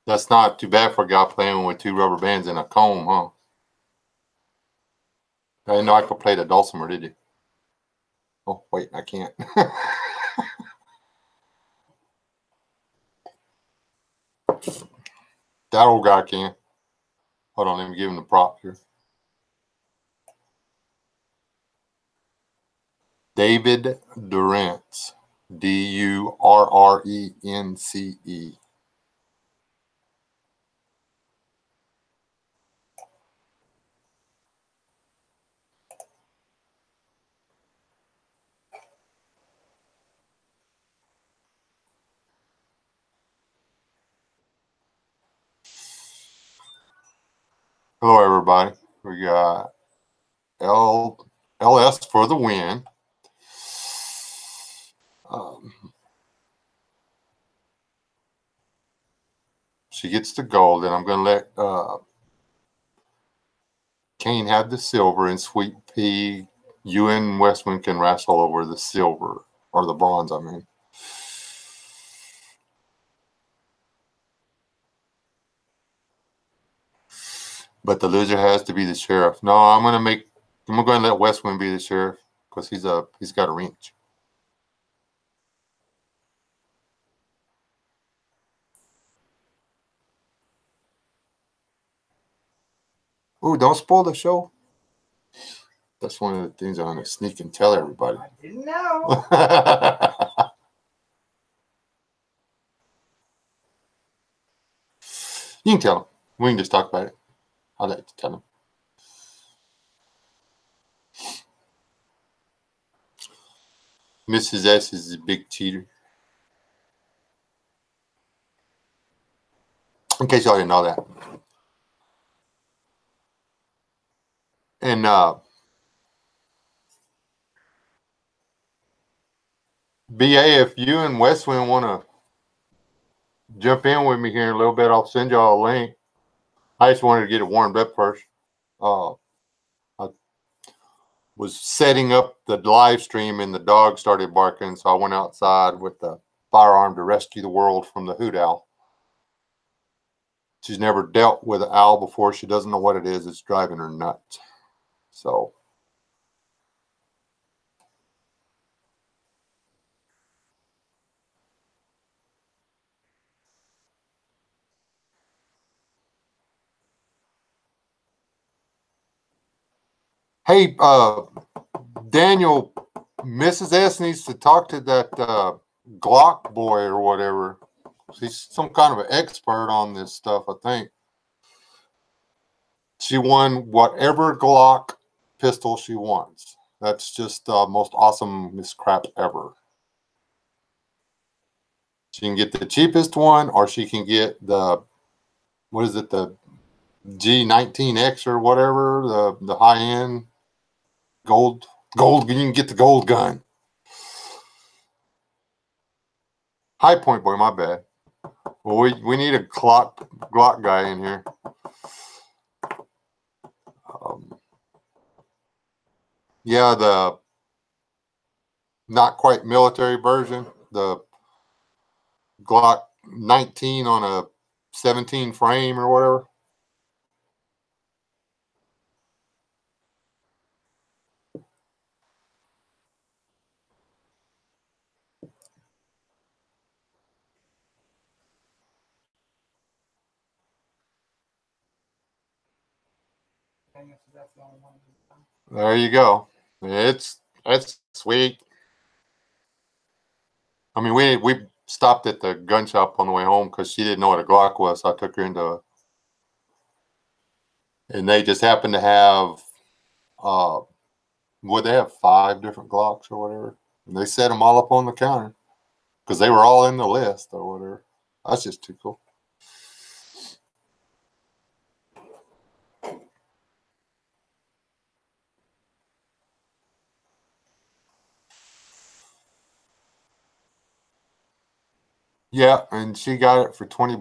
That's not too bad for a guy playing with 2 rubber bands and a comb, huh? I didn't know I could play the dulcimer, did you? Oh, wait, I can't. That old guy can. Hold on, let me give him the prop here. David Durrence. D-U-R-R-E-N-C-E. Hello, everybody. We got LS for the win. She gets the gold, and I'm going to let Kane have the silver, and Sweet Pea, you and Westman can wrestle over the silver, or the bronze, I mean. But the loser has to be the sheriff. No, I'm going to let Westman be the sheriff because he's got a wrench. Ooh, don't spoil the show. That's one of the things I'm going to sneak and tell everybody. I didn't know. You can tell them. We can just talk about it. I'll let you tell them. Mrs. S is a big cheater. In case y'all didn't know that. And BA, if you and Westwind want to jump in with me here in a little bit, I'll send y'all a link. I just wanted to get it warmed up first. I was setting up the live stream and the dog started barking, so I went outside with the firearm to rescue the world from the hoot owl. She's never dealt with an owl before. She doesn't know what it is. It's driving her nuts. So hey, Daniel, Mrs. S needs to talk to that Glock boy or whatever. He's some kind of an expert on this stuff, I think. She won whatever Glock pistol she wants. That's just the most awesome crap ever. She can get the cheapest one, or she can get the, what is it, the G19X or whatever, the high-end gold. You can get the gold gun. High Point boy, my bad. Well, we need a Glock guy in here. Yeah, the not quite military version, the Glock 19 on a 17 frame or whatever. There you go. It's sweet. I mean, we stopped at the gun shop on the way home because she didn't know what a Glock was. So I took her into, and they just happened to have, would they have 5 different Glocks or whatever? And they set them all up on the counter because they were all in the list or whatever. That's just too cool. Yeah, and she got it for $20.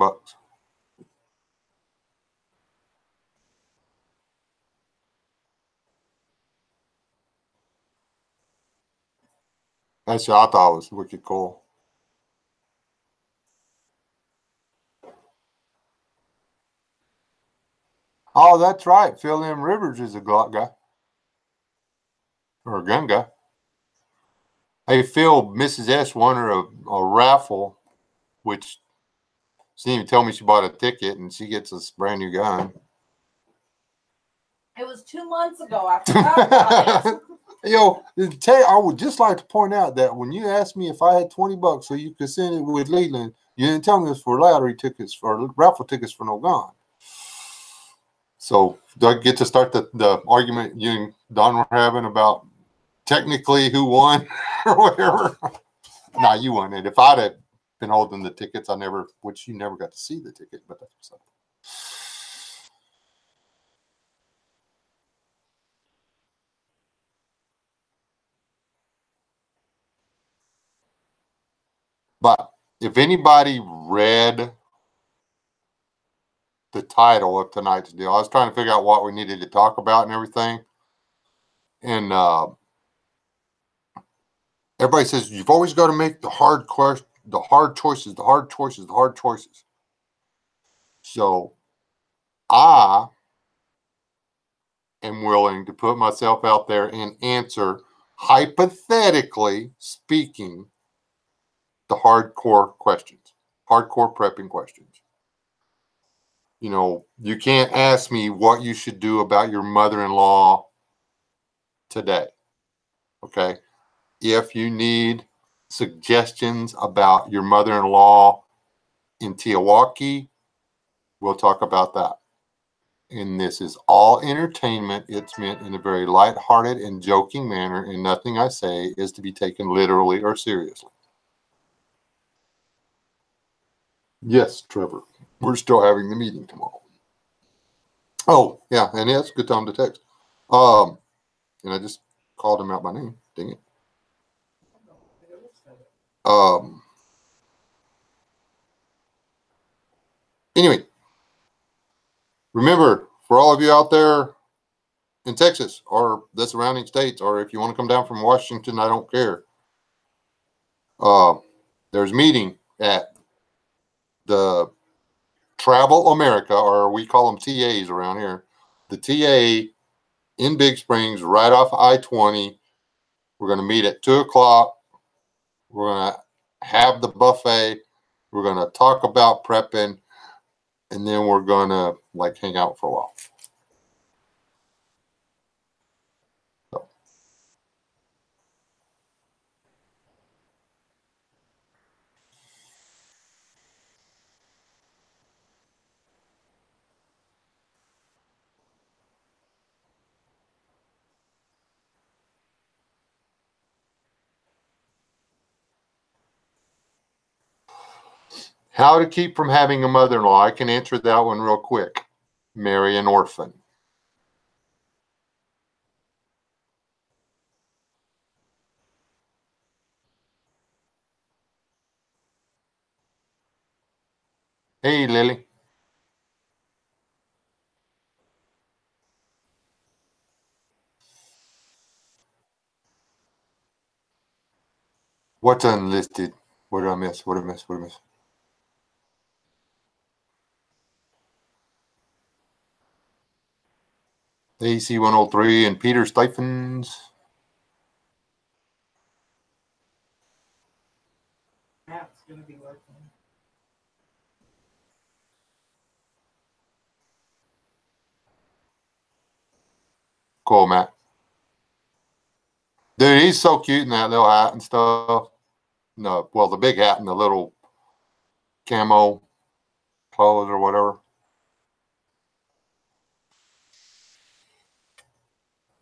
That's what I thought was wicked cool. Oh, that's right. Phil M. Rivers is a Glock guy or a gun guy. Hey, Phil, Mrs. S won her a raffle, which she didn't even tell me she bought a ticket, and she gets this brand new gun. It was 2 months ago. I forgot about it. Yo, I would just like to point out that when you asked me if I had $20 so you could send it with Leland, you didn't tell me it was for lottery tickets, for raffle tickets for no gun. So do I get to start the argument you and Don were having about technically who won or whatever? Nah, you won it. If I'd have been holding the tickets, which you never got to see the ticket, but that's what's up. But if anybody read the title of tonight's deal, I was trying to figure out what we needed to talk about and everything. And everybody says you've always got to make the hard choices. So I am willing to put myself out there and answer, hypothetically speaking, the hardcore questions, hardcore prepping questions. You know, you can't ask me what you should do about your mother-in-law today. Okay. If you need suggestions about your mother-in-law in Teotihuacan, we'll talk about that. And this is all entertainment. It's meant in a very lighthearted and joking manner, and nothing I say is to be taken literally or seriously. Yes, Trevor. We're still having the meeting tomorrow. Oh, yeah, and yeah, it's a good time to text. And I just called him out by name. Dang it. Anyway, remember, for all of you out there in Texas or the surrounding states, or if you want to come down from Washington, I don't care. There's a meeting at the Travel America, or we call them TAs around here. The TA in Big Springs, right off I-20. We're going to meet at 2 o'clock. We're going to have the buffet. We're going to talk about prepping, and then we're going to like hang out for a while. So. How to keep from having a mother-in-law? I can answer that one real quick. Marry an orphan. Hey, Lily. What's unlisted? What did I miss? What did I miss? What did I miss? AC 103 and Peter Stipends. That's gonna be working. Cool, Matt. Dude, he's so cute in that little hat and stuff. No, well, the big hat and the little camo clothes or whatever.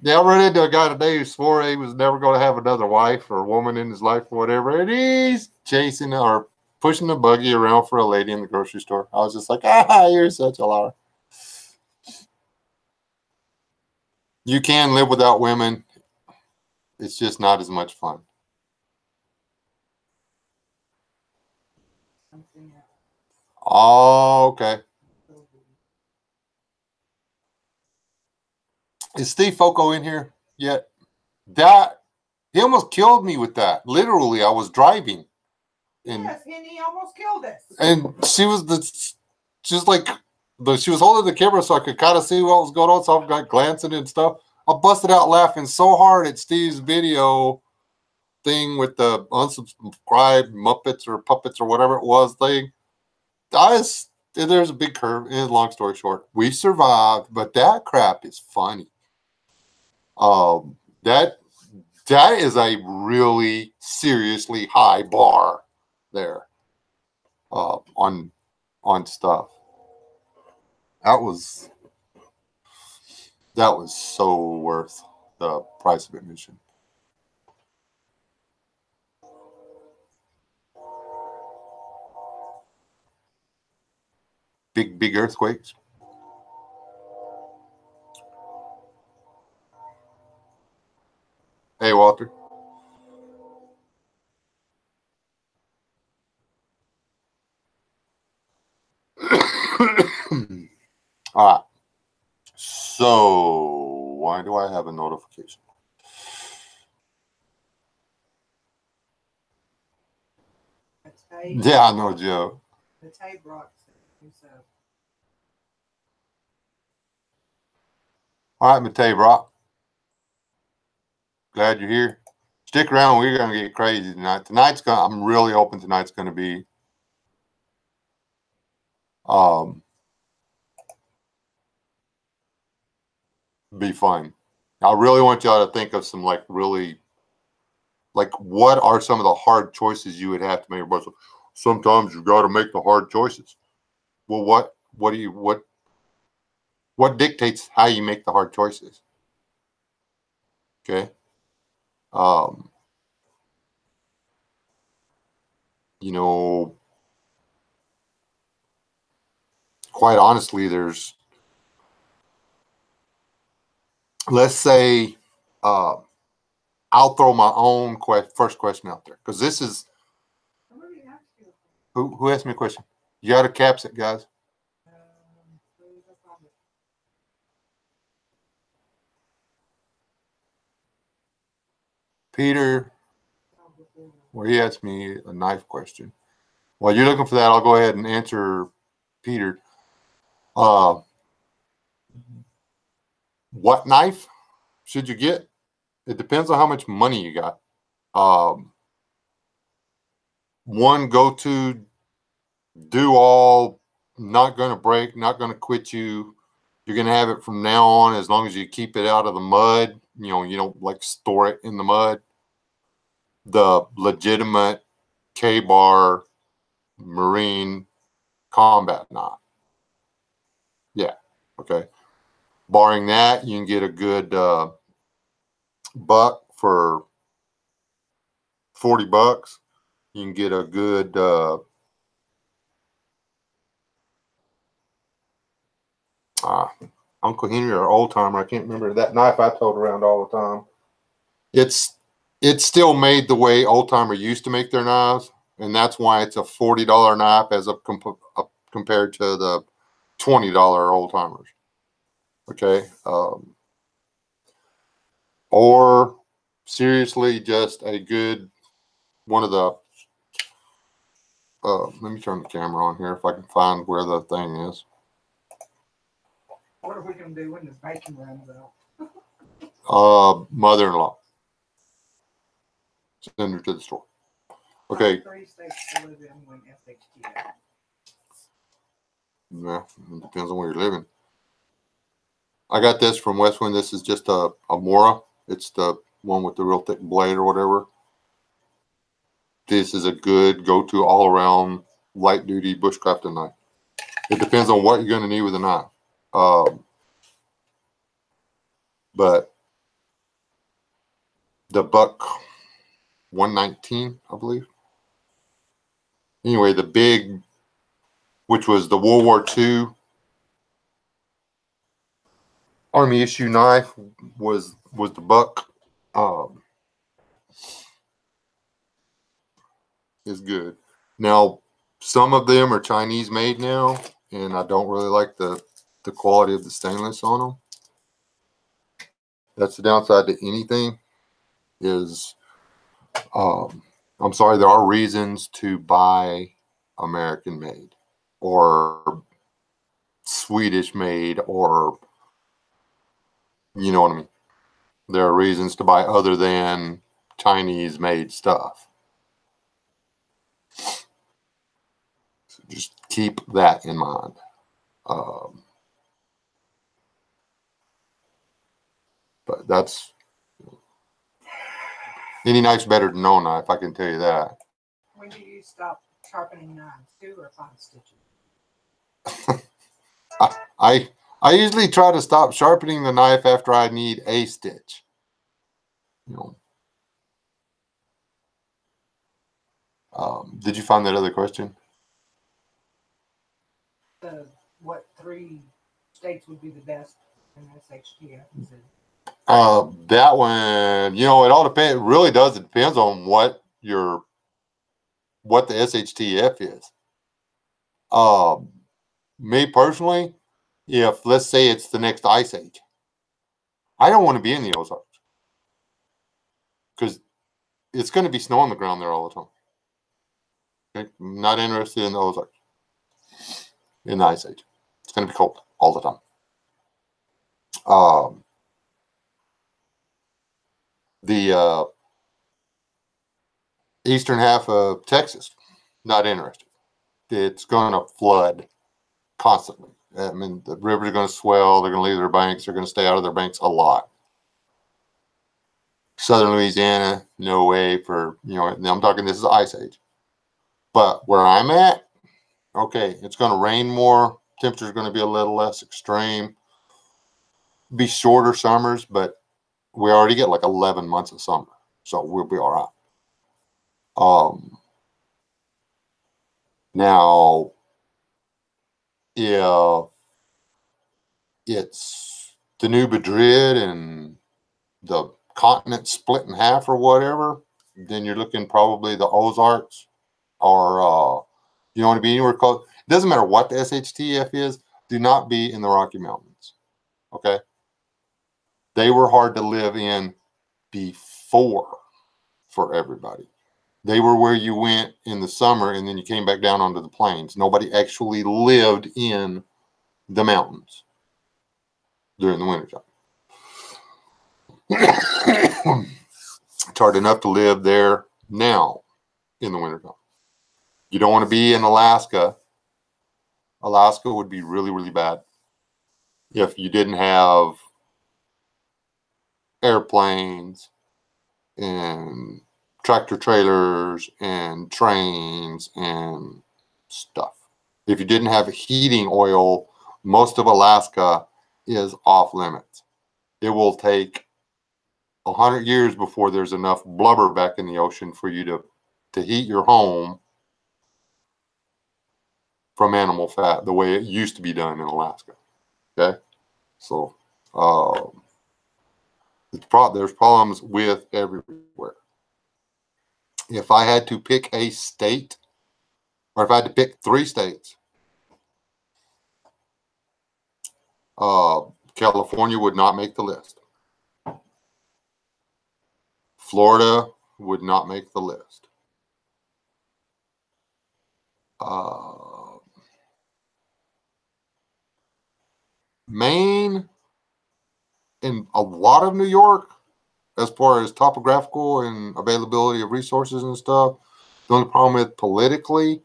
Yeah, I ran into a guy today who swore he was never going to have another wife or woman in his life or whatever, and he's chasing or pushing a buggy around for a lady in the grocery store. I was just like, you're such a liar. You can live without women. It's just not as much fun. Oh, okay. Is Steve Foco in here yet? He almost killed me with that. Literally, I was driving. And, yes, and he almost killed us. And she was she was holding the camera so I could kind of see what was going on. So I got glancing and stuff. I busted out laughing so hard at Steve's video thing with the unsubscribed Muppets or Puppets or whatever it was thing. There's a big curve. Long story short, we survived, but that crap is funny. That is a really seriously high bar there on stuff. That was so worth the price of admission. Big earthquakes. Hey, Walter. All right. So, why do I have a notification? Yeah, no joke. The tape rocks. All right, Matei Brock. Glad you're here. Stick around. We're going to get crazy tonight. I'm really hoping tonight's going to be fun. I really want y'all to think of some what are some of the hard choices you would have to make? Sometimes you got to make the hard choices. Well, what dictates how you make the hard choices? Okay. Quite honestly, let's say, I'll throw my own first question out there because this is who asked me a question. You got to caps it, guys. Peter, well, he asked me a knife question. While you're looking for that, I'll go ahead and answer Peter. What knife should you get? It depends on how much money you got. One go-to, do all, not going to break, not going to quit you. You're going to have it from now on as long as you keep it out of the mud. You don't like store it in the mud. The legitimate K-bar Marine combat knife. Yeah. Okay. Barring that, you can get a good buck for $40. You can get a good Uncle Henry or Old Timer. I can't remember that knife I told around all the time. It's still made the way Old Timer used to make their knives, and that's why it's a $40 knife as compared to the $20 Old Timers. Okay. Or seriously, just a good one of the, let me turn the camera on here if I can find where the thing is. What are we going to do when this bacon runs out? Mother-in-law. Send her to the store. Okay. 3 states to live in when SHTF. Yeah, it depends on where you're living. I got this from Westwind. This is just a Mora. It's the one with the real thick blade or whatever. This is a good go-to all-around light-duty bushcrafting knife. It depends on what you're going to need with a knife. But the Buck 119, I believe. Anyway, the big, which was the World War II Army issue knife, was the Buck. Is good. Now, some of them are Chinese made now, and I don't really like the quality of the stainless on them. That's the downside to anything. Is I'm sorry, there are reasons to buy American made or Swedish made, or you know what I mean. There are reasons to buy other than Chinese made stuff. So just keep that in mind. But that's, any knife's better than no knife, I can tell you that. When do you stop sharpening knives? 2 or 5 stitches? I usually try to stop sharpening the knife after I need a stitch. You know. Did you find that other question? What 3 states would be the best in SHTF? That one, you know, it all depends. It really does. It depends on what the SHTF is. Me personally, if let's say it's the next ice age, I don't want to be in the Ozarks because it's going to be snow on the ground there all the time. Okay? I'm not interested in the Ozarks in the ice age. It's going to be cold all the time. The eastern half of Texas, not interested. It's going to flood constantly. I mean, the rivers are going to swell. They're going to leave their banks. They're going to stay out of their banks a lot. Southern Louisiana, no way for, you know, I'm talking this is ice age. But where I'm at, okay, it's going to rain more. Temperature's going to be a little less extreme. Be shorter summers, but we already get like 11 months of summer. So we'll be all right. Now, if it's the New Madrid and the continent split in half or whatever, then you're looking probably the Ozarks, or you don't want to be anywhere close. It doesn't matter what the SHTF is. Do not be in the Rocky Mountains. Okay, they were hard to live in before for everybody. They were where you went in the summer and then you came back down onto the plains. Nobody actually lived in the mountains during the wintertime. It's hard enough to live there now in the wintertime. You don't want to be in Alaska. Alaska would be really, really bad if you didn't have airplanes and tractor trailers and trains and stuff. If you didn't have heating oil, most of Alaska is off limits. It will take 100 years before there's enough blubber back in the ocean for you to heat your home from animal fat the way it used to be done in Alaska. Okay, so there's problems with everywhere. If I had to pick a state, or if I had to pick 3 states, California would not make the list. Florida would not make the list. Maine and a lot of New York, as far as topographical and availability of resources and stuff. The only problem with politically,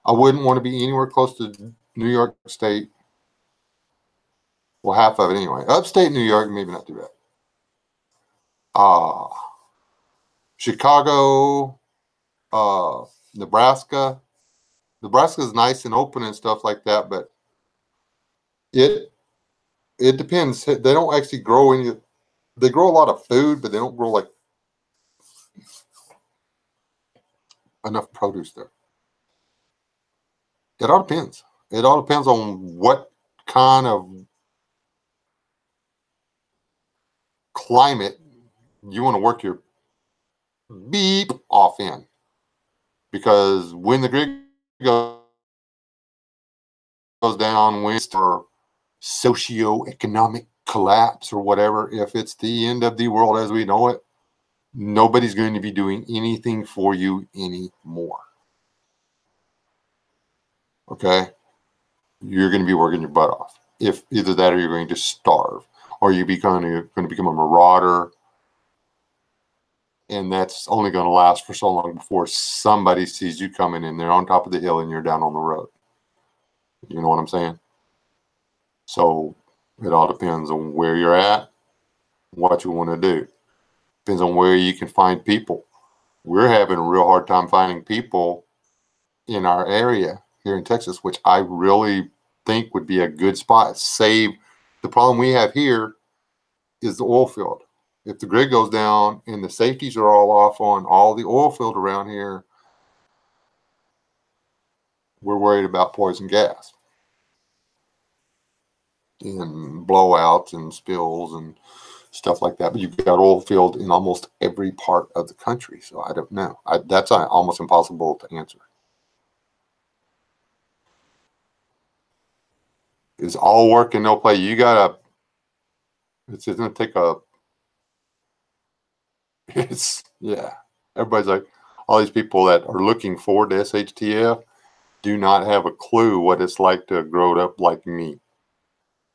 I wouldn't want to be anywhere close to New York State. Well, half of it anyway. Upstate New York, maybe not too bad. Chicago, Nebraska. Nebraska is nice and open and stuff like that, but it depends. They don't actually grow any. They grow a lot of food, but they don't grow like enough produce there. It all depends. It all depends on what kind of climate you want to work your beep off in. Because when the grid goes down, when it's for socioeconomic collapse or whatever, if it's the end of the world as we know it, nobody's going to be doing anything for you anymore. Okay? You're going to be working your butt off. If either that or you're going to starve, or you're going to become a marauder, and that's only going to last for so long before somebody sees you coming in. They're on top of the hill and you're down on the road. You know what I'm saying? So it all depends on where you're at, what you want to do. Depends on where you can find people. We're having a real hard time finding people in our area here in Texas, which I really think would be a good spot. Save the problem we have here is the oil field. If the grid goes down and the safeties are all off on all the oil field around here, we're worried about poison gas and blowouts and spills and stuff like that. But you've got oil field in almost every part of the country. So I don't know. That's almost impossible to answer. It's all work and no play. You gotta, it's going to take a, yeah. Everybody's like, all these people that are looking forward to SHTF do not have a clue what it's like to grow up like me.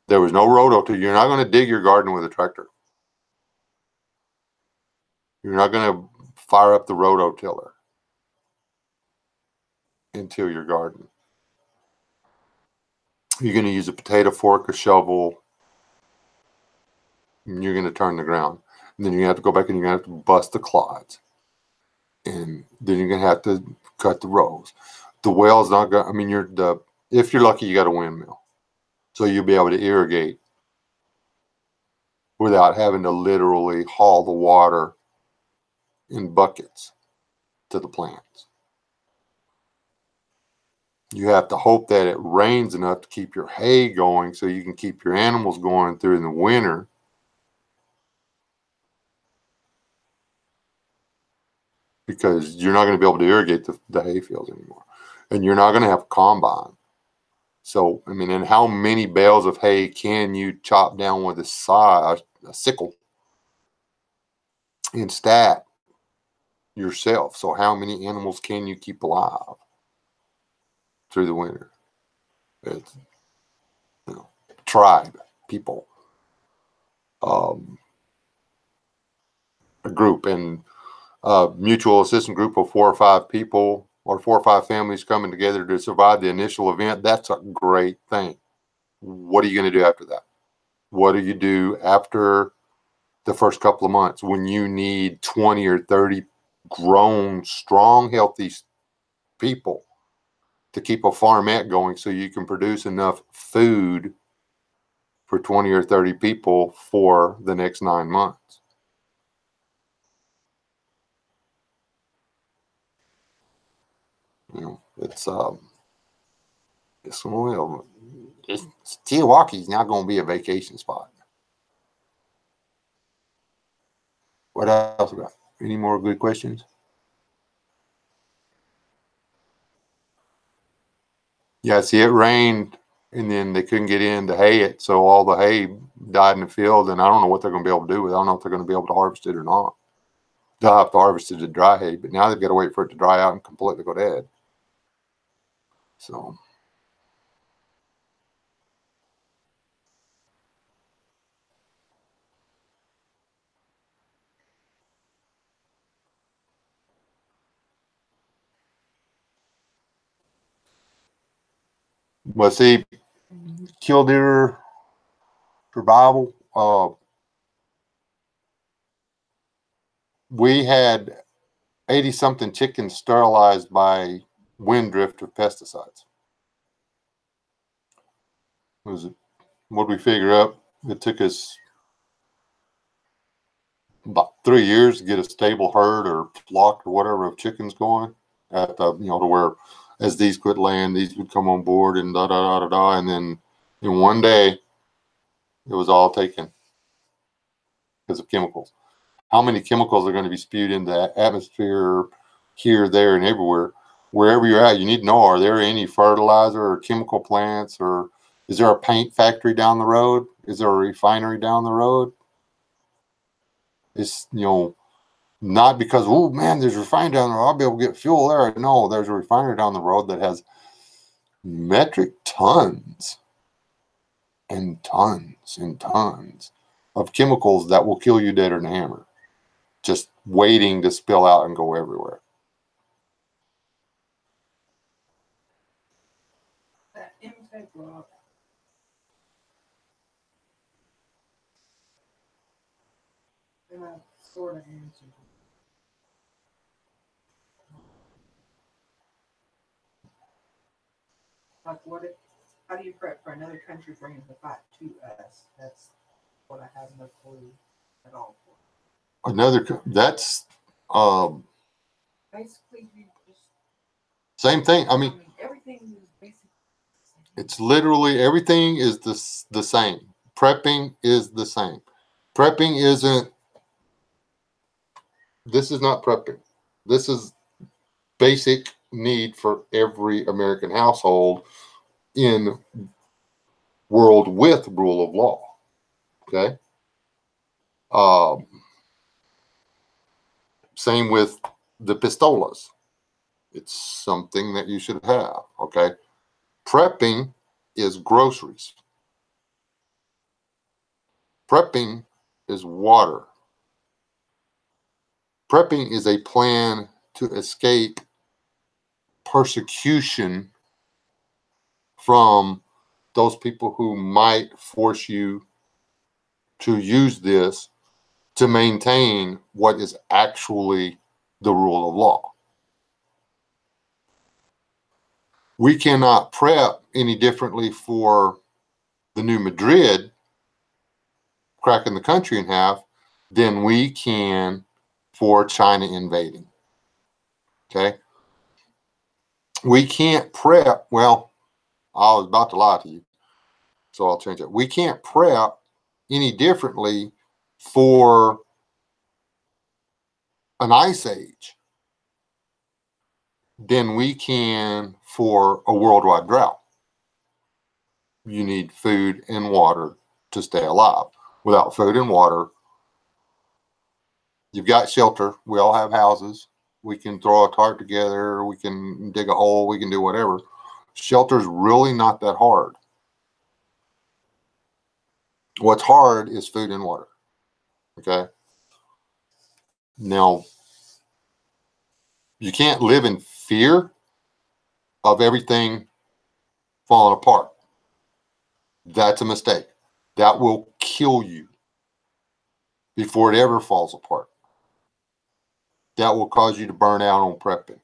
There was no roto. You're not going to dig your garden with a tractor. You're not going to fire up the rototiller and till your garden. You're going to use a potato fork, a shovel, and you're going to turn the ground. And then you're going to have to go back and you're going to have to bust the clods. And then you're going to have to cut the rows. The well's not going to, I mean, if you're lucky, you got a windmill. So you'll be able to irrigate without having to literally haul the water in buckets to the plants. You have to hope that it rains enough to keep your hay going so you can keep your animals going through in the winter. Because you're not going to be able to irrigate the hay fields anymore. And you're not going to have a combine. So, I mean, and how many bales of hay can you chop down with a sickle and stack yourself? So how many animals can you keep alive through the winter? It's, tribe, people, a group, and a mutual assistance group of 4 or 5 people or 4 or 5 families coming together to survive the initial event. That's a great thing. What are you going to do after that? What do you do after the first couple of months when you need 20 or 30 grown, strong, healthy people to keep a farmette going so you can produce enough food for 20 or 30 people for the next 9 months? Milwaukee's not going to be a vacation spot. What else we got? Any more good questions? Yeah, see, it rained, and then they couldn't get in to hay it, so all the hay died in the field, and I don't know what they're going to be able to do with it. I don't know if they're going to be able to harvest it or not. They'll have to harvest it to dry hay, but now they've got to wait for it to dry out and completely go dead. So. Well, see, killdeer survival. We had 80-something chickens sterilized by wind drift of pesticides. What we figure out? It took us about 3 years to get a stable herd or flock or whatever of chickens going at the, to where as these quit laying, these would come on board and da da da da da, and then in one day it was all taken because of chemicals. How many chemicals are going to be spewed into the atmosphere here, there, and everywhere? Wherever you're at, you need to know, are there any fertilizer or chemical plants, or is there a paint factory down the road? Is there a refinery down the road? It's, not because, oh man, there's a refinery down there, I'll be able to get fuel there. No, there's a refinery down the road that has metric tons and tons and tons of chemicals that will kill you deader than a hammer, just waiting to spill out and go everywhere. That intake rock. And I sort of answered. Like, how do you prep for another country bringing the fight to us? That's what I have no clue at all for. That's basically you just same thing. I mean everything is basically the same. It's literally everything is the same. Prepping is the same. Prepping isn't. This is not prepping. This is basic need for every American household in world with rule of law. Okay. Same with the pistolas. It's something that you should have. Okay. Prepping is groceries. Prepping is water. Prepping is a plan to escape persecution from those people who might force you to use this to maintain what is actually the rule of law. We cannot prep any differently for the New Madrid cracking the country in half than we can for China invading. Okay? We can't prep. Well, I was about to lie to you, so I'll change it. We can't prep any differently for an ice age than we can for a worldwide drought. You need food and water to stay alive. Without food and water, you've got shelter. We all have houses. We can throw a tarp together. We can dig a hole. We can do whatever. Shelter's really not that hard. What's hard is food and water. Okay? Now, you can't live in fear of everything falling apart. That's a mistake. That will kill you before it ever falls apart. That will cause you to burn out on prepping.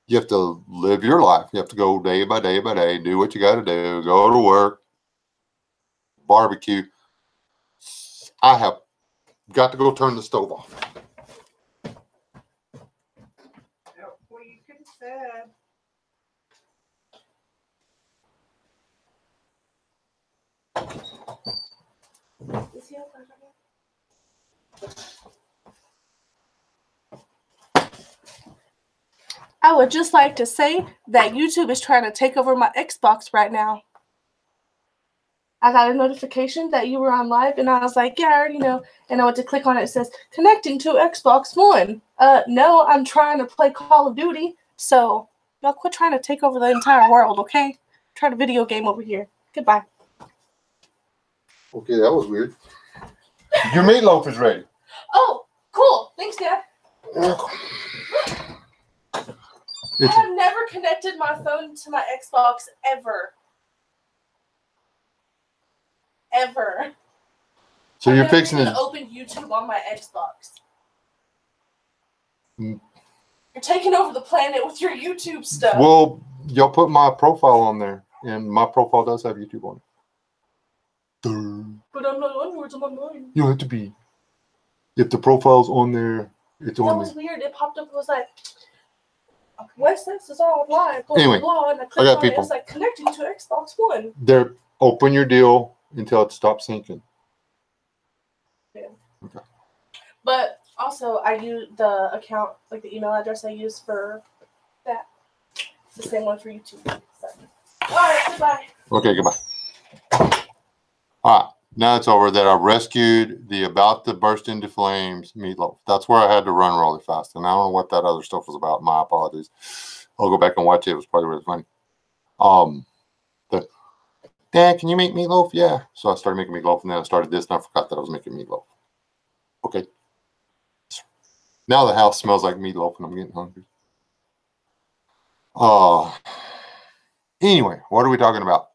You have to live your life. You have to go day by day by day, do what you got to do, go to work, barbecue. I have got to go turn the stove off. Well, you could have said. Is he open? I would just like to say that YouTube is trying to take over my Xbox right now. I got a notification that you were on live, and I was like, yeah, I already know. And I went to click on it. It says, connecting to Xbox One. No, I'm trying to play Call of Duty. So, Y'all quit trying to take over the entire world, okay? Try to video game over here. Goodbye. Okay, that was weird. Your meatloaf is ready. Oh, cool. Thanks, Dad. I have never connected my phone to my Xbox ever. Ever. So you're fixing to to open YouTube on my Xbox. Mm. You're taking over the planet with your YouTube stuff. Well, y'all put my profile on there, and my profile does have YouTube on it. But I'm not on yours, I'm on mine. You have to be. If the profile's on there, it's on That there. was weird. It popped up. It was like, Wes S is online. Blah, Anyway, blah, blah, and I clicked I got on it. It people. was like connecting to Xbox One. There, open your deal until it stops syncing. Yeah. Okay. But also, I use the account, like the email address I use for that. It's the same one for YouTube. So. All right, goodbye. Okay, goodbye. All right, now it's over that I rescued the about to burst into flames meatloaf. That's where I had to run really fast, and I don't know what that other stuff was about. My apologies. I'll go back and watch it. It was probably really funny. Dad, can you make meatloaf? Yeah. So I started making meatloaf, and then I started this, and I forgot that I was making meatloaf. Okay. Now the house smells like meatloaf, and I'm getting hungry. Anyway, what are we talking about?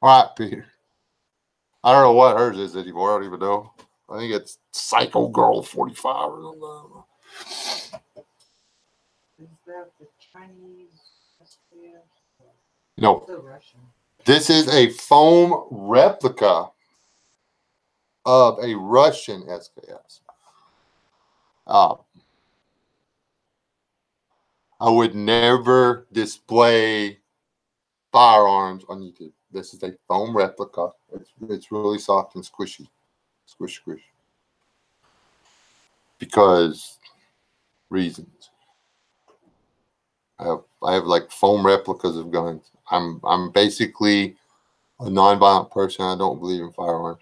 All right, Peter. I don't know what hers is anymore. I don't even know. I think it's Psycho Girl 45 or something. Is that the Chinese SHTF? No, The Russian. this is a foam replica of a Russian SKS. I would never display firearms on YouTube. This is a foam replica. It's really soft and squishy. Squish, squish. Because reasons. I have like foam replicas of guns. I'm basically a nonviolent person. I don't believe in firearms.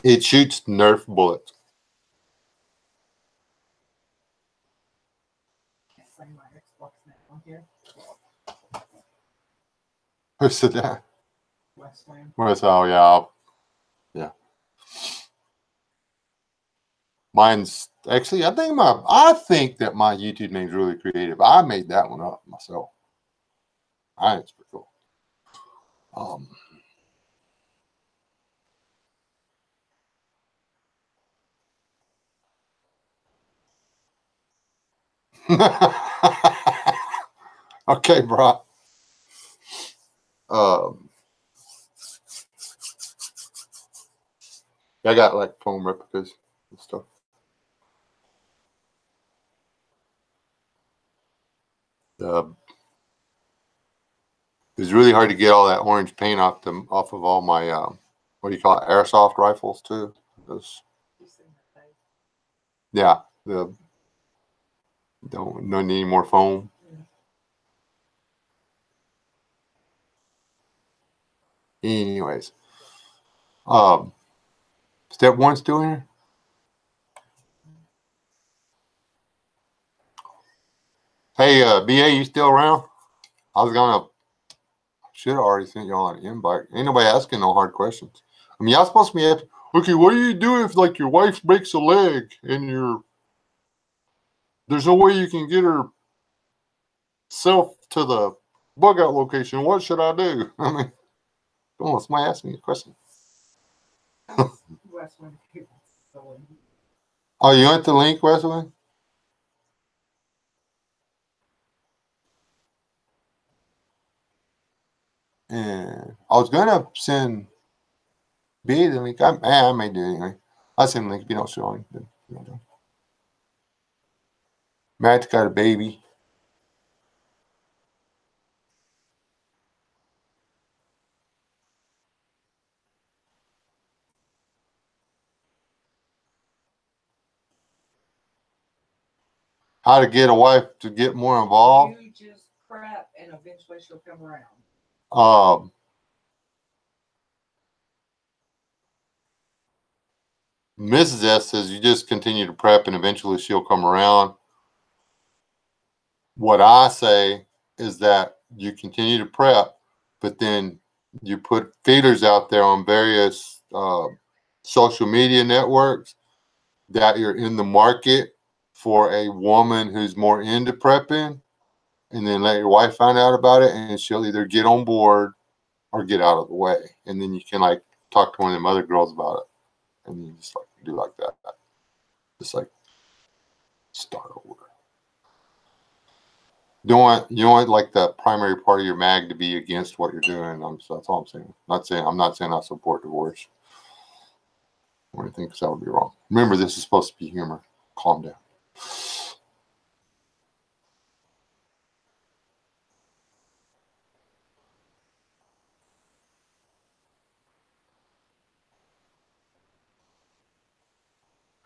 It shoots Nerf bullets. Find my Xbox now here. Who's that? Westland. Where's oh yeah. Yeah. Mine's actually I think that my YouTube name's really creative. I made that one up myself. I think it's pretty cool. Okay, bro. I got like foam replicas and stuff. It's really hard to get all that orange paint off of all my what do you call it, airsoft rifles too. Yeah, don't need any more foam. Anyways, step one still here. Hey, BA, you still around? Should have already sent y'all an invite. Ain't nobody asking no hard questions. I mean, y'all supposed to be asking, okay, what do you do if like your wife breaks a leg and there's no way you can get herself to the bug out location? What should I do? I mean, come on, somebody ask me a question. Westland. Oh, you went to link, Wesley? And I was gonna send B the link. I may do it anyway. I'll send the link if you don't show him. Then, Matt's got a baby. How to get a wife to get more involved? You just prep and eventually she'll come around. Mrs. S says you just continue to prep and eventually she'll come around. What I say is that you continue to prep, but then you put feeders out there on various social media networks that you're in the market for a woman who's more into prepping, and then let your wife find out about it, and she'll either get on board or get out of the way. And then you can like talk to one of them other girls about it. And you just like do like that. Just like start over. You don't want like the primary part of your mag to be against what you're doing. That's all I'm saying. I'm not saying I support divorce or anything, because that would be wrong. Remember, this is supposed to be humor. Calm down.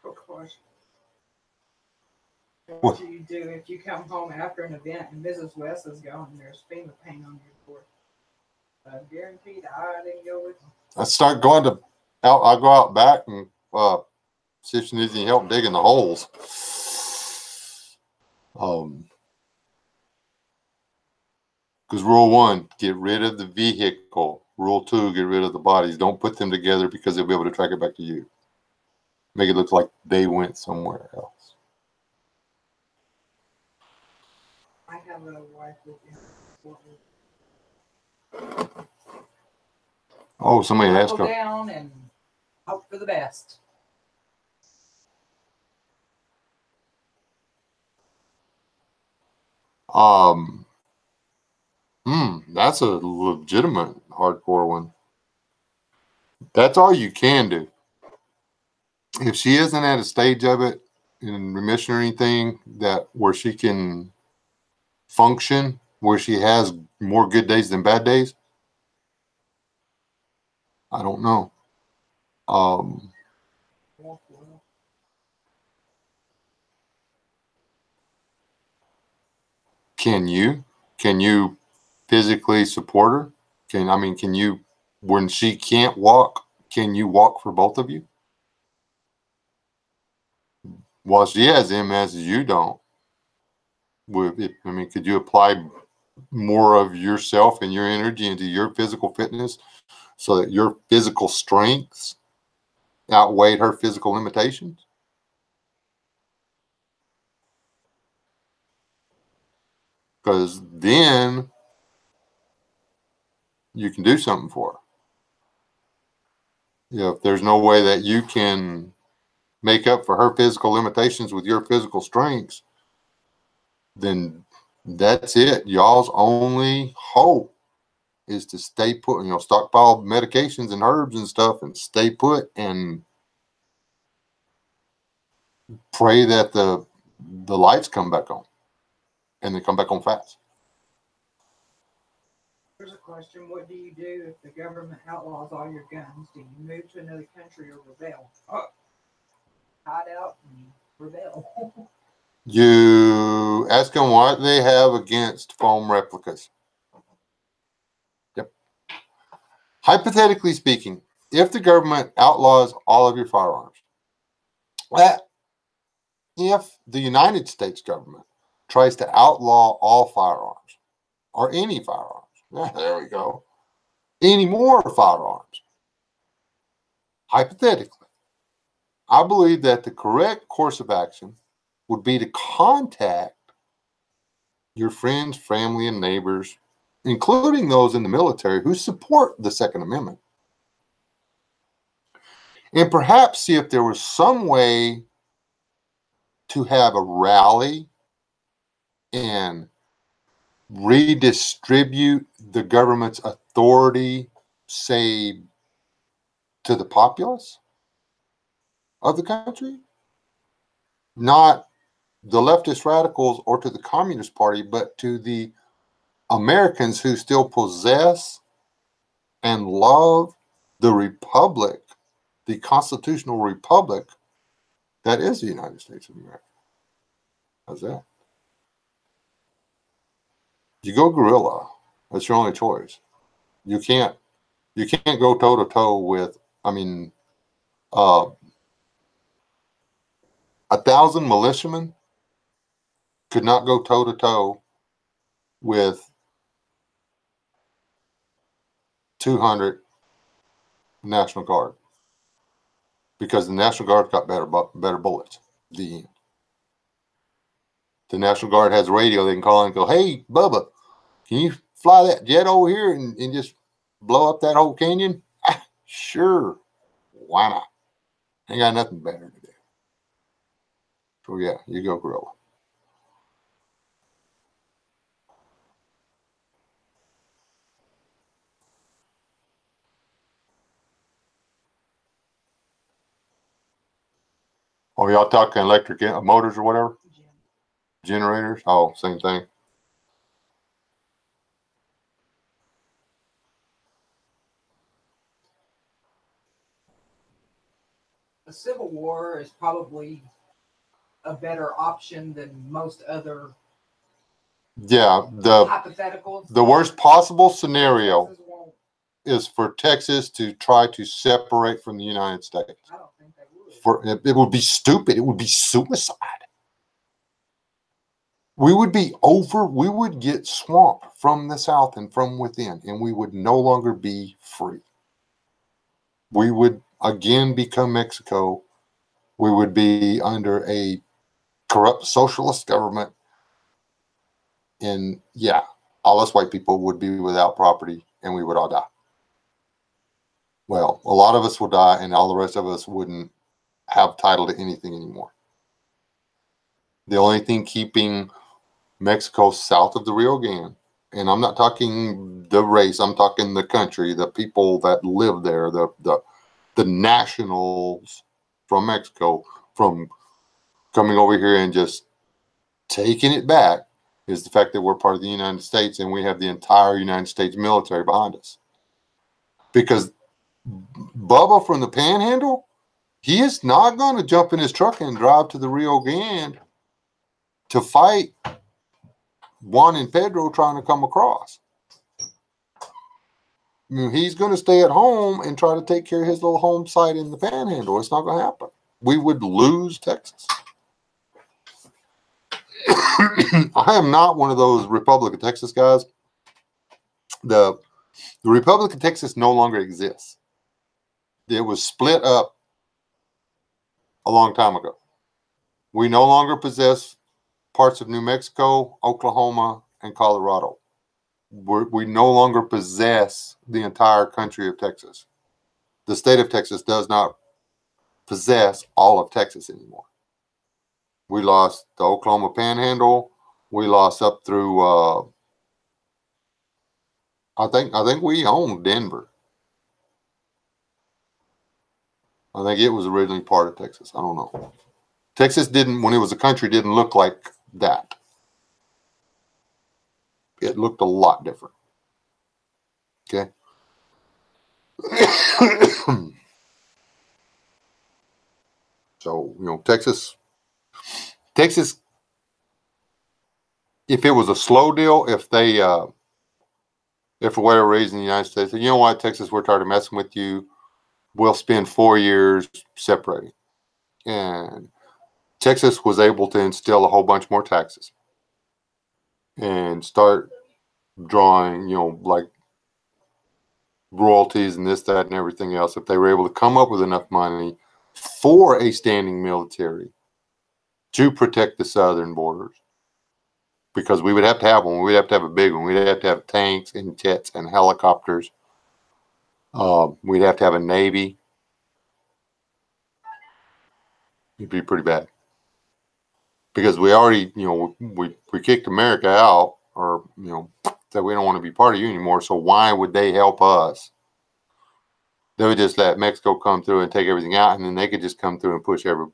Of course. What? What do you do if you come home after an event and Mrs. Wes is gone and there's FEMA paint on your door? Guaranteed I didn't go with them. I start going to out. I go out back and see if she needs any help digging the holes. Because rule 1, get rid of the vehicle. Rule 2, get rid of the bodies. Don't put them together because they'll be able to track it back to you. Make it look like they went somewhere else. I have a wife with him. Oh, somebody asked Buckle her. down and hope for the best. That's a legitimate hardcore one. That's all you can do. If she isn't at a stage of it in remission or anything that where she can function, where she has more good days than bad days, I don't know. Can you physically support her? Can you, when she can't walk, can you walk for both of you? Well, she has MS, you don't. Could you apply more of yourself and your energy into your physical fitness so that your physical strengths outweighed her physical limitations? Because then you can do something for her. If there's no way that you can make up for her physical limitations with your physical strengths, then that's it. Y'all's only hope is to stay put, stockpile medications and herbs and stuff and stay put and pray that the lights come back on, and they come back on fast. Here's a question. What do you do if the government outlaws all your guns? Do you move to another country or rebel? Hide out and rebel. You ask them what they have against foam replicas. Yep. Hypothetically speaking, if the government outlaws all of your firearms, if the United States government tries to outlaw all firearms, or any firearms, there we go, any more firearms, hypothetically, I believe that the correct course of action would be to contact your friends, family, and neighbors, including those in the military who support the Second Amendment, and perhaps see if there was some way to have a rally and redistribute the government's authority, say, to the populace of the country, not the leftist radicals or to the Communist Party, but to the Americans who still possess and love the republic, the constitutional republic that is the United States of America. How's that? You go guerrilla. That's your only choice. You can't go toe to toe with, I mean, 1,000 militiamen could not go toe to toe with 200 National Guard, because the National Guard got better bullets. The end. The National Guard has a radio. They can call in and go, "Hey, Bubba, can you fly that jet over here and just blow up that whole canyon?" Ah, sure. Why not? Ain't got nothing better to do. So yeah, you go guerrilla. Oh, y'all talking electric motors or whatever? Generators? Oh, same thing. A civil war is probably a better option than most other Yeah, hypotheticals. the worst possible scenario is for Texas to try to separate from the United States. I don't think they would. It would be stupid. It would be suicide. We would get swamped from the south and from within, and we would no longer be free. We would again become Mexico. We would be under a corrupt socialist government. And yeah, all us white people would be without property and we would all die. Well, a lot of us would die and all the rest of us wouldn't have title to anything anymore. The only thing keeping Mexico south of the Rio Grande, and I'm not talking the race, I'm talking the country, the people that live there, the nationals from Mexico, from coming over here and just taking it back, is the fact that we're part of the United States and we have the entire United States military behind us. Because Bubba from the Panhandle, he is not going to jump in his truck and drive to the Rio Grande to fight Juan and Pedro trying to come across. I mean, he's going to stay at home and try to take care of his little home site in the Panhandle. It's not going to happen. We would lose Texas. I am not one of those Republic of Texas guys. The Republic of Texas no longer exists. It was split up a long time ago. We no longer possess parts of New Mexico, Oklahoma, and Colorado. We no longer possess the entire country of Texas. The state of Texas does not possess all of Texas anymore. We lost the Oklahoma Panhandle. We lost up through, I think we own Denver. I think it was originally part of Texas. I don't know. Texas didn't, when it was a country, didn't look like that. It looked a lot different. Okay. So, Texas, if it was a slow deal, if for whatever reason the United States said, you know what, Texas, we're tired of messing with you, we'll spend 4 years separating. And Texas was able to instill a whole bunch more taxes and start drawing, like royalties and this, that, and everything else. If they were able to come up with enough money for a standing military to protect the southern borders, because we would have to have one. We'd have to have a big one. We'd have to have tanks and jets and helicopters. We'd have to have a navy. It'd be pretty bad. Because we already, we kicked America out, or, said we don't want to be part of you anymore. So why would they help us? They would just let Mexico come through and take everything out, and then they could just come through and push the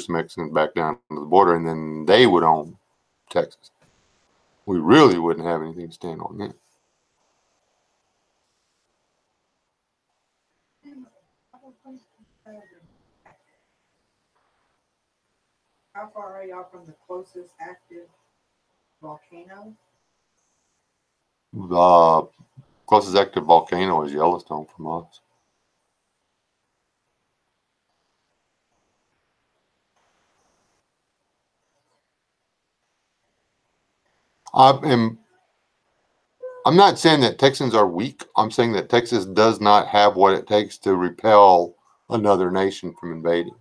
Mexicans back down to the border, and then they would own Texas. We really wouldn't have anything to stand on then. How far are y'all from the closest active volcano? The closest active volcano is Yellowstone from us. I'm not saying that Texans are weak. I'm saying that Texas does not have what it takes to repel another nation from invading.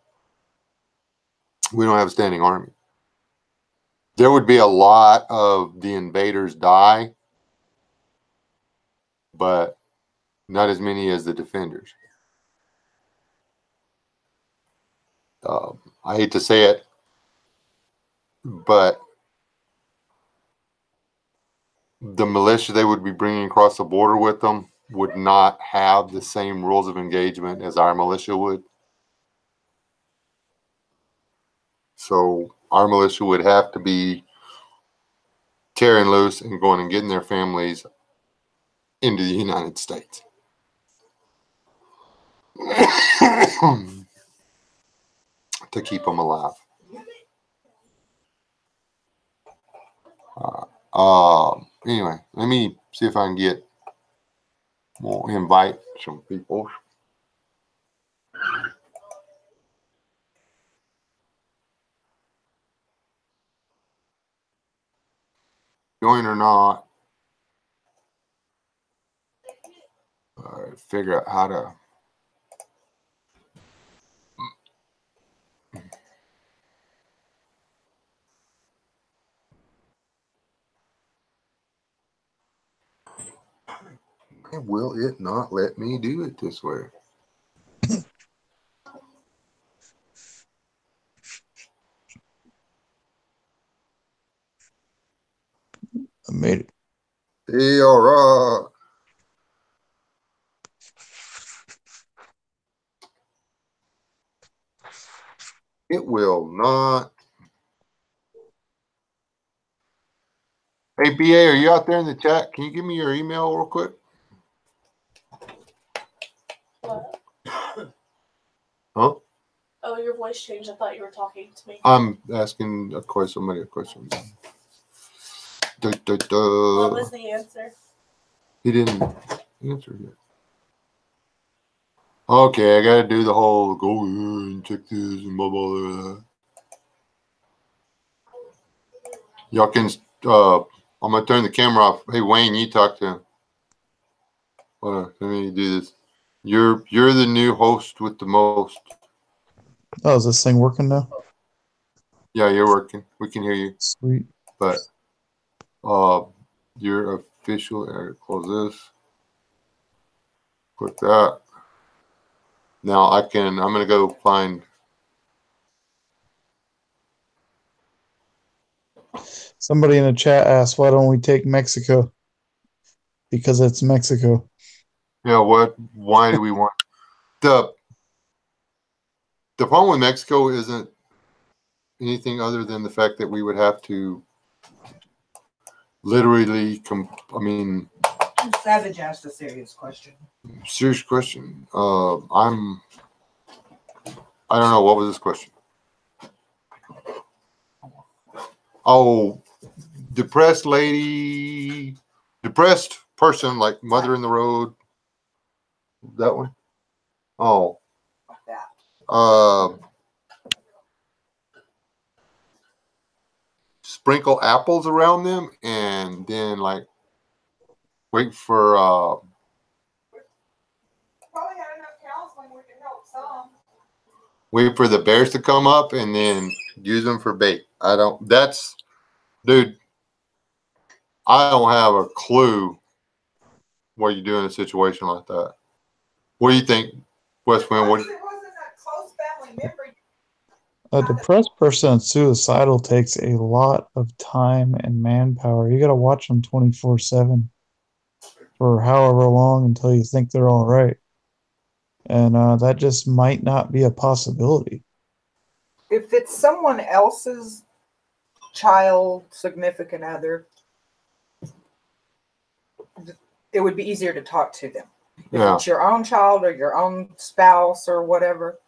We don't have a standing army. There would be a lot of the invaders die, but not as many as the defenders. I hate to say it, but the militia they would be bringing across the border with them would not have the same rules of engagement as our militia would. So our militia would have to be tearing loose and going and getting their families into the United States. To keep them alive. Anyway, let me see if I can get more, invite some people. Join or not. Figure out how to. Will it not let me do it this way? I made it. Hey, all right. It will not. Hey, BA, are you out there in the chat? Can you give me your email real quick? What? Huh? Oh, your voice changed. I thought you were talking to me. I'm asking a question, somebody a question. What was the answer? He didn't answer yet. Okay, I gotta do the whole go here and check this and blah blah blah. Y'all can. I'm gonna turn the camera off. Hey Wayne, you talk to him. Hold on, let me do this. You're the new host with the most. Oh, is this thing working now? Yeah, you're working. We can hear you. Sweet. But your official. Close this. Click that. Now I'm gonna go find. Somebody in the chat asked, why don't we take Mexico? Because it's Mexico. Yeah, why do we want the problem with Mexico isn't anything other than the fact that we would have to literally Savage asked a serious question. Serious question. I don't know, what was this question? Oh, depressed person like Mother in the Road. That one? Oh. Like that. Sprinkle apples around them and then like wait for Probably had enough counseling, we can help some. wait for the bears to come up and then use them for bait. Dude, I don't have a clue what you do in a situation like that. What do you think, Westwind? It wasn't a close family member. A depressed person that's suicidal takes a lot of time and manpower. You got to watch them 24/7 for however long until you think they're all right. And that just might not be a possibility. If it's someone else's child, significant other, it would be easier to talk to them. If it's your own child or your own spouse or whatever,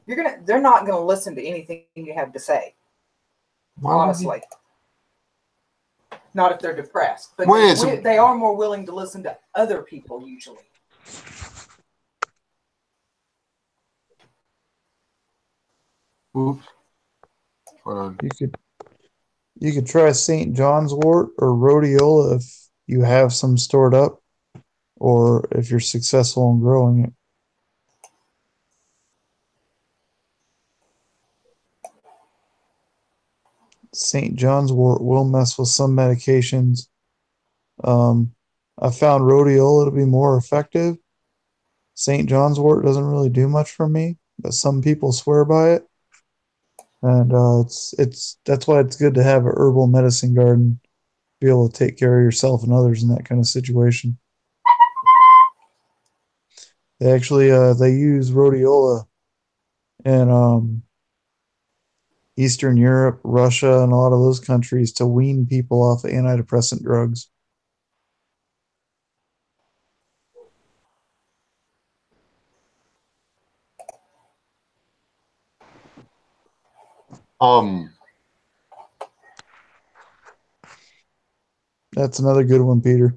they're not gonna listen to anything you have to say. honestly. Not if they're depressed, but they are more willing to listen to other people usually. Oops. Hold on. You could try St. John's wort or rhodiola if you have some stored up, or if you're successful in growing it. St. John's wort will mess with some medications. I found rhodiola to be more effective. St. John's wort doesn't really do much for me, but some people swear by it. And that's why it's good to have an herbal medicine garden, be able to take care of yourself and others in that kind of situation. They actually they use rhodiola in Eastern Europe, Russia, and a lot of those countries to wean people off of antidepressant drugs. That's another good one, Peter.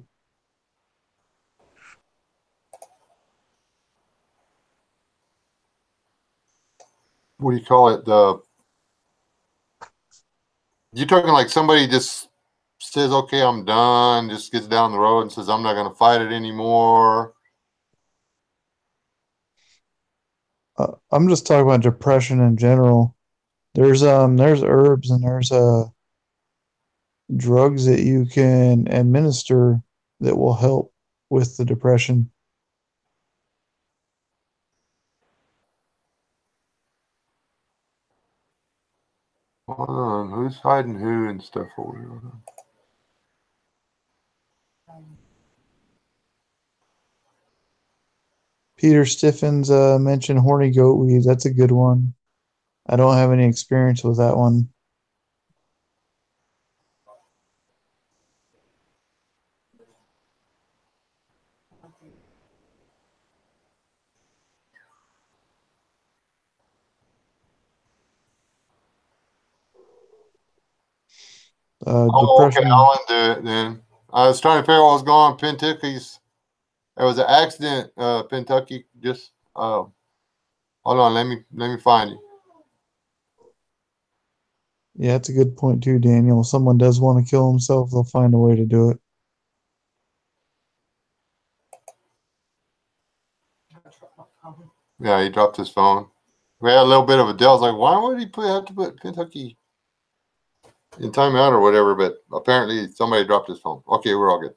What do you call it? You're talking like somebody just says, okay, I'm done, just gets down the road and says, I'm not going to fight it anymore. I'm just talking about depression in general. There's herbs and there's drugs that you can administer that will help with the depression. Hold on, who's hiding who and stuff over here? Peter Stiffens mentioned horny goat weed. That's a good one. I don't have any experience with that one. Depression. Okay, I'll undo it then. I was trying to figure out what was going on. Kentucky's. There was an accident. Kentucky just. Hold on. Let me find it. Yeah, that's a good point too, Daniel. If someone does want to kill himself, they'll find a way to do it. Yeah, he dropped his phone. We had a little bit of a deal. I was like, why would he have to put Kentucky in timeout or whatever? But apparently somebody dropped his phone. Okay, we're all good.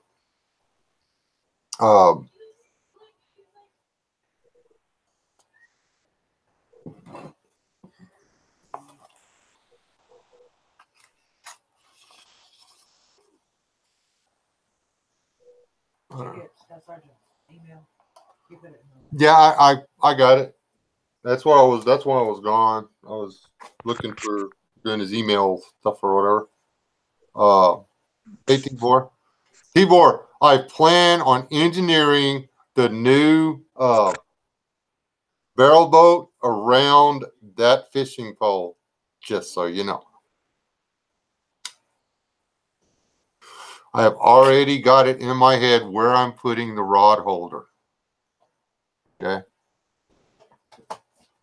Yeah, I got it. That's why I was gone. I was looking for doing his email stuff or whatever. Hey Tibor. Tibor, I plan on engineering the new barrel boat around that fishing pole, just so you know. I have already got it in my head where I'm putting the rod holder. Okay.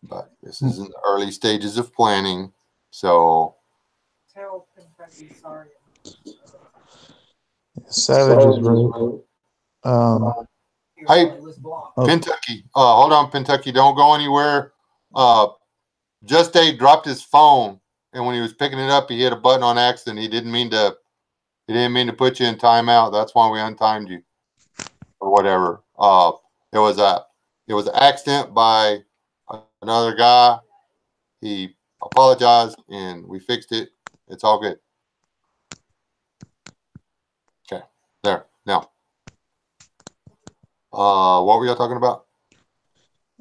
But this is in the early stages of planning. So Tell Kentucky sorry. Savage is right. Hey, Kentucky. Hold on, Kentucky. Don't go anywhere. Just Dave dropped his phone, and when he was picking it up, he hit a button on accident. He didn't mean to put you in timeout. That's why we untimed you, or whatever. It was an accident by another guy. He apologized, and we fixed it. It's all good. Okay, there. Now, what were y'all talking about?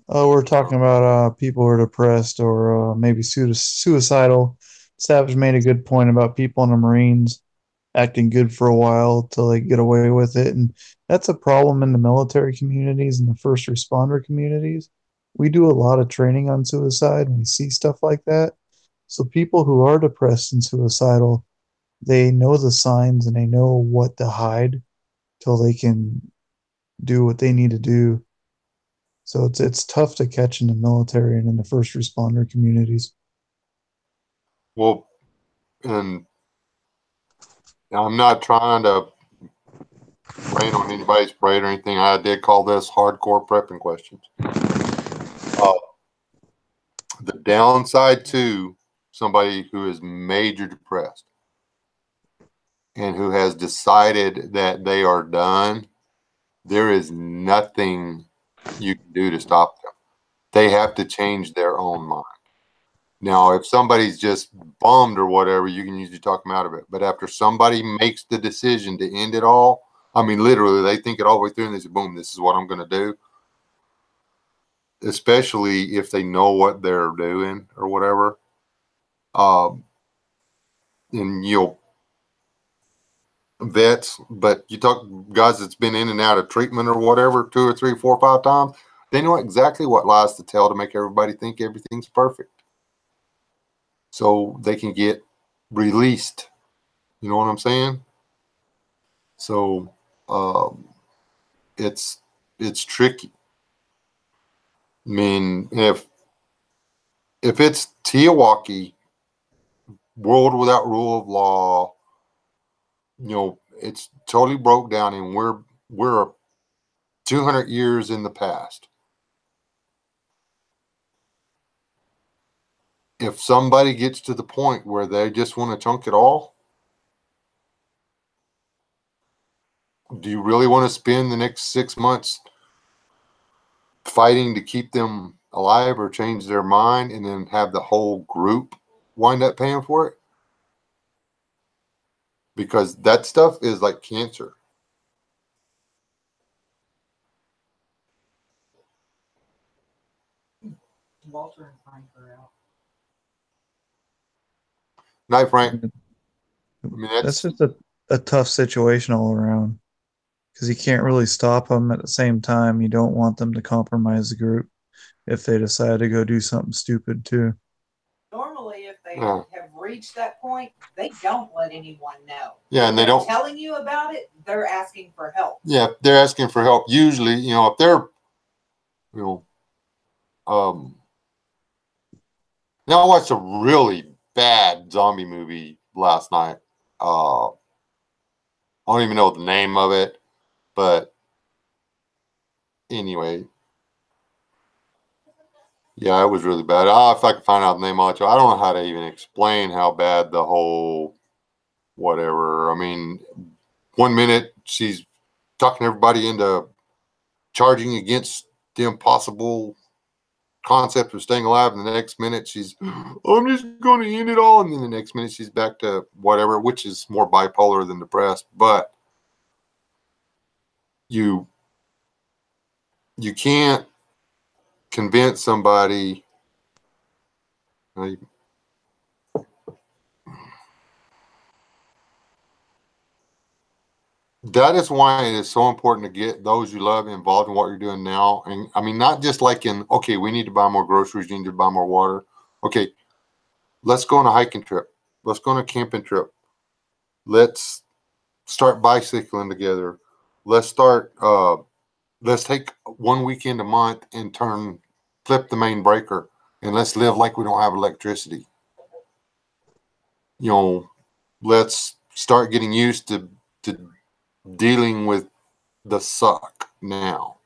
Oh, we're talking about people who are depressed or maybe suicidal. Savage made a good point about people in the Marines acting good for a while till they get away with it. And that's a problem in the military communities and the first responder communities. We do a lot of training on suicide and we see stuff like that. So people who are depressed and suicidal, they know the signs and they know what to hide till they can do what they need to do. So it's tough to catch in the military and in the first responder communities. Well, and I'm not trying to rain on anybody's parade or anything. I did call this hardcore prepping questions. The downside to somebody who is major depressed and who has decided that they are done, there is nothing you can do to stop them. They have to change their own mind. Now, if somebody's just bummed or whatever, you can usually talk them out of it. But after somebody makes the decision to end it all, I mean, literally, they think it all the way through and they say, boom, this is what I'm going to do. Especially if they know what they're doing or whatever. And you'll vets, but you talk guys that's been in and out of treatment or whatever 2 or 3, 4, 5 times, they know exactly what lies to tell to make everybody think everything's perfect. So they can get released. You know what I'm saying? So it's tricky. I mean, if it's Tiawaki, world without rule of law, you know, it's totally broke down, and we're 200 years in the past. If somebody gets to the point where they just want to chunk it all, do you really want to spend the next 6 months fighting to keep them alive or change their mind and then have the whole group wind up paying for it? Because that stuff is like cancer. Walter and Frank are out. Night, Frank. I mean, That's just a tough situation all around because you can't really stop them. At the same time, you don't want them to compromise the group if they decide to go do something stupid too. Normally, if they have reached that point, they don't let anyone know. Yeah, and they don't telling you about it. They're asking for help. Yeah, they're asking for help. Usually, you know, if they're, you know, now I watched a really bad zombie movie last night. I don't even know the name of it, but anyway, yeah, it was really bad. If I can find out the name of it, I don't know how to even explain how bad the whole whatever. I mean, 1 minute she's talking everybody into charging against the impossible concept of staying alive, and the next minute she's, I'm just going to end it all, and then the next minute she's back to whatever, which is more bipolar than depressed. But you can't convince somebody. That is why it is so important to get those you love involved in what you're doing now. And I mean, not just like in, okay, we need to buy more groceries, you need to buy more water. Okay, let's go on a hiking trip. Let's go on a camping trip. Let's start bicycling together. Let's take 1 weekend a month and flip the main breaker, and let's live like we don't have electricity. You know, let's start getting used to dealing with the suck now.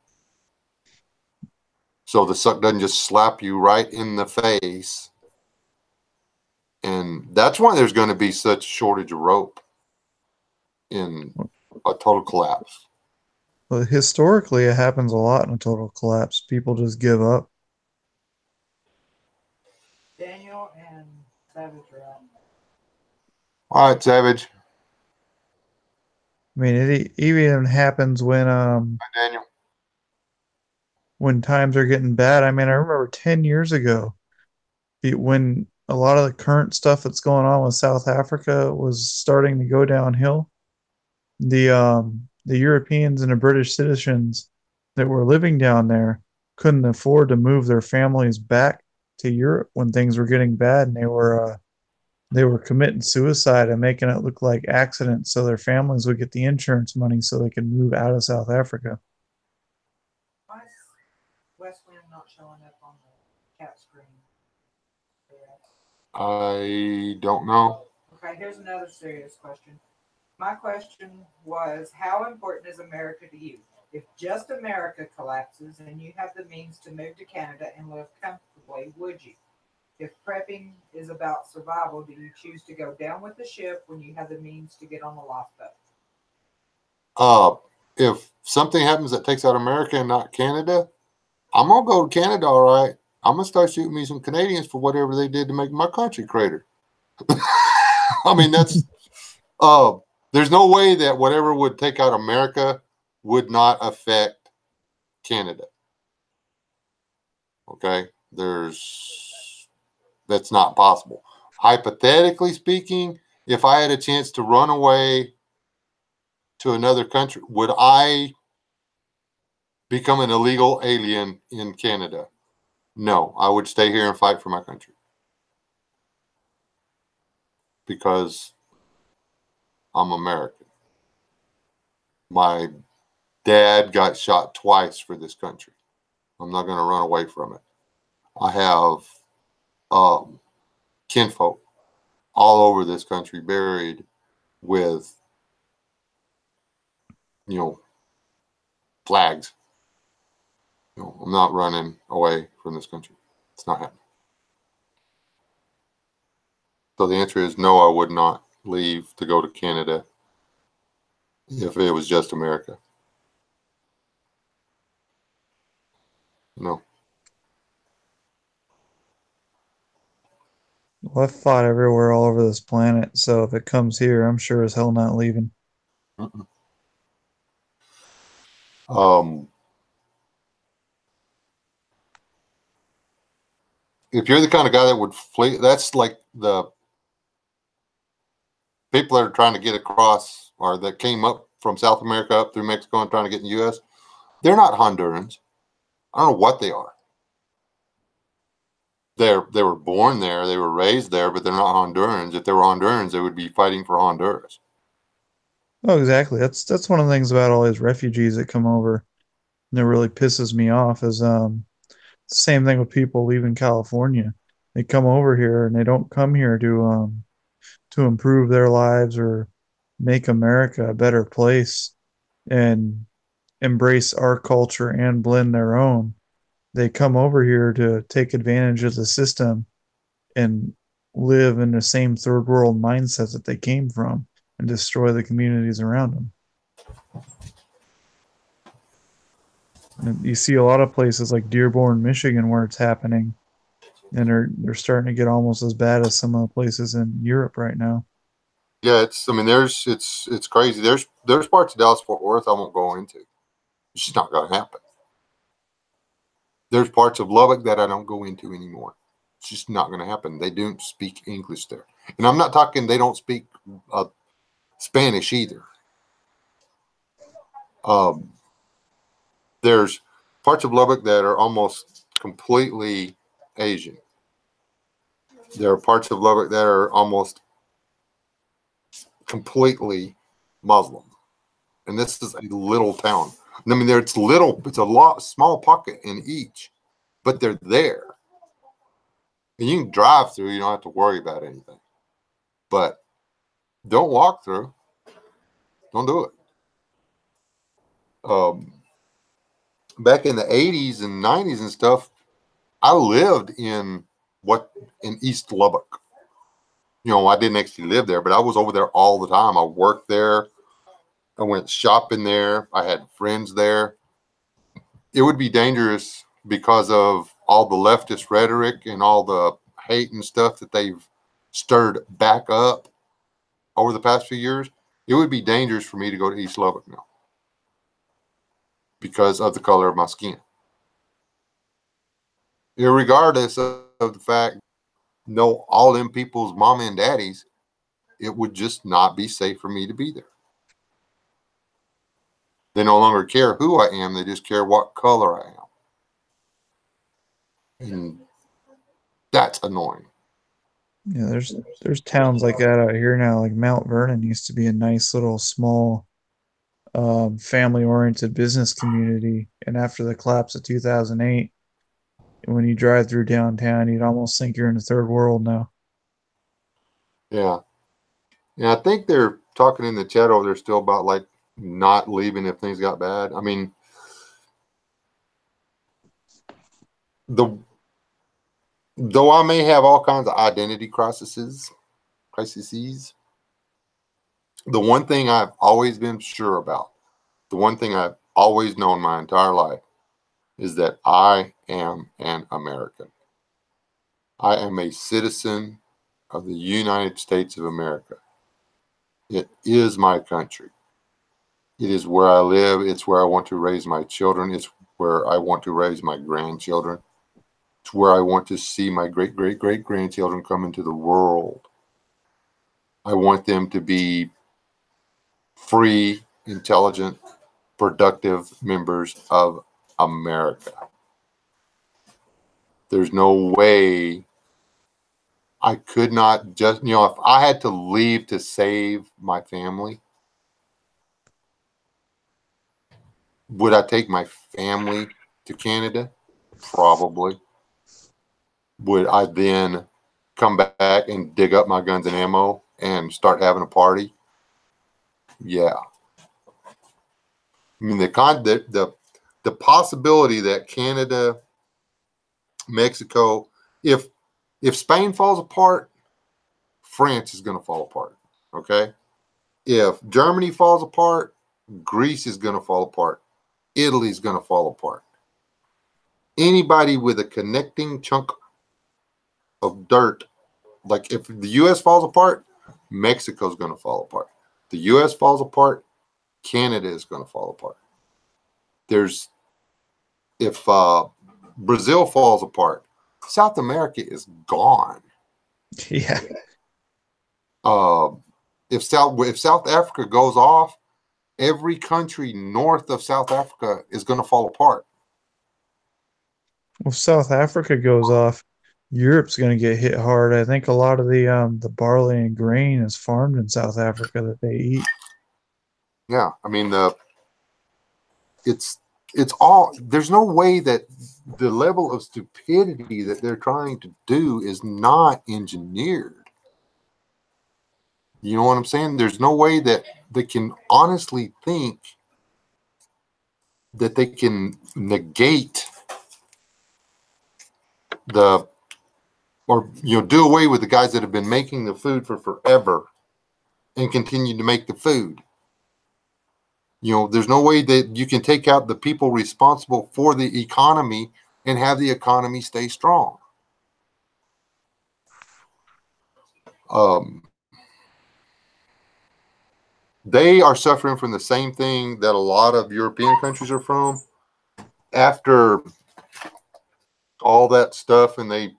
So the suck doesn't just slap you right in the face. And that's why there's going to be such a shortage of rope in a total collapse. Well, historically, it happens a lot in a total collapse. People just give up. Daniel and Savage are out. All right, Savage. I mean, it even happens when Daniel. When times are getting bad. I mean, I remember 10 years ago when a lot of the current stuff that's going on with South Africa was starting to go downhill. The Europeans and the British citizens that were living down there couldn't afford to move their families back to Europe when things were getting bad, and they were committing suicide and making it look like accidents so their families would get the insurance money so they could move out of South Africa. Why is Westland not showing up on the chat screen? I don't know. Okay, here's another serious question. My question was, how important is America to you? If just America collapses and you have the means to move to Canada and live comfortably, would you? If prepping is about survival, do you choose to go down with the ship when you have the means to get on the lifeboat? If something happens that takes out America and not Canada, I'm gonna go to Canada, all right. I'm gonna start shooting me some Canadians for whatever they did to make my country crater. I mean, that's there's no way that whatever would take out America would not affect Canada. Okay, that's not possible. Hypothetically speaking, if I had a chance to run away to another country, would I become an illegal alien in Canada? No, I would stay here and fight for my country because I'm American. My dad got shot twice for this country. I'm not going to run away from it. I have kinfolk all over this country buried with, flags. I'm not running away from this country. It's not happening. So the answer is no, I would not leave to go to Canada if it was just America. No. Well, I've fought everywhere all over this planet, so if it comes here, I'm sure as hell not leaving. If you're the kind of guy that would flee, that's like the people that are trying to get across or that came up from South America up through Mexico and trying to get in the U.S. They're not Hondurans. I don't know what they are. They were born there, they were raised there, but they're not Hondurans. If they were Hondurans, they would be fighting for Honduras. Oh, exactly. That's one of the things about all these refugees that come over that really pisses me off is same thing with people leaving California. They come over here and they don't come here to improve their lives or make America a better place and embrace our culture and blend their own. They come over here to take advantage of the system and live in the same third world mindset that they came from and destroy the communities around them. And you see a lot of places like Dearborn, Michigan, where it's happening, and they're starting to get almost as bad as some of the places in Europe right now. Yeah, it's crazy. There's parts of Dallas Fort Worth I won't go into. It's just not going to happen. There's parts of Lubbock that I don't go into anymore. It's just not going to happen. They don't speak English there, and I'm not talking. They don't speak Spanish either. There's parts of Lubbock that are almost completely Asian. There are parts of Lubbock that are almost completely Muslim. And this is a little town. I mean, it's little, it's a small pocket in each, but they're there. And you can drive through, you don't have to worry about anything. But don't walk through. Don't do it. Back in the 80s and 90s and stuff, I lived in East Lubbock. I didn't actually live there, but I was over there all the time. I worked there. I went shopping there. I had friends there. It would be dangerous because of all the leftist rhetoric and all the hate and stuff that they've stirred back up over the past few years. It would be dangerous for me to go to East Lubbock now because of the color of my skin. Irregardless of the fact, no, all them people's mama and daddies, it would just not be safe for me to be there. They no longer care who I am. They just care what color I am. And That's annoying. Yeah, there's towns like that out here now. Like Mount Vernon used to be a nice little small family-oriented business community, and after the collapse of 2008, when you drive through downtown, you'd almost think you're in the third world now. Yeah. Yeah, I think they're talking in the chat over there still about like not leaving if things got bad. I mean, though I may have all kinds of identity crises, the one thing I've always been sure about, the one thing I've always known my entire life is that I am an American. I am a citizen of the United States of America. It is my country. It is where I live. It's where I want to raise my children. It's where I want to raise my grandchildren. It's where I want to see my great, great, great grandchildren come into the world. I want them to be free, intelligent, productive members of America. There's no way I could not just, if I had to leave to save my family, would I take my family to Canada? Probably. Would I then come back and dig up my guns and ammo and start having a party? Yeah. I mean, the possibility that Canada, Mexico, if Spain falls apart, France is going to fall apart. Okay. If Germany falls apart, Greece is going to fall apart. Italy is going to fall apart. Anybody with a connecting chunk of dirt, like if the U.S. falls apart, Mexico's going to fall apart. The U.S. falls apart, Canada is going to fall apart. If Brazil falls apart, South America is gone. Yeah. If South Africa goes off, every country north of South Africa is going to fall apart. Well, if South Africa goes off, Europe's going to get hit hard. I think a lot of the barley and grain is farmed in South Africa that they eat. Yeah, I mean it's all, there's no way that the level of stupidity that they're trying to do is not engineered. You know what I'm saying? There's no way that they can honestly think that they can negate do away with the guys that have been making the food for forever and continue to make the food. There's no way that you can take out the people responsible for the economy and have the economy stay strong. They are suffering from the same thing that a lot of European countries are from. After all that stuff and they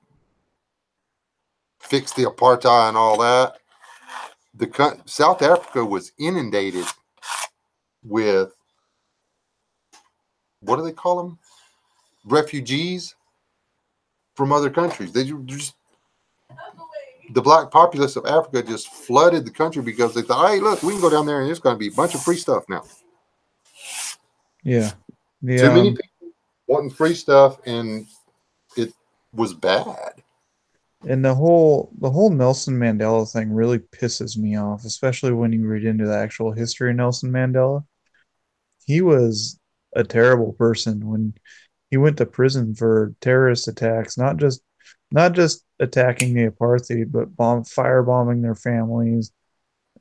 fixed the apartheid and all that, South Africa was inundated with, what do they call them? Refugees from other countries. The black populace of Africa just flooded the country because they thought, hey, look, we can go down there and there's going to be a bunch of free stuff now. Yeah. Too many people wanting free stuff, and it was bad. And the whole Nelson Mandela thing really pisses me off, especially when you read into the actual history of Nelson Mandela. He was a terrible person when he went to prison for terrorist attacks, not just attacking the apartheid, but firebombing their families.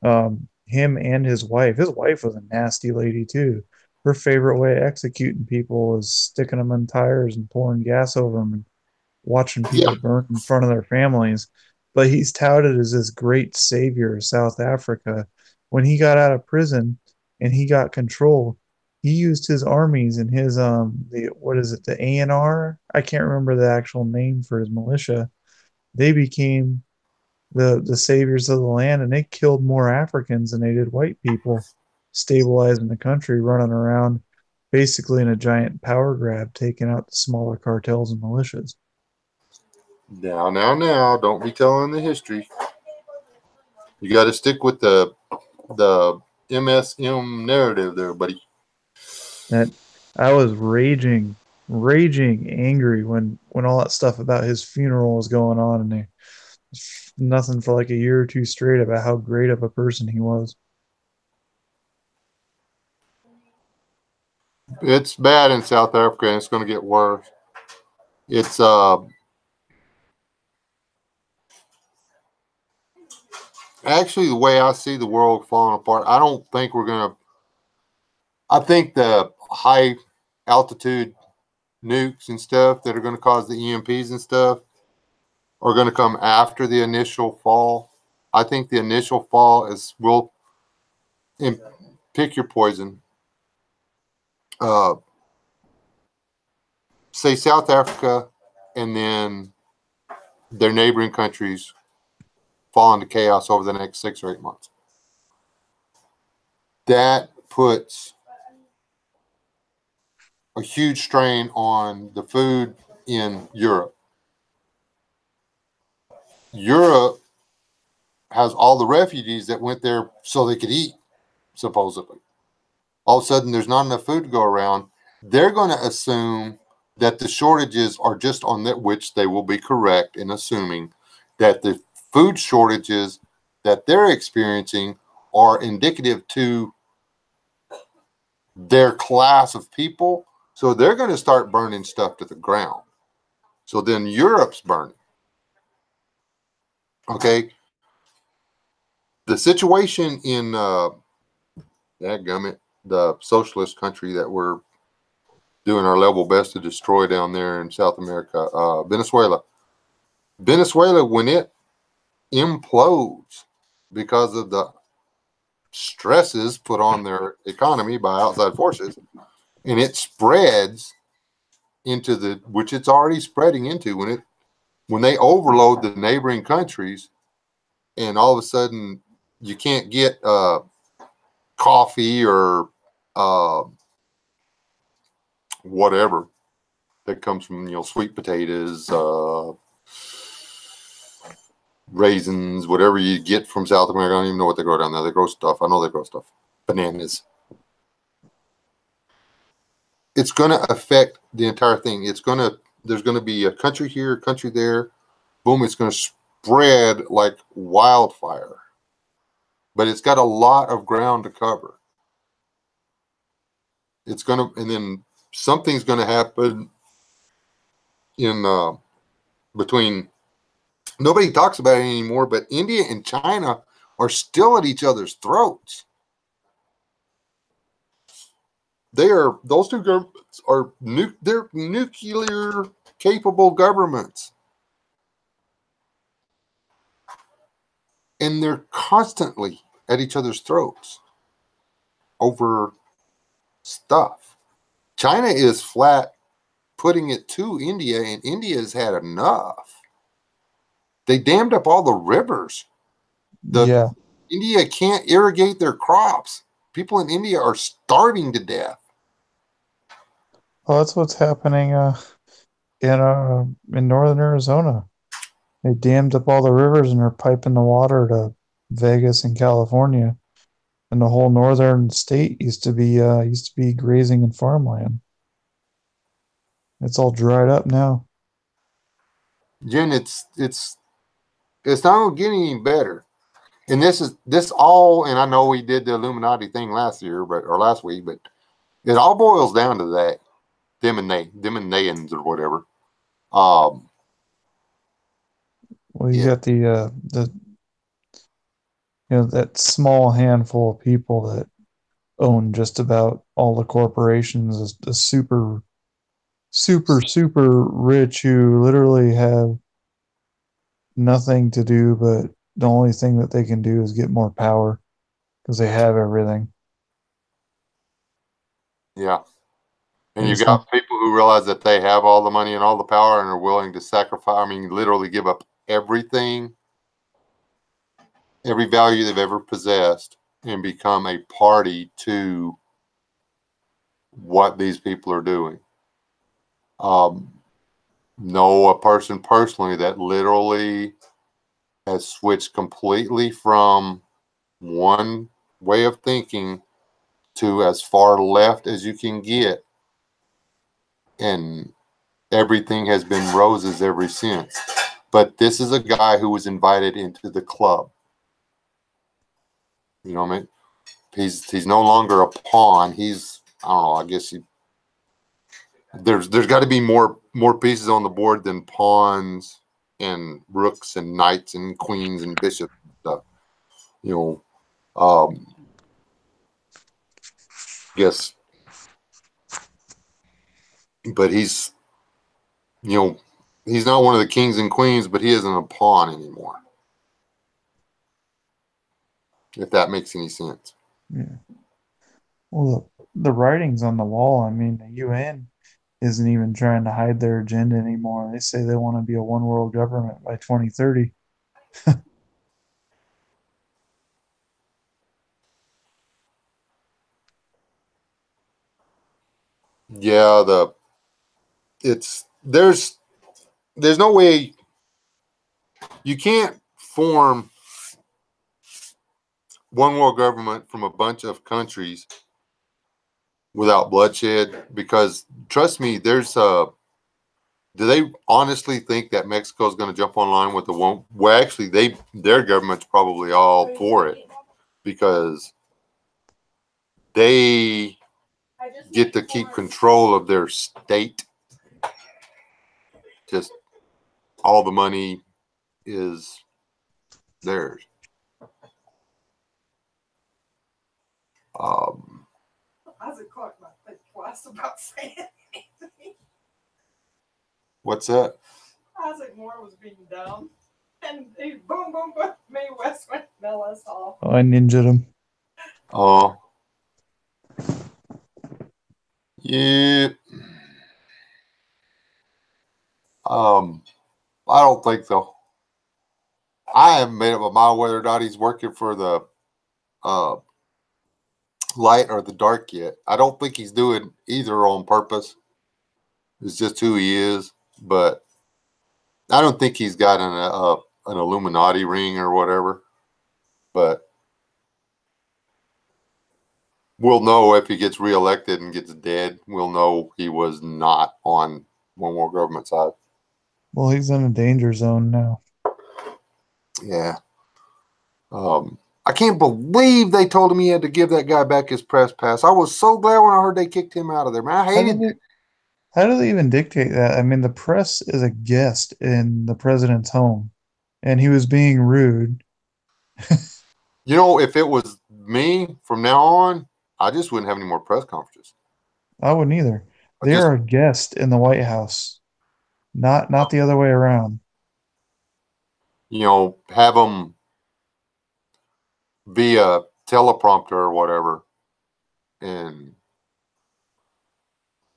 Him and his wife. His wife was a nasty lady too. Her favorite way of executing people was sticking them in tires and pouring gas over them and watching people burn in front of their families. But he's touted as this great savior of South Africa. When he got out of prison and he got control, he used his armies and his the ANR? I can't remember the actual name for his militia. They became the saviors of the land, and they killed more Africans than they did white people, stabilizing the country, running around basically in a giant power grab, taking out the smaller cartels and militias. Now, don't be telling the history. You got to stick with the MSM narrative there, buddy. That I was raging angry when all that stuff about his funeral was going on, and nothing for like a year or two straight about how great of a person he was. It's bad in South Africa, and it's going to get worse. It's actually the way I see the world falling apart. I don't think we're going to. I think the high altitude nukes and stuff that are going to cause the EMPs and stuff are going to come after the initial fall. I think the initial fall will pick your poison. Say South Africa, and then their neighboring countries fall into chaos over the next 6 or 8 months. That puts a huge strain on the food in Europe. Europe has all the refugees that went there so they could eat, supposedly. All of a sudden, there's not enough food to go around. They're going to assume that the shortages are just on that, which they will be correct in assuming that the food shortages that they're experiencing are indicative to their class of people. So they're going to start burning stuff to the ground. So then Europe's burning. Okay. The situation in the socialist country that we're doing our level best to destroy down there in South America, Venezuela. Venezuela, when it implodes because of the stresses put on their economy by outside forces, and it spreads into which it's already spreading into when they overload the neighboring countries, and all of a sudden you can't get coffee or whatever that comes from sweet potatoes, raisins, whatever you get from South America. I don't even know what they grow down there. They grow stuff. I know they grow stuff. Bananas. It's going to affect the entire thing. There's going to be a country here, a country there. Boom, it's going to spread like wildfire. But it's got a lot of ground to cover. And then something's going to happen in between. Nobody talks about it anymore, but India and China are still at each other's throats. Those two governments are they're nuclear capable governments. And they're constantly at each other's throats over stuff. China is flat putting it to India, and India has had enough. They dammed up all the rivers. India can't irrigate their crops. People in India are starving to death. Well, that's what's happening in northern Arizona. They dammed up all the rivers and are piping the water to Vegas and California, and the whole northern state used to be grazing and farmland. It's all dried up now. Jen, it's not getting any better. And this all, and I know we did the Illuminati thing last week, but it all boils down to that. Them and Nayans or whatever. Well, you got that small handful of people that own just about all the corporations, the super rich who literally have nothing to do, but the only thing that they can do is get more power because they have everything. Yeah. And you've got people who realize that they have all the money and all the power and are willing to sacrifice, literally give up everything, every value they've ever possessed, and become a party to what these people are doing. know a person personally that literally has switched completely from one way of thinking to as far left as you can get, and everything has been roses ever since. But this is a guy who was invited into the club. You know what I mean? He's no longer a pawn. He's, I don't know, I guess there's got to be more pieces on the board than pawns and rooks and knights and queens and bishops and stuff. You know, guess, but he's, you know, he's not one of the kings and queens, but he isn't a pawn anymore. If that makes any sense. Yeah. Well, the writing's on the wall. I mean, the UN isn't even trying to hide their agenda anymore. They say they want to be a one world government by 2030. Yeah, there's no way you can't form one world government from a bunch of countries without bloodshed, because trust me, do they honestly think that Mexico is going to jump online with the one? Well, actually, their government's probably all for it, because they get to keep control of their state. Just all the money is theirs. Isaac Clark might think twice about saying anything. What's that? Isaac Moore was being dumb. And he boom, boom, boom. Me, Wes went mill us off. Oh, I ninja'd them. Oh. Yeah. I don't think so. I haven't made up my mind whether or not he's working for the light or the dark yet. I don't think he's doing either on purpose. It's just who he is. But I don't think he's got an Illuminati ring or whatever. But we'll know if he gets reelected and gets dead. We'll know he was not on one world government side. Well, he's in a danger zone now. Yeah. I can't believe they told him he had to give that guy back his press pass. I was so glad when I heard they kicked him out of there, man. I hated it. How do they even dictate that? I mean, the press is a guest in the president's home, and he was being rude. You know, if it was me from now on, I just wouldn't have any more press conferences. I wouldn't either. I They just, are a guest in the White House, not the other way around. have them be a teleprompter or whatever, and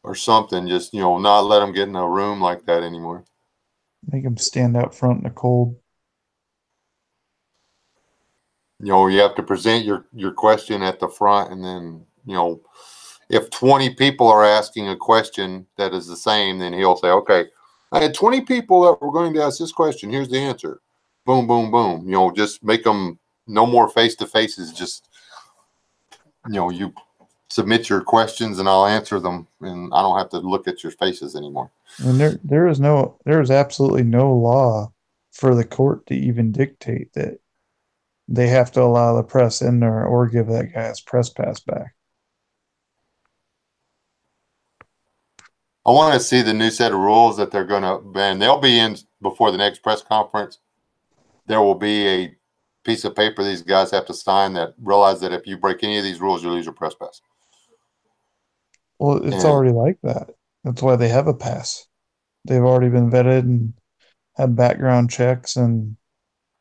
or something. Just not let them get in a room like that anymore. Make him stand out front in the cold. You have to present your question at the front, and then if 20 people are asking a question that is the same, then he'll say, okay, I had 20 people that were going to ask this question. Here's the answer. Boom, boom, boom. Just make them no more face-to-faces. Just, you submit your questions and I'll answer them, and I don't have to look at your faces anymore. I mean, there is absolutely no law for the court to even dictate that they have to allow the press in there or give that guy his press pass back. I want to see the new set of rules that they're going to ban. They'll be in before the next press conference. There will be a piece of paper these guys have to sign that realize that if you break any of these rules, you lose your press pass. Well, it's already like that. That's why they have a pass. They've already been vetted and had background checks and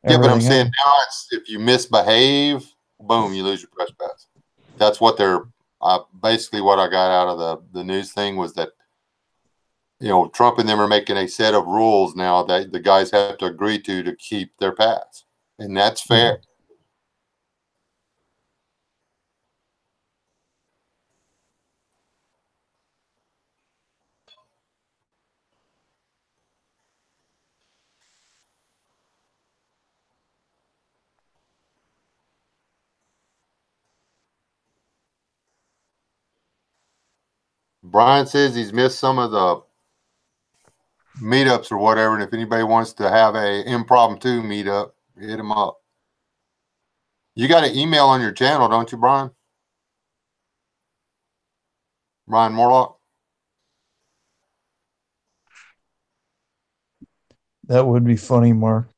everything. Yeah, but I'm saying else. now it's if you misbehave, boom, you lose your press pass. That's what they're basically what I got out of the news thing was that Trump and them are making a set of rules now that the guys have to agree to keep their pass, and that's fair. Brian says he's missed some of the meetups or whatever, and if anybody wants to have a impromptu meetup, hit him up. You got an email on your channel, don't you, Brian? Brian Morlock? That would be funny, Mark.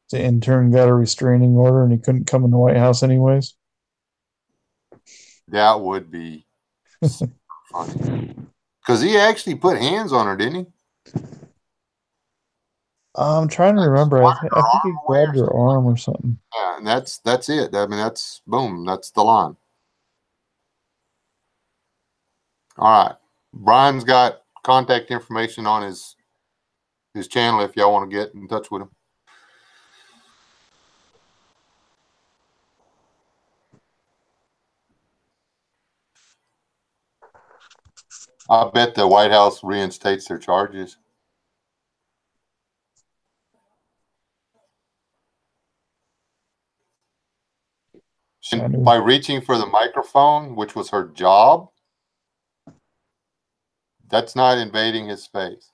The intern got a restraining order and he couldn't come in the White House anyways. That would be funny. Because he actually put hands on her, didn't he? I'm trying to remember. I think he grabbed her arm or something. Yeah, and that's it. I mean, that's boom. That's the line. All right. Brian's got contact information on his channel if y'all want to get in touch with him. I bet the White House reinstates their charges. By reaching for the microphone, which was her job, that's not invading his space.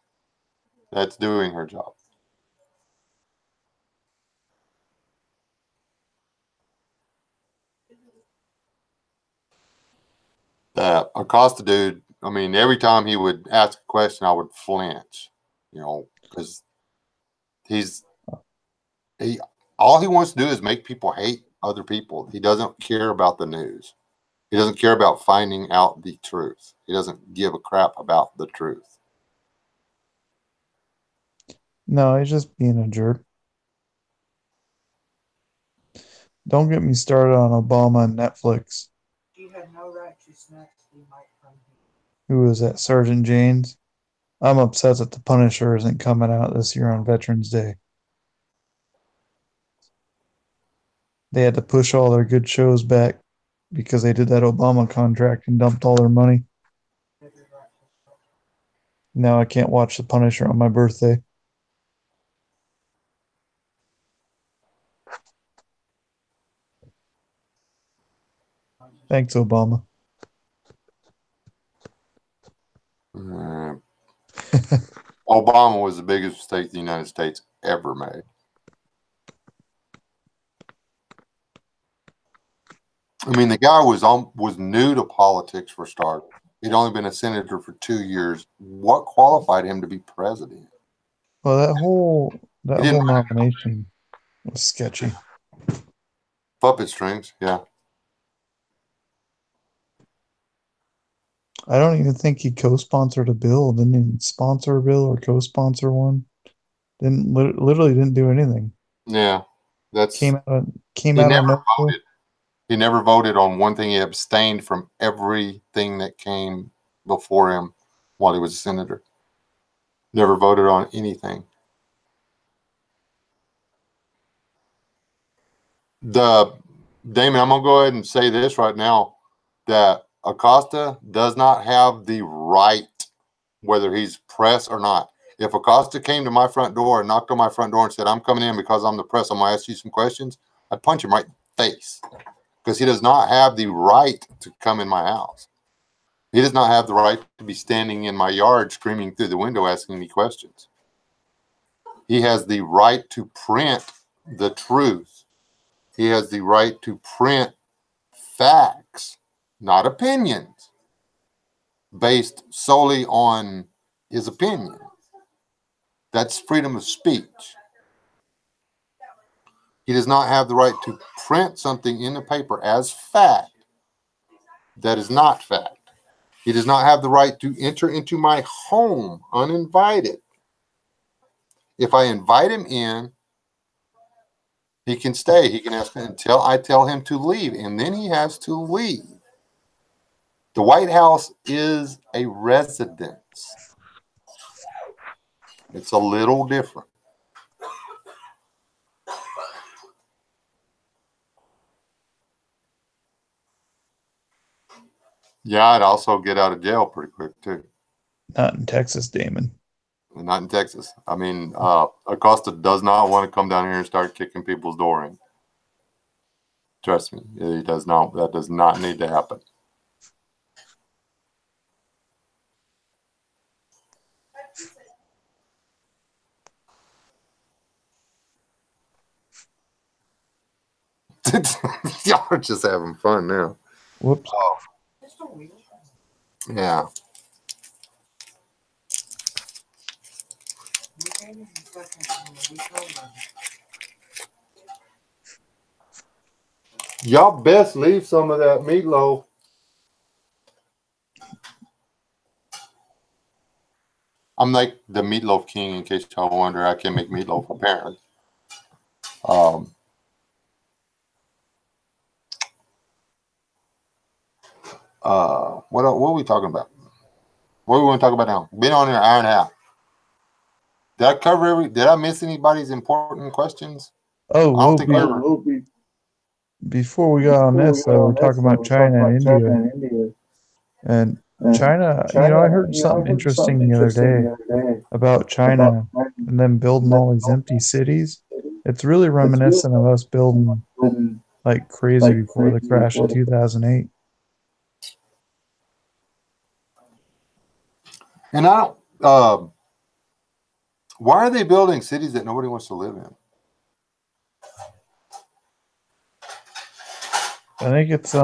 That's doing her job. Acosta dude, I mean, every time he would ask a question, I would flinch, because all he wants to do is make people hate other people. He doesn't care about the news. He doesn't care about finding out the truth. He doesn't give a crap about the truth. No, he's just being a jerk. Don't get me started on Obama and Netflix. You had no right to snatch the mic from him. Who was that? Sergeant Janes? I'm upset that The Punisher isn't coming out this year on Veterans Day. They had to push all their good shows back because they did that Obama contract and dumped all their money. Now I can't watch The Punisher on my birthday. Thanks, Obama. Obama was the biggest mistake the United States ever made. I mean, the guy was new to politics for starters. He'd only been a senator for 2 years. What qualified him to be president? Well, that whole nomination was sketchy. Puppet strings, yeah. I don't even think he co-sponsored a bill. Didn't even sponsor a bill or co-sponsor one. Literally didn't do anything. Yeah, that's came out of voted. He never voted on one thing. He abstained from everything that came before him while he was a senator. Never voted on anything. Damon, I'm gonna go ahead and say this right now, that Acosta does not have the right, whether he's press or not. If Acosta came to my front door and knocked on my front door and said, "I'm coming in because I'm the press, I'm gonna ask you some questions," I'd punch him right in the face, because he does not have the right to come in my house. He does not have the right to be standing in my yard screaming through the window asking me questions. He has the right to print the truth. He has the right to print facts, not opinions, based solely on his opinion. That's freedom of speech. He does not have the right to print something in the paper as fact that is not fact. He does not have the right to enter into my home uninvited. If I invite him in, he can stay. He can ask until I tell him to leave, and then he has to leave. The White House is a residence. It's a little different. Yeah, I'd also get out of jail pretty quick, too. Not in Texas, Damon. Not in Texas. I mean, Acosta does not want to come down here and start kicking people's door in. Trust me, he does not. That does not need to happen. Y'all are just having fun now. Whoops. Yeah. Y'all best leave some of that meatloaf. I'm like the meatloaf king, in case y'all wonder. I can make meatloaf, apparently. What are we talking about? What do we want to talk about now? Been on here an hour and a half. Did I cover did I miss anybody's important questions? Oh, I don't think we ever. before we got on this, we're talking about China and India. And China, I heard something interesting the other day about China and them building all these empty cities. It's really reminiscent of us building like crazy before the crash of 2008. And why are they building cities that nobody wants to live in? I think it's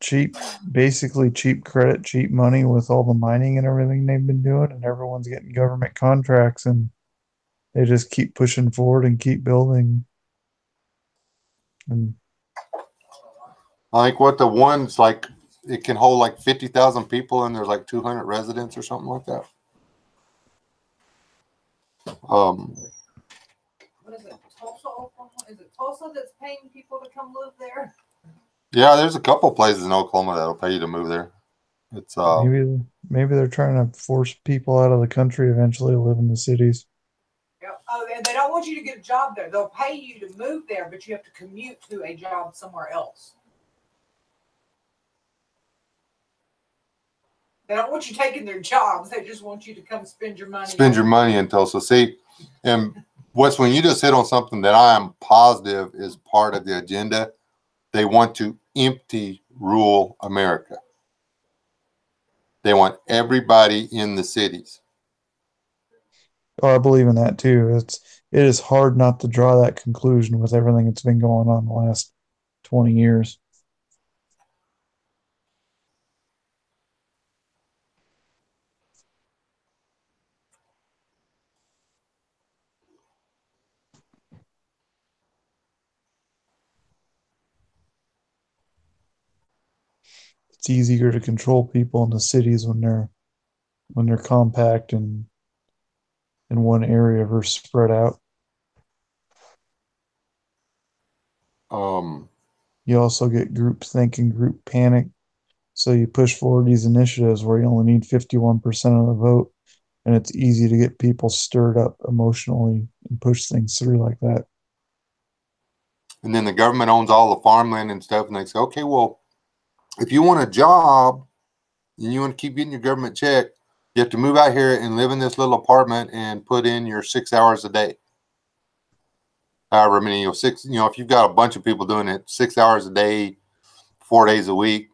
cheap, basically cheap credit, cheap money with all the mining and everything they've been doing, and everyone's getting government contracts, and they just keep pushing forward and keep building. And Like what the one's like, it can hold like 50,000 people, and there's like 200 residents or something like that. What is it? Tulsa, Oklahoma? Is it Tulsa that's paying people to come live there? Yeah, there's a couple places in Oklahoma that'll pay you to move there. It's maybe they're trying to force people out of the country eventually to live in the cities. Yeah. Oh, and they don't want you to get a job there. They'll pay you to move there, but you have to commute to a job somewhere else. They don't want you taking their jobs. They just want you to come spend your money. Spend your money in Tulsa. See, and Wes, when you just hit on something that I am positive is part of the agenda, they want to empty rural America. They want everybody in the cities. Oh, I believe in that too. It is hard not to draw that conclusion with everything that's been going on the last 20 years. It's easier to control people in the cities when they're compact and in one area versus spread out. You also get group think and group panic. So you push forward these initiatives where you only need 51% of the vote, and it's easy to get people stirred up emotionally and push things through like that. And then the government owns all the farmland and stuff, and they say, okay, well, if you want a job and you want to keep getting your government check, you have to move out here and live in this little apartment and put in your 6 hours a day. However many, if you've got a bunch of people doing it 6 hours a day, 4 days a week,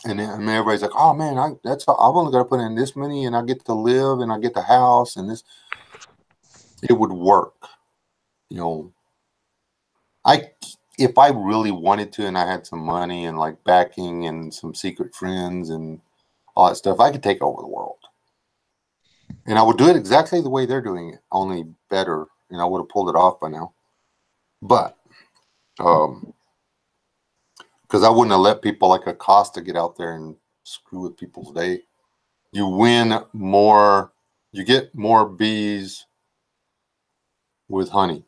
and then everybody's like, oh man, I've only got to put in this many, and I get to live, and I get the house, and this, it would work. If I really wanted to, and I had some money and like backing and some secret friends and all that stuff, I could take over the world. And I would do it exactly the way they're doing it, only better. And I would have pulled it off by now. But, because I wouldn't have let people like Acosta get out there and screw with people's day. You win more, you get more bees with honey.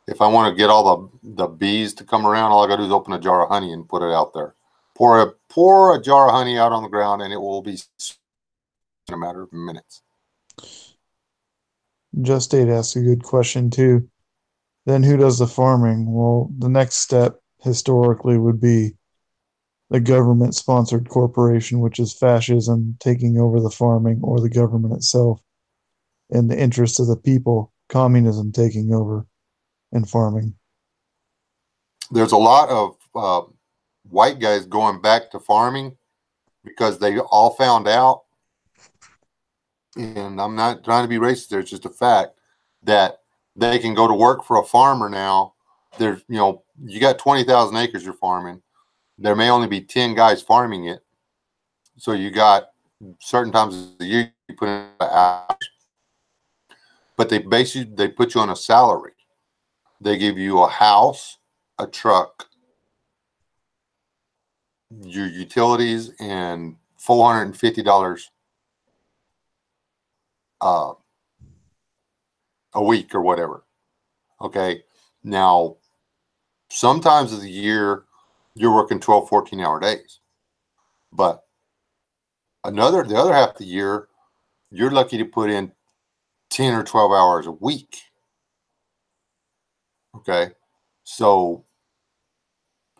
If I want to get all the bees to come around, all I got to do is open a jar of honey and put it out there. Pour a jar of honey out on the ground, and it will be in a matter of minutes. Just State asks a good question too. Then who does the farming? Well, the next step historically would be the government-sponsored corporation, which is fascism taking over the farming, or the government itself in the interest of the people, communism taking over and farming. There's a lot of white guys going back to farming because they all found out, and I'm not trying to be racist there, it's just a fact, that they can go to work for a farmer now there's, you got 20,000 acres you're farming. There may only be 10 guys farming it. So you got certain times of the year you put in hours, but they put you on a salary. They give you a house, a truck, your utilities, and $450 a week or whatever. Okay. Now, sometimes of the year you're working 12, 14-hour days, but the other half of the year, you're lucky to put in 10 or 12 hours a week. Okay. So,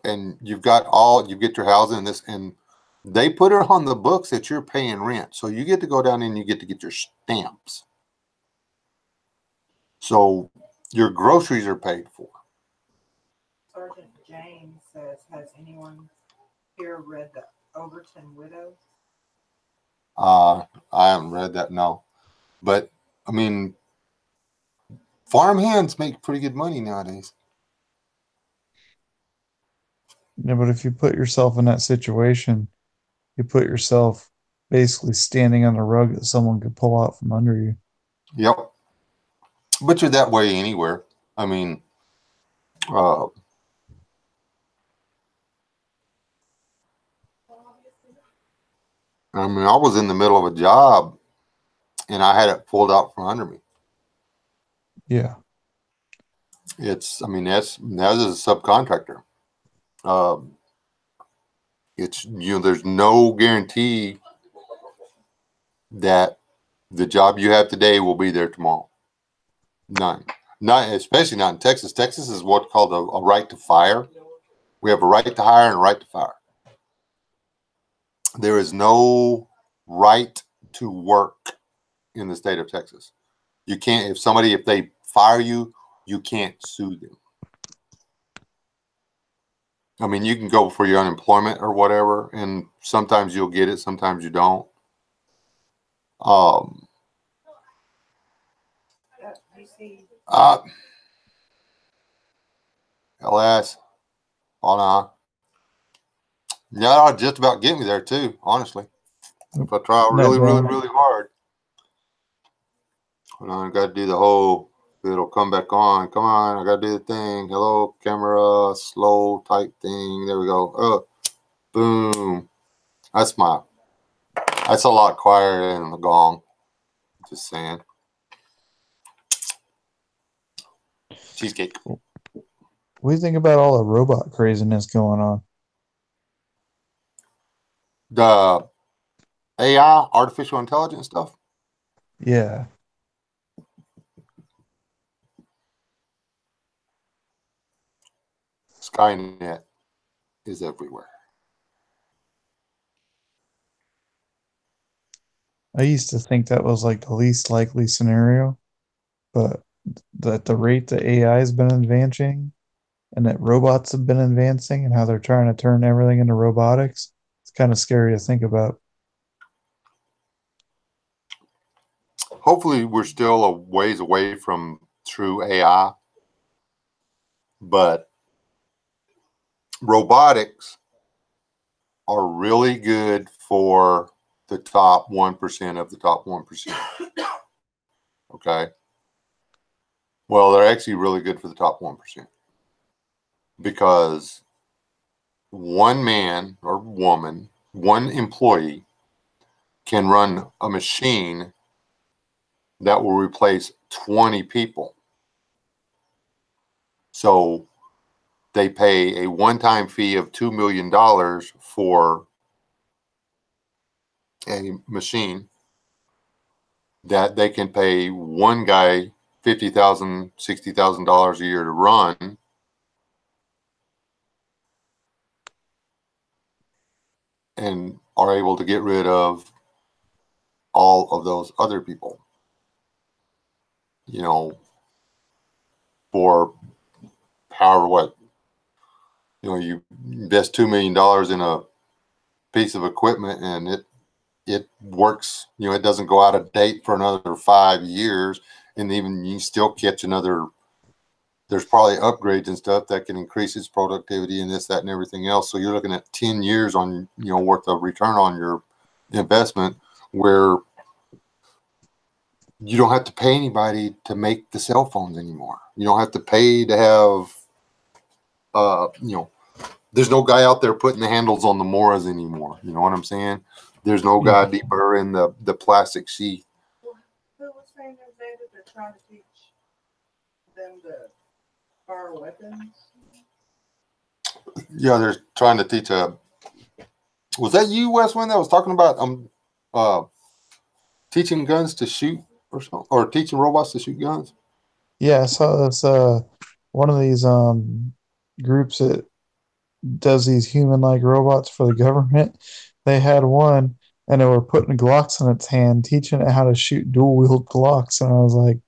and you get your housing and this, and they put it on the books that you're paying rent. So you get to go down and you get to get your stamps. So your groceries are paid for. Sergeant James says, has anyone here read the Overton Widow? I haven't read that, no. But, I mean, farm hands make pretty good money nowadays. Yeah, but if you put yourself in that situation, you put yourself basically standing on a rug that someone could pull out from under you. Yep. But you're that way anywhere. I mean, I was in the middle of a job and I had it pulled out from under me. Yeah. That's as a subcontractor. There's no guarantee that the job you have today will be there tomorrow. None. Not, especially not in Texas. Texas is what's called a right to fire. We have a right to hire and a right to fire. There is no right to work in the state of Texas. You can't, if they fire you, you can't sue them. I mean, you can go for your unemployment or whatever, and sometimes you'll get it, sometimes you don't. LS, hold on. Yeah, that'll just about get me there too, honestly. If I try really, really, really hard. Hold on, I got to do the whole, it'll come back on. Come on, I got to do the thing. Hello, camera, slow type thing. There we go. Boom. That's a lot quieter than the gong. Just saying. Cheesecake. What do you think about all the robot craziness going on? The AI, artificial intelligence stuff? Yeah. Skynet is everywhere. I used to think that was like the least likely scenario, but at the rate that AI has been advancing and that robots have been advancing and how they're trying to turn everything into robotics, it's kind of scary to think about. Hopefully, we're still a ways away from true AI, but robotics are really good for the top 1% of the top 1%. Okay. Well, they're actually really good for the top 1% because one man or woman, one employee can run a machine that will replace 20 people. So they pay a one-time fee of $2 million for a machine that they can pay one guy $50,000, $60,000 a year to run. And are able to get rid of all of those other people. For however what, you invest $2 million in a piece of equipment and it works, it doesn't go out of date for another 5 years, and even you still catch another there's probably upgrades and stuff that can increase its productivity and this, that, and everything else. So you're looking at 10 years on, worth of return on your investment, where you don't have to pay anybody to make the cell phones anymore. You don't have to pay to have, there's no guy out there putting the handles on the Moras anymore. You know what I'm saying? There's no guy deeper in the plastic sheath. Who was saying the other day that they're trying to teach them to fire weapons? Yeah, they're trying to teach was that you, Wes, when that was talking about teaching guns to shoot or something, or teaching robots to shoot guns? Yeah, so it's one of these groups that does these human-like robots for the government. They had one, and they were putting Glocks in its hand, teaching it how to shoot dual-wield Glocks. And I was like,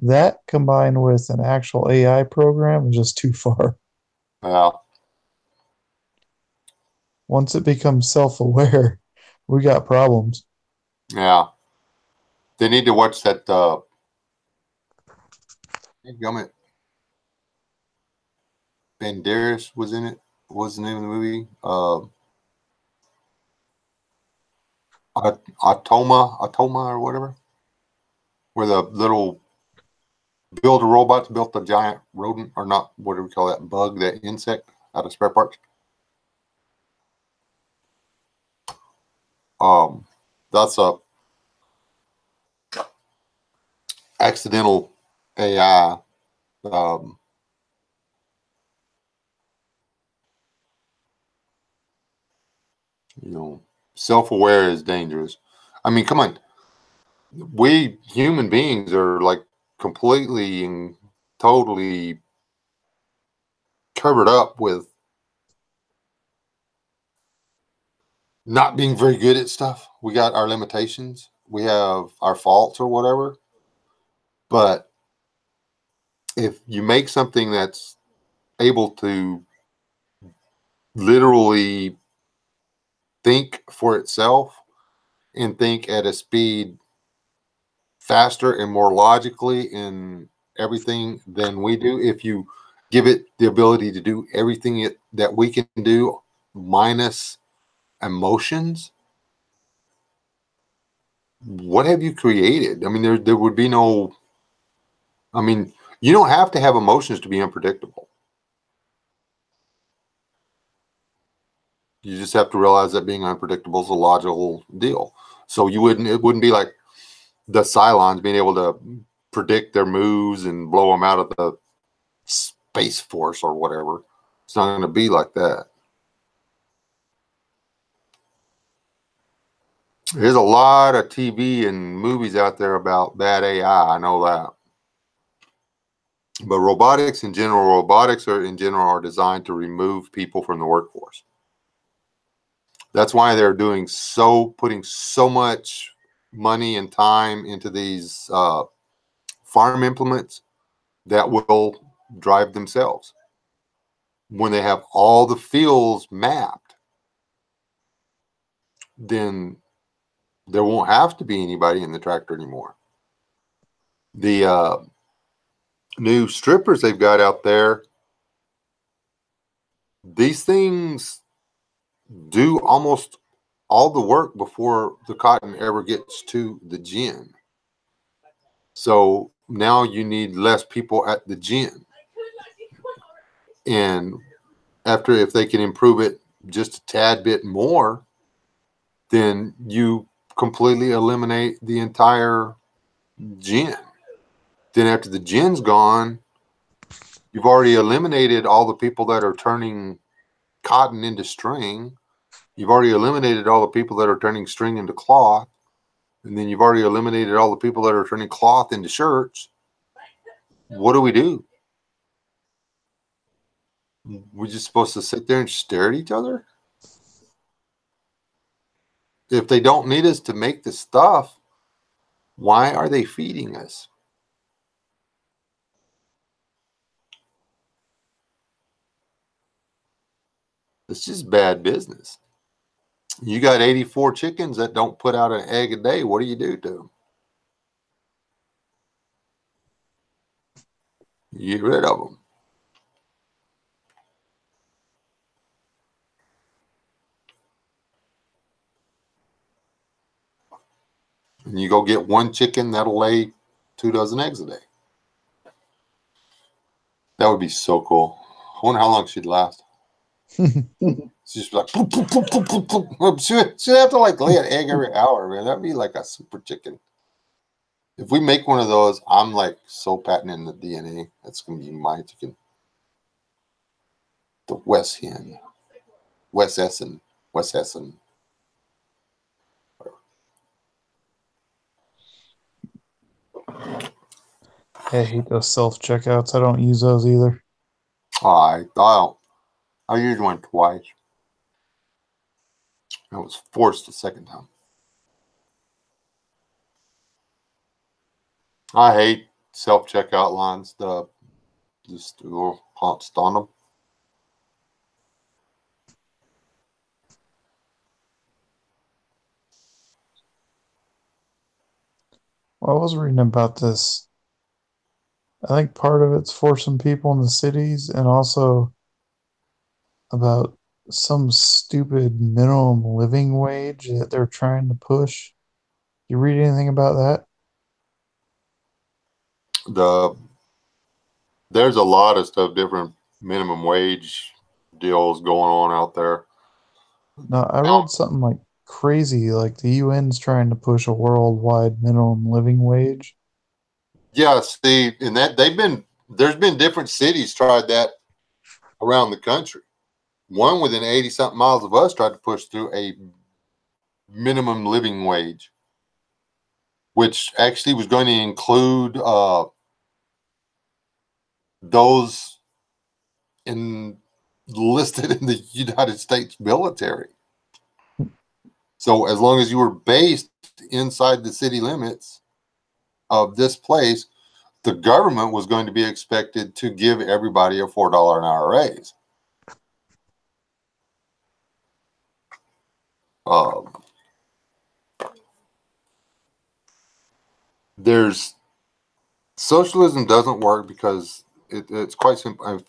that combined with an actual AI program is just too far. Yeah. Once it becomes self-aware, we got problems. Yeah. They need to watch that Gummit. Banderas was in it. What was the name of the movie? Atoma or whatever. Where the little build a robot built the giant rodent, or not, what do we call that bug, that insect, out of spare parts. That's a accidental AI. Self-aware is dangerous. I mean, come on. We human beings are like completely and totally covered up with not being very good at stuff. We got our limitations. We have our faults or whatever. But if you make something that's able to literally think for itself and think at a speed faster and more logically in everything than we do, if you give it the ability to do everything that we can do minus emotions, what have you created? I mean, there would be no, I mean, you don't have to have emotions to be unpredictable. You just have to realize that being unpredictable is a logical deal. So it wouldn't be like the Cylons being able to predict their moves and blow them out of the Space Force or whatever. It's not going to be like that. There's a lot of TV and movies out there about bad AI. I know that. But robotics in general are designed to remove people from the workforce. That's why they're putting so much money and time into these farm implements that will drive themselves. When they have all the fields mapped, then there won't have to be anybody in the tractor anymore. The new strippers they've got out there, these things do almost all the work before the cotton ever gets to the gin. So now you need less people at the gin. And if they can improve it just a tad bit more, then you completely eliminate the entire gin. Then after the gin's gone, you've already eliminated all the people that are turning cotton into string. You've already eliminated all the people that are turning string into cloth. And then you've already eliminated all the people that are turning cloth into shirts. What do? We're just supposed to sit there and stare at each other? If they don't need us to make the stuff, why are they feeding us? It's just bad business. You got 84 chickens that don't put out an egg a day. What do you do to them? You get rid of them. And you go get one chicken that'll lay 2 dozen eggs a day. That would be so cool. I wonder how long she'd last. She's like, poop, poop, poop, poop, poop, poop. She'd have to like lay an egg every hour, man. That'd be like a super chicken. If we make one of those, I'm like so patenting the DNA. That's gonna be my chicken. The Wes hen. Wes S and Wes S and I hate those self-checkouts. I don't use those either. I used one twice. I was forced the second time. I hate self-checkout lines. Just const on them. Well, I was reading about this. I think part of it's forcing people in the cities and also about some stupid minimum living wage that they're trying to push. You read anything about that? There's a lot of stuff, different minimum wage deals going on out there. No, I read something like crazy, like the UN's trying to push a worldwide minimum living wage. Yeah, see, and there's been different cities tried that around the country. One within 80 something miles of us tried to push through a minimum living wage, which actually was going to include those enlisted in the United States military. So as long as you were based inside the city limits of this place, the government was going to be expected to give everybody a $4 an hour raise. There's socialism doesn't work because it's quite simple.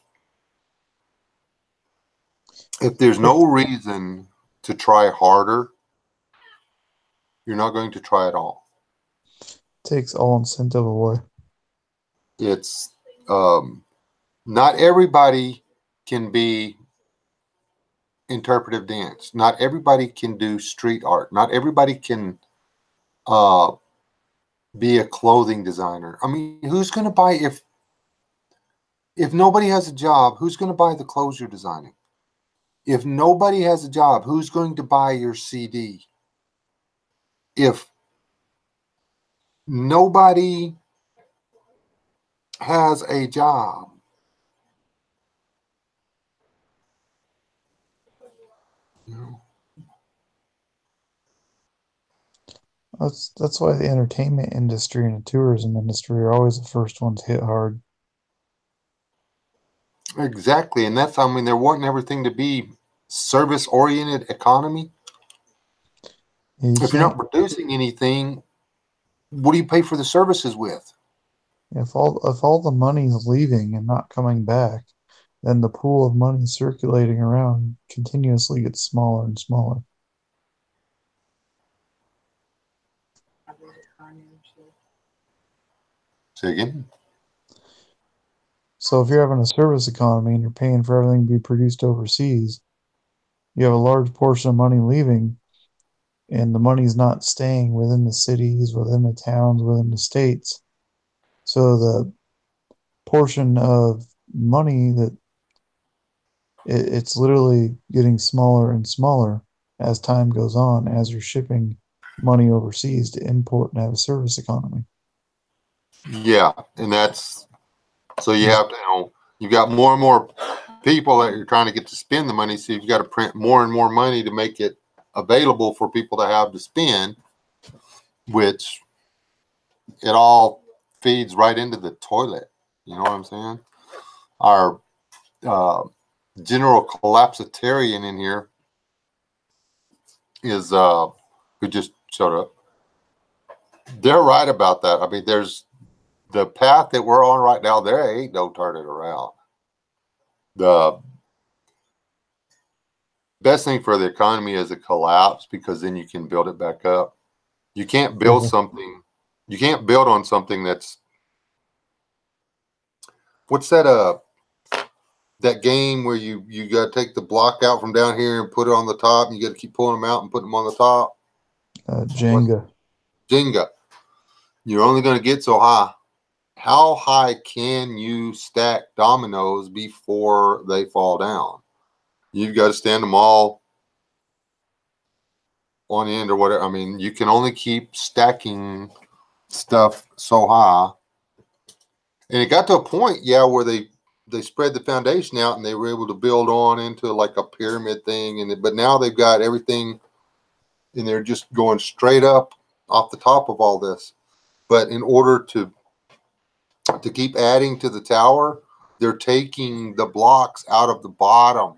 If there's no reason to try harder, you're not going to try at all. Takes all incentive away. It's not everybody can be interpretive dance. Not everybody can do street art. Not everybody can be a clothing designer. I mean, who's going to buy if nobody has a job? Who's going to buy the clothes you're designing? If nobody has a job, who's going to buy your CD? If nobody has a job, you know. That's why the entertainment industry and the tourism industry are always the first ones hit hard. Exactly, and that's, I mean, they're wanting everything to be service-oriented economy. If you're not producing anything, what do you pay for the services with? If all the money's leaving and not coming back, then the pool of money circulating around continuously gets smaller and smaller. Say again? So if you're having a service economy and you're paying for everything to be produced overseas, you have a large portion of money leaving, and the money's not staying within the cities, within the towns, within the states. So the portion of money that it's literally getting smaller and smaller as time goes on, as you're shipping money overseas to import and have a service economy. Yeah, and that's, so you have to, you've got more and more people that you're trying to get to spend the money, so you've got to print more and more money to make it available for people to have to spend, which it all feeds right into the toilet. You know what I'm saying? Our general collapsitarian in here is who just showed up. They're right about that. I mean, there's the path that we're on right now, there ain't no turning around. The best thing for the economy is a collapse, because then you can build it back up. You can't build something. You can't build on something that's, what's that? That game where you got to take the block out from down here and put it on the top, and you got to keep pulling them out and putting them on the top. Jenga. Jenga. You're only going to get so high. How high can you stack dominoes before they fall down? You've got to stand them all on end or whatever. I mean, you can only keep stacking stuff so high. And it got to a point, where they spread the foundation out and they were able to build on into like a pyramid thing. But now they've got everything, and they're just going straight up off the top of all this. But in order to keep adding to the tower, they're taking the blocks out of the bottom.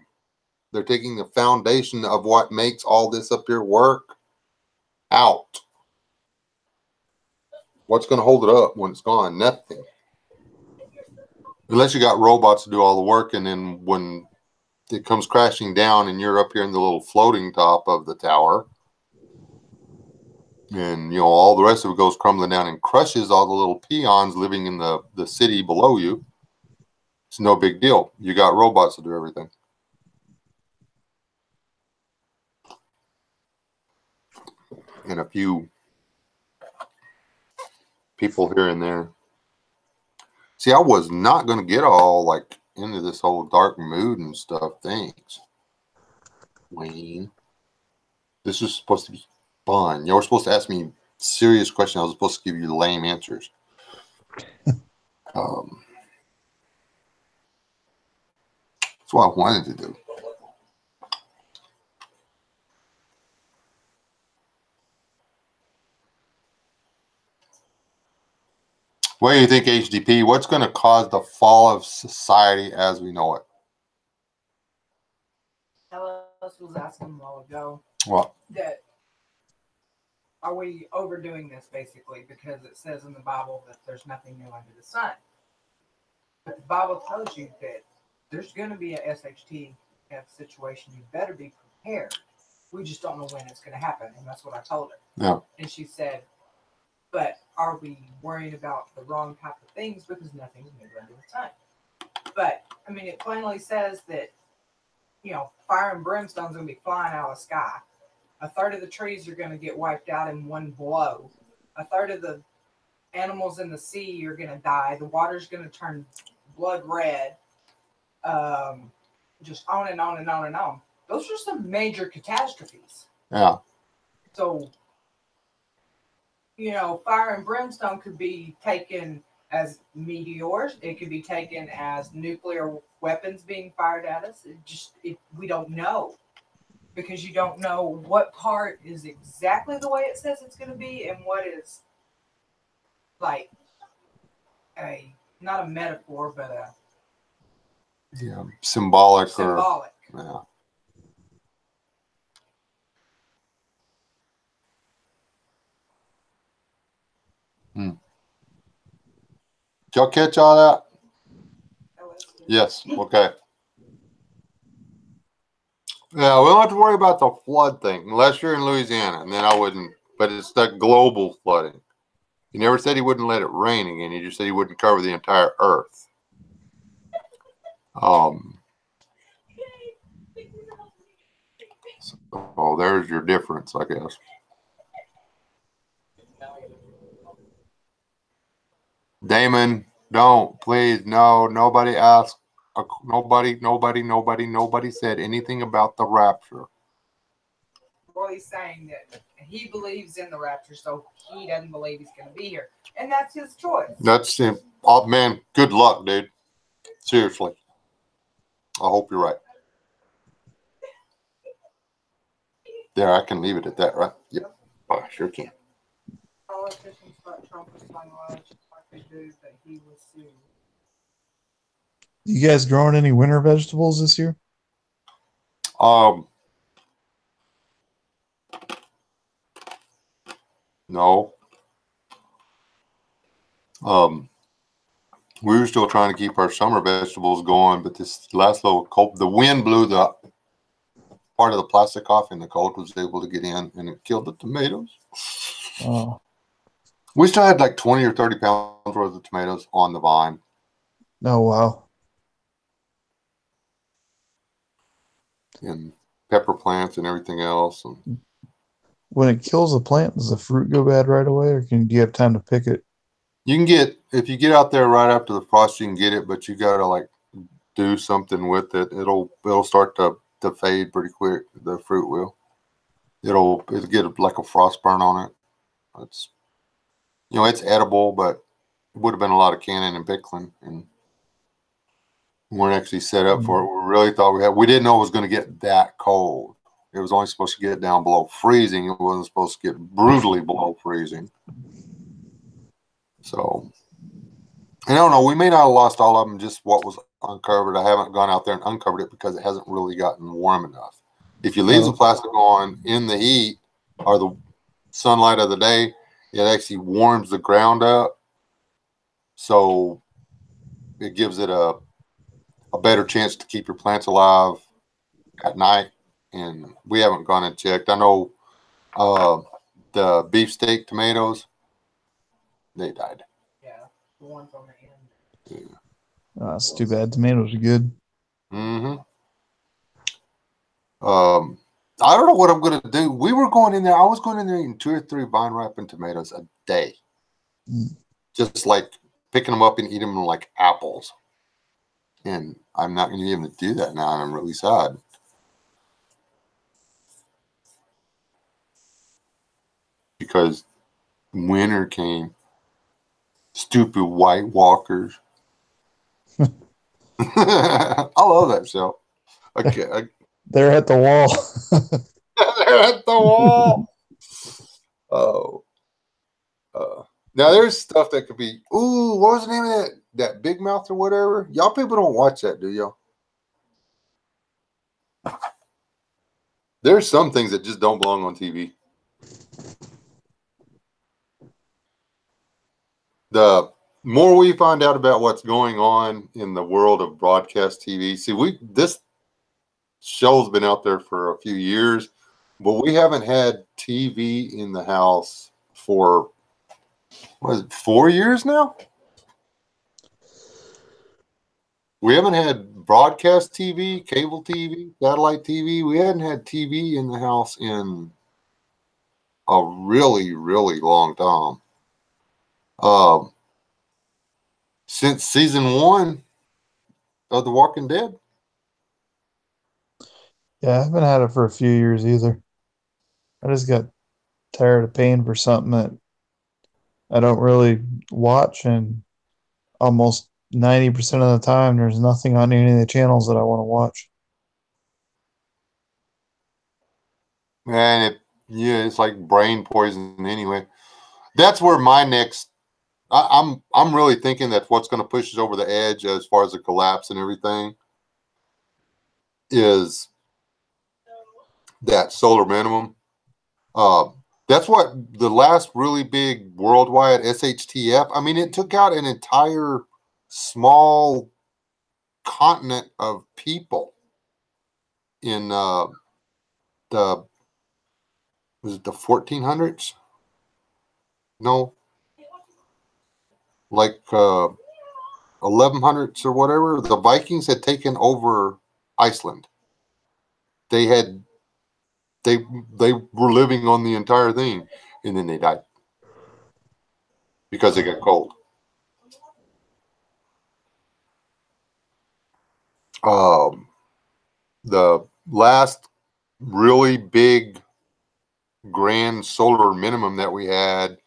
They're taking the foundation of what makes all this up here work out. What's going to hold it up when it's gone? Nothing. Unless you got robots to do all the work, and then when it comes crashing down and you're up here in the little floating top of the tower, and all the rest of it goes crumbling down and crushes all the little peons living in the city below you, it's no big deal. You got robots to do everything. And a few people here and there. See, I was not going to get all like into this whole dark mood and stuff. Thanks, Wayne. This is supposed to be fun. You were supposed to ask me serious questions. I was supposed to give you lame answers. That's what I wanted to do. What do you think, HDP? What's going to cause the fall of society as we know it? Alice was asking a while ago. What? That are we overdoing this, basically, because it says in the Bible that there's nothing new under the sun. But the Bible tells you that there's going to be a SHTF situation. You better be prepared. We just don't know when it's going to happen, and that's what I told her. Yeah. And she said, but are we worrying about the wrong type of things, because nothing's new under the sun? But, I mean, it plainly says that, fire and brimstone's going to be flying out of the sky. A third of the trees are going to get wiped out in one blow. A third of the animals in the sea are going to die. The water's going to turn blood red. Just on and on and on and on. Those are some major catastrophes. Yeah. So, fire and brimstone could be taken as meteors. It could be taken as nuclear weapons being fired at us. We don't know, because you don't know what part is exactly the way it says it's going to be, and what is like not a metaphor, but a symbolic. Yeah. Did y'all catch all that? Yes. Okay. Yeah, we don't have to worry about the flood thing unless you're in Louisiana, and then I wouldn't. But it's that global flooding. He never said he wouldn't let it rain again. He just said he wouldn't cover the entire earth. So there's your difference, I guess. Damon, don't, please, no, nobody asked, nobody said anything about the rapture. Well, he's saying that he believes in the rapture, so he doesn't believe he's going to be here. And that's his choice. That's him. Oh, man, good luck, dude. Seriously. I hope you're right. There, I can leave it at that, right? Yep. Oh, I sure can. Politicians thought Trump was playing large like they do, but he was sued. You guys growing any winter vegetables this year? No. We were still trying to keep our summer vegetables going, but this last little cold, the wind blew the part of the plastic off, and the cold was able to get in, and it killed the tomatoes. Oh, We still had like 20 or 30 pounds worth of tomatoes on the vine. no, wow. And pepper plants and everything else. And When it kills the plant, does the fruit go bad right away, or do you have time to pick it? you can get, if you get out there right after the frost, you can get it, but you got to like do something with it. It'll start to fade pretty quick. The fruit will. It'll get like a frost burn on it. It's, it's edible, but it would have been a lot of canning and pickling, and we weren't actually set up for it. We really thought we didn't know it was going to get that cold. It was only supposed to get down below freezing. It wasn't supposed to get brutally below freezing. So, and I don't know, we may not have lost all of them, just what was uncovered. I haven't gone out there and uncovered it because it hasn't really gotten warm enough. If you leave the plastic on in the heat or the sunlight of the day, it actually warms the ground up. So it gives it a better chance to keep your plants alive at night. And we haven't gone and checked. I know the beefsteak tomatoes, they died. Yeah, the ones on the end. Yeah. That's too bad. Tomatoes are good. Mm-hmm. I don't know what I'm going to do. We were going in there. I was going in there eating 2 or 3 vine ripened tomatoes a day. Just like picking them up and eating them like apples. And I'm not going to be able to do that now, and I'm really sad. Because winter came. Stupid White Walkers. I love that show. Okay. They're at the wall. They're at the wall. Oh. Now there's stuff that could be. Ooh, what was the name of that Big Mouth or whatever? Y'all people don't watch that, do y'all? There's some things that just don't belong on TV. The more we find out about what's going on in the world of broadcast TV, see, this show's been out there for a few years, but we haven't had TV in the house for, what is it, 4 years now? We haven't had broadcast TV, cable TV, satellite TV. We hadn't had TV in the house in a really, really long time. Since season 1 of The Walking Dead. Yeah, I haven't had it for a few years either. I just got tired of paying for something that I don't really watch, and almost 90% of the time there's nothing on any of the channels that I want to watch. And it's like brain poison anyway. That's where my next. I'm really thinking that what's going to push us over the edge as far as the collapse and everything is that solar minimum. That's what the last really big worldwide SHTF. I mean, it took out an entire small continent of people in was it the 1400s? No, like 1100s or whatever. The Vikings had taken over Iceland. They were living on the entire thing, and then they died because they got cold. The last really big grand solar minimum that we had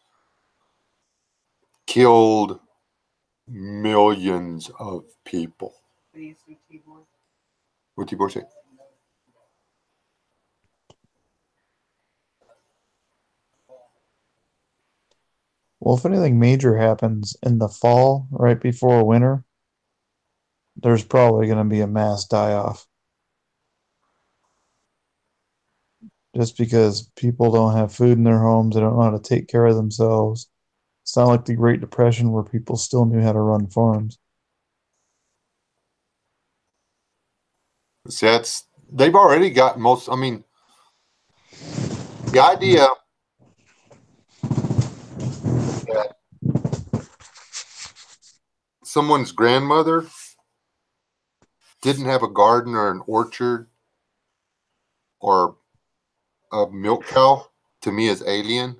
killed millions of people. What did Tibor say? Well, if anything major happens in the fall, right before winter, there's probably going to be a mass die-off. Just because people don't have food in their homes, they don't know how to take care of themselves. It's not like the Great Depression where people still knew how to run farms. See, they've already got most. I mean, the idea that someone's grandmother didn't have a garden or an orchard or a milk cow, to me, is alien.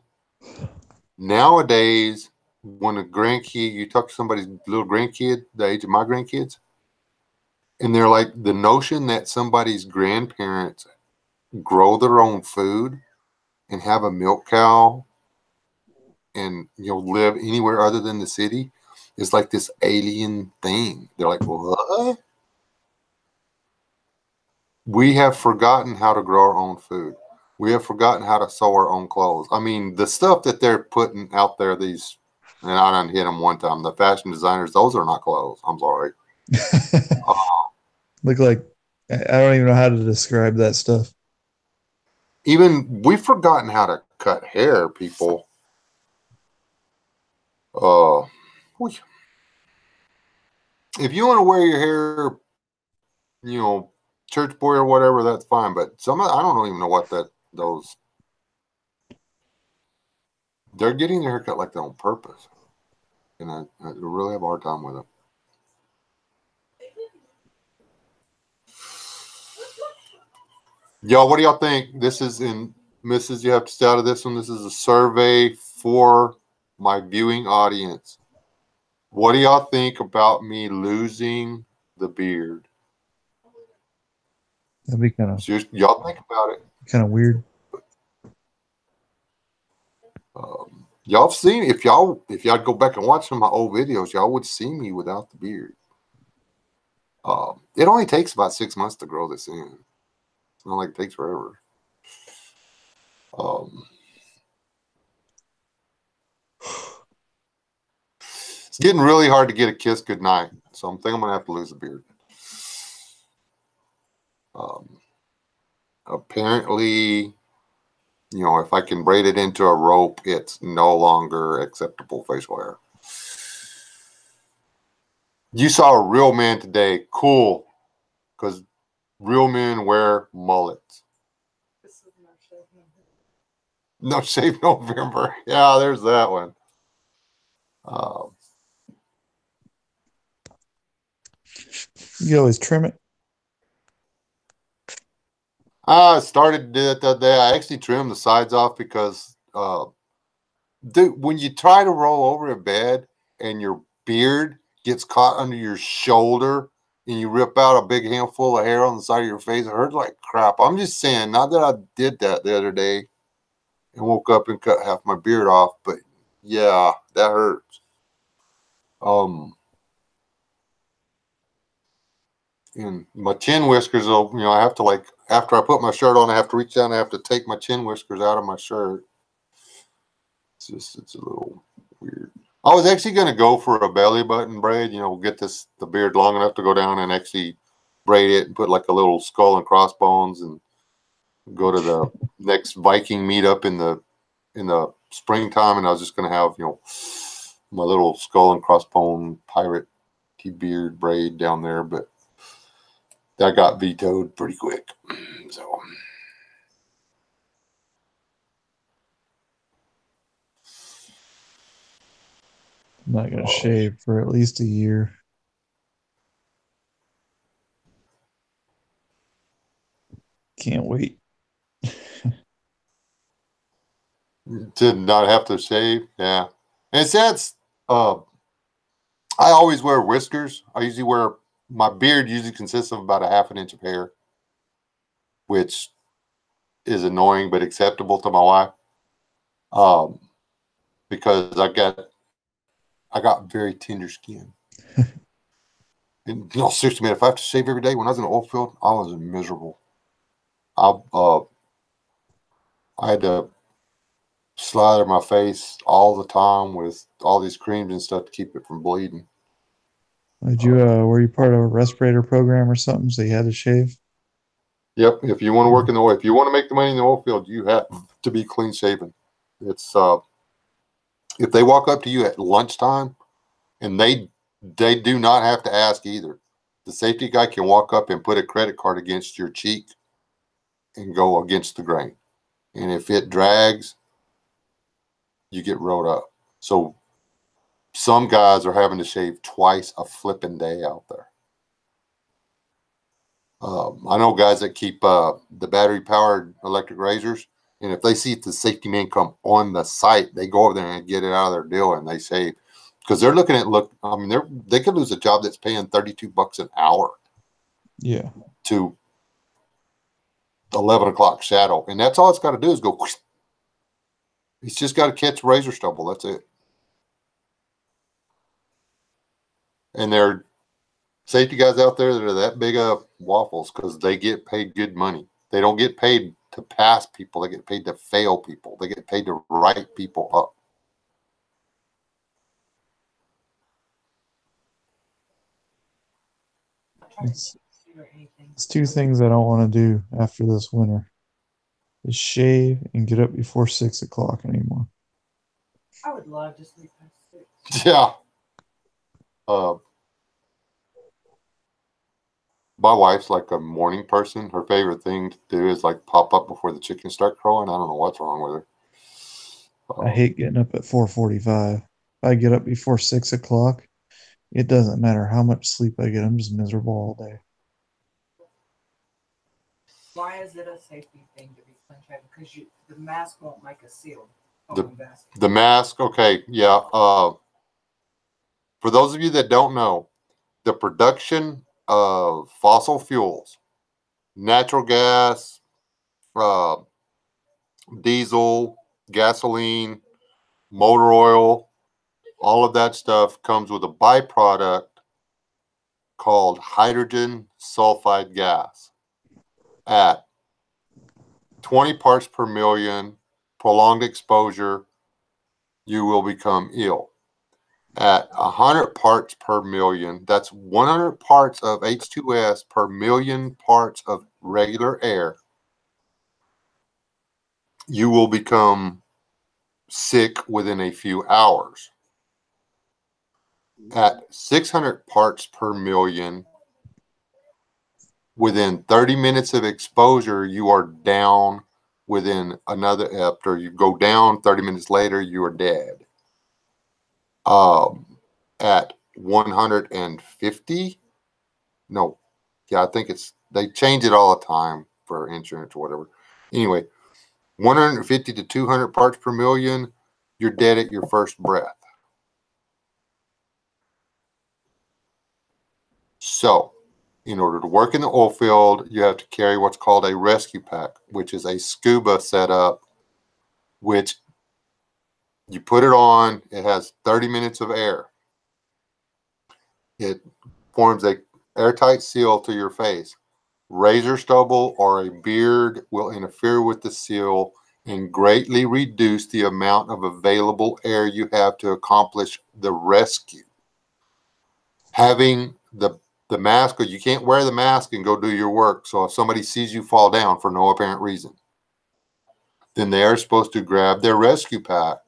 Nowadays, when a grandkid, you talk to somebody's little grandkid, the age of my grandkids, and they're like, the notion that somebody's grandparents grow their own food and have a milk cow and live anywhere other than the city is like this alien thing. They're like, what? We have forgotten how to grow our own food. We have forgotten how to sew our own clothes. I mean, the stuff that they're putting out there, and I done hit them one time, the fashion designers, those are not clothes. I'm sorry. Look like, I don't even know how to describe that stuff. Even we've forgotten how to cut hair, people. If you want to wear your hair, church boy or whatever, that's fine. But I don't even know what those. They're getting their haircut like they're on purpose, and I really have a hard time with it. Y'all, what do y'all think? This is Mrs. You have to stay out of this one. This is a survey for my viewing audience. What do y'all think about me losing the beard? That'd be kind of. Y'all think about it. Kind of weird. Y'all have seen, if y'all go back and watch some of my old videos, y'all would see me without the beard. It only takes about 6 months to grow this in. It's not like it takes forever. It's getting really hard to get a kiss goodnight, so I'm thinking I'm gonna have to lose the beard. Apparently, if I can braid it into a rope, it's no longer acceptable facial hair. You saw a real man today. Cool. Because real men wear mullets. This is No Shave November. No Shave November. Yeah, there's that one. You always trim it. I started to do that the other day. I actually trimmed the sides off because when you try to roll over a bed and your beard gets caught under your shoulder and you rip out a big handful of hair on the side of your face, it hurts like crap. I'm just saying, not that I did that the other day and woke up and cut half my beard off, but yeah, that hurts. And my chin whiskers, I have to, after I put my shirt on, I have to reach down, I have to take my chin whiskers out of my shirt. It's a little weird. I was actually going to go for a belly button braid, get the beard long enough to go down and actually braid it and put like a little skull and crossbones and go to the next Viking meetup in the springtime. And I was just going to have, my little skull and crossbone pirate beard braid down there, but that got vetoed pretty quick. So I'm not going to shave for at least a year. Can't wait. Did not have to shave. Yeah. And that's, I always wear whiskers. My beard usually consists of about a half an inch of hair, which is annoying but acceptable to my wife. Because I got very tender skin. And seriously, man, if I have to shave every day when I was in the oil field, I was miserable. I had to slather my face all the time with all these creams and stuff to keep it from bleeding. Were you part of a respirator program or something, so you had to shave? Yep. If you want to work in the oil, if you want to make the money in the oil field, you have to be clean shaven. It's If they walk up to you at lunchtime, and they do not have to ask either. The safety guy can walk up and put a credit card against your cheek and go against the grain. And if it drags, you get rolled up. So some guys are having to shave twice a flipping day out there. I know guys that keep the battery-powered electric razors, and if they see the safety man come on the site, they go over there and get it out of their deal, and they save. Because they're looking at I mean, they could lose a job that's paying $32 an hour. Yeah. To 11 o'clock shadow, and that's all it's got to do is go. Whoosh. It's just got to catch razor stubble. That's it. And there are safety guys out there that are that big of waffles because they get paid good money. They don't get paid to pass people. They get paid to fail people. They get paid to write people up. It's two things I don't want to do after this winter. Is shave and get up before 6 o'clock anymore. I would love to sleep past 6. Yeah. My wife's like a morning person. Her favorite thing to do is like pop up before the chickens start crowing. I don't know what's wrong with her. I hate getting up at 4:45. If I get up before 6 o'clock, it doesn't matter how much sleep I get. I'm just miserable all day. Why is it a safety thing to be clean shaven? Because the mask won't make a seal. The mask, okay, yeah. For those of you that don't know, the production of fossil fuels, natural gas, diesel, gasoline, motor oil, all of that stuff comes with a byproduct called hydrogen sulfide gas. At 20 parts per million, prolonged exposure, you will become ill. At 100 parts per million, that's 100 parts of H2S per million parts of regular air, you will become sick within a few hours. At 600 parts per million, within 30 minutes of exposure, you are down within another, after you go down 30 minutes later, you are dead. At 150, no, yeah, I think they change it all the time for insurance or whatever. Anyway, 150 to 200 parts per million, you're dead at your first breath. So, in order to work in the oil field, you have to carry what's called a rescue pack, which is a scuba setup, which you put it on, it has 30 minutes of air. It forms a airtight seal to your face. Razor stubble or a beard will interfere with the seal and greatly reduce the amount of available air you have to accomplish the rescue. Having the mask, or you can't wear the mask and go do your work. So if somebody sees you fall down for no apparent reason, then they are supposed to grab their rescue pack,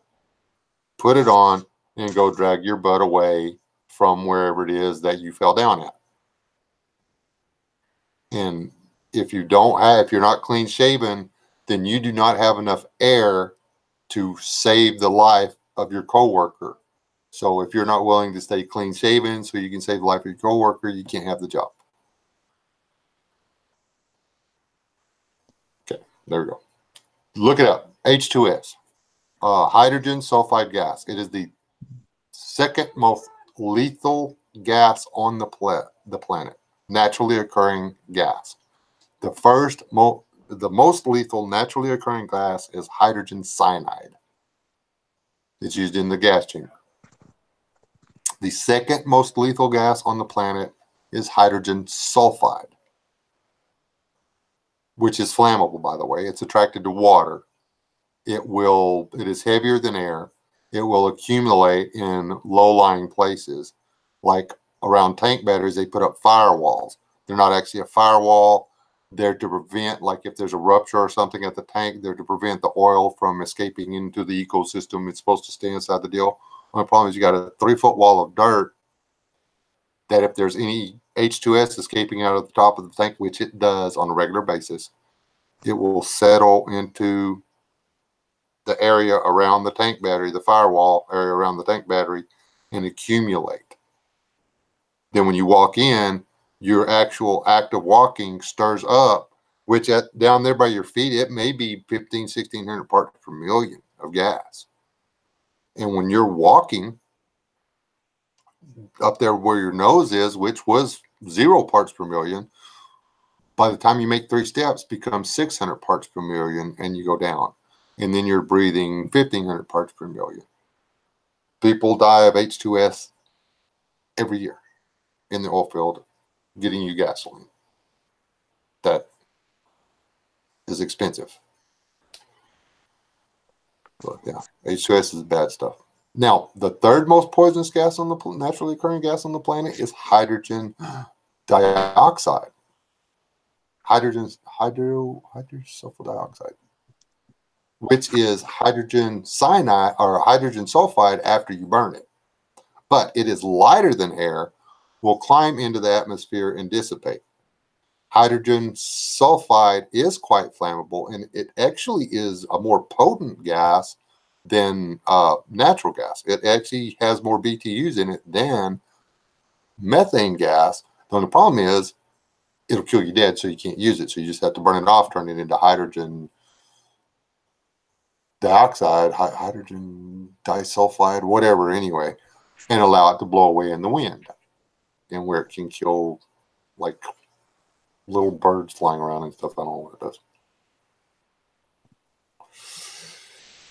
put it on, and go drag your butt away from wherever it is that you fell down at. And if you're not clean shaven, then you do not have enough air to save the life of your coworker. So if you're not willing to stay clean shaven so you can save the life of your coworker, you can't have the job. Okay, there we go. Look it up. H2S, hydrogen sulfide gas. It is the second most lethal gas on the planet, naturally occurring gas. The most lethal naturally occurring gas is hydrogen cyanide. It's used in the gas chamber. The second most lethal gas on the planet is hydrogen sulfide, which is flammable, by the way. It's attracted to water. It is heavier than air. It will accumulate in low-lying places, like around tank batteries. They put up firewalls. They're not actually a firewall. They're to prevent, like if there's a rupture or something at the tank, they're to prevent the oil from escaping into the ecosystem. It's supposed to stay inside the deal. Only problem is you got a 3-foot wall of dirt that if there's any H2S escaping out of the top of the tank, which it does on a regular basis, it will settle into the area around the tank battery, the firewall area around the tank battery, and accumulate. Then when you walk in, your actual act of walking stirs up, which down there by your feet, it may be 1,600 parts per million of gas. And when you're walking up there where your nose is, which was 0 parts per million, by the time you make 3 steps, becomes 600 parts per million, and you go down. And then you're breathing 1,500 parts per million. People die of H2S every year in the oil field getting you gasoline. That is expensive. But yeah, H2S is bad stuff. Now, the third most poisonous gas on the naturally occurring gas on the planet is hydrogen dioxide. Hydrosulfur dioxide, which is hydrogen cyanide or hydrogen sulfide after you burn it. But it is lighter than air, will climb into the atmosphere and dissipate. Hydrogen sulfide is quite flammable, and it actually is a more potent gas than natural gas. It actually has more BTUs in it than methane gas. The only problem is it'll kill you dead, so you can't use it. So you just have to burn it off, turn it into hydrogen dioxide, hydrogen disulfide, whatever, anyway, and allow it to blow away in the wind, and where it can kill like little birds flying around and stuff. I don't know what it does.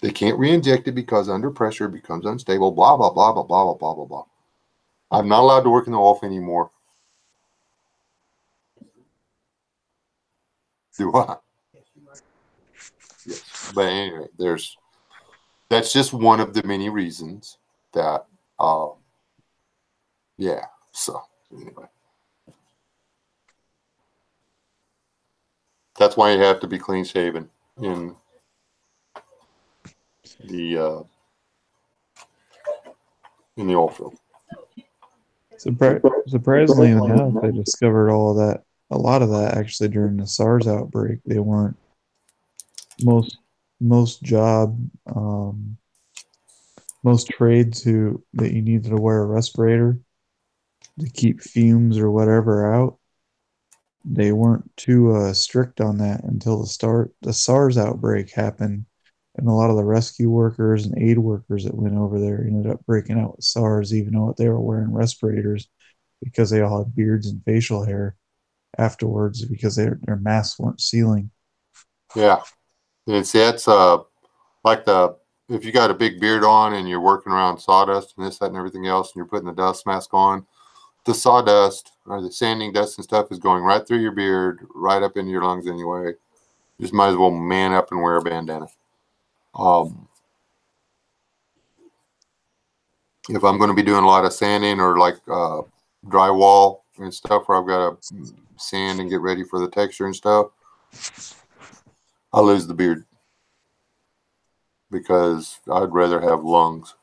They can't re-inject it because under pressure it becomes unstable, blah, blah, blah, blah, blah, blah, blah, blah. I'm not allowed to work in the oil anymore. Do I? Yes. But anyway, that's just one of the many reasons that, yeah. So anyway, that's why you have to be clean shaven in the oil field. Surprisingly enough, they discovered a lot of that actually during the SARS outbreak. They weren't most trades that you needed to wear a respirator to keep fumes or whatever out. They weren't too strict on that until the SARS outbreak happened, and a lot of the rescue workers and aid workers that went over there ended up breaking out with SARS, even though they were wearing respirators, because they all had beards and facial hair afterwards because their masks weren't sealing. Yeah, that's like if you got a big beard on and you're working around sawdust and this, that, and everything else, and you're putting the dust mask on, the sawdust or the sanding dust and stuff is going right through your beard, right up into your lungs anyway. You just might as well man up and wear a bandana. If I'm going to be doing a lot of sanding or like drywall and stuff where I've got to sand and get ready for the texture and stuff, I lose the beard because I'd rather have lungs.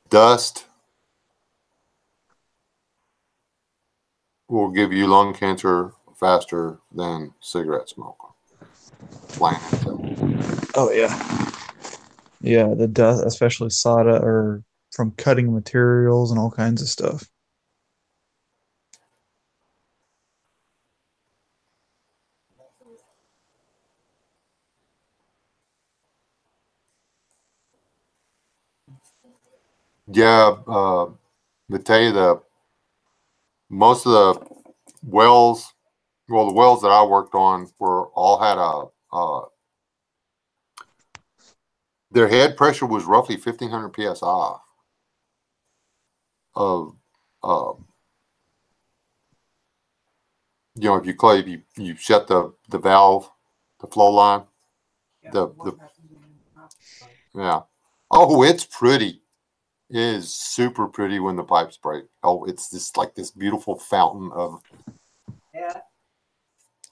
Dust will give you lung cancer faster than cigarette smoke. Oh yeah. Yeah, the dust, especially solder or from cutting materials and all kinds of stuff. Yeah, to tell you most of the wells, well, the wells that I worked on all had their head pressure was roughly 1,500 psi of, if you shut the valve, the flow line, yeah. Oh, it's pretty. It is super pretty when the pipes break. Oh, it's just like this beautiful fountain of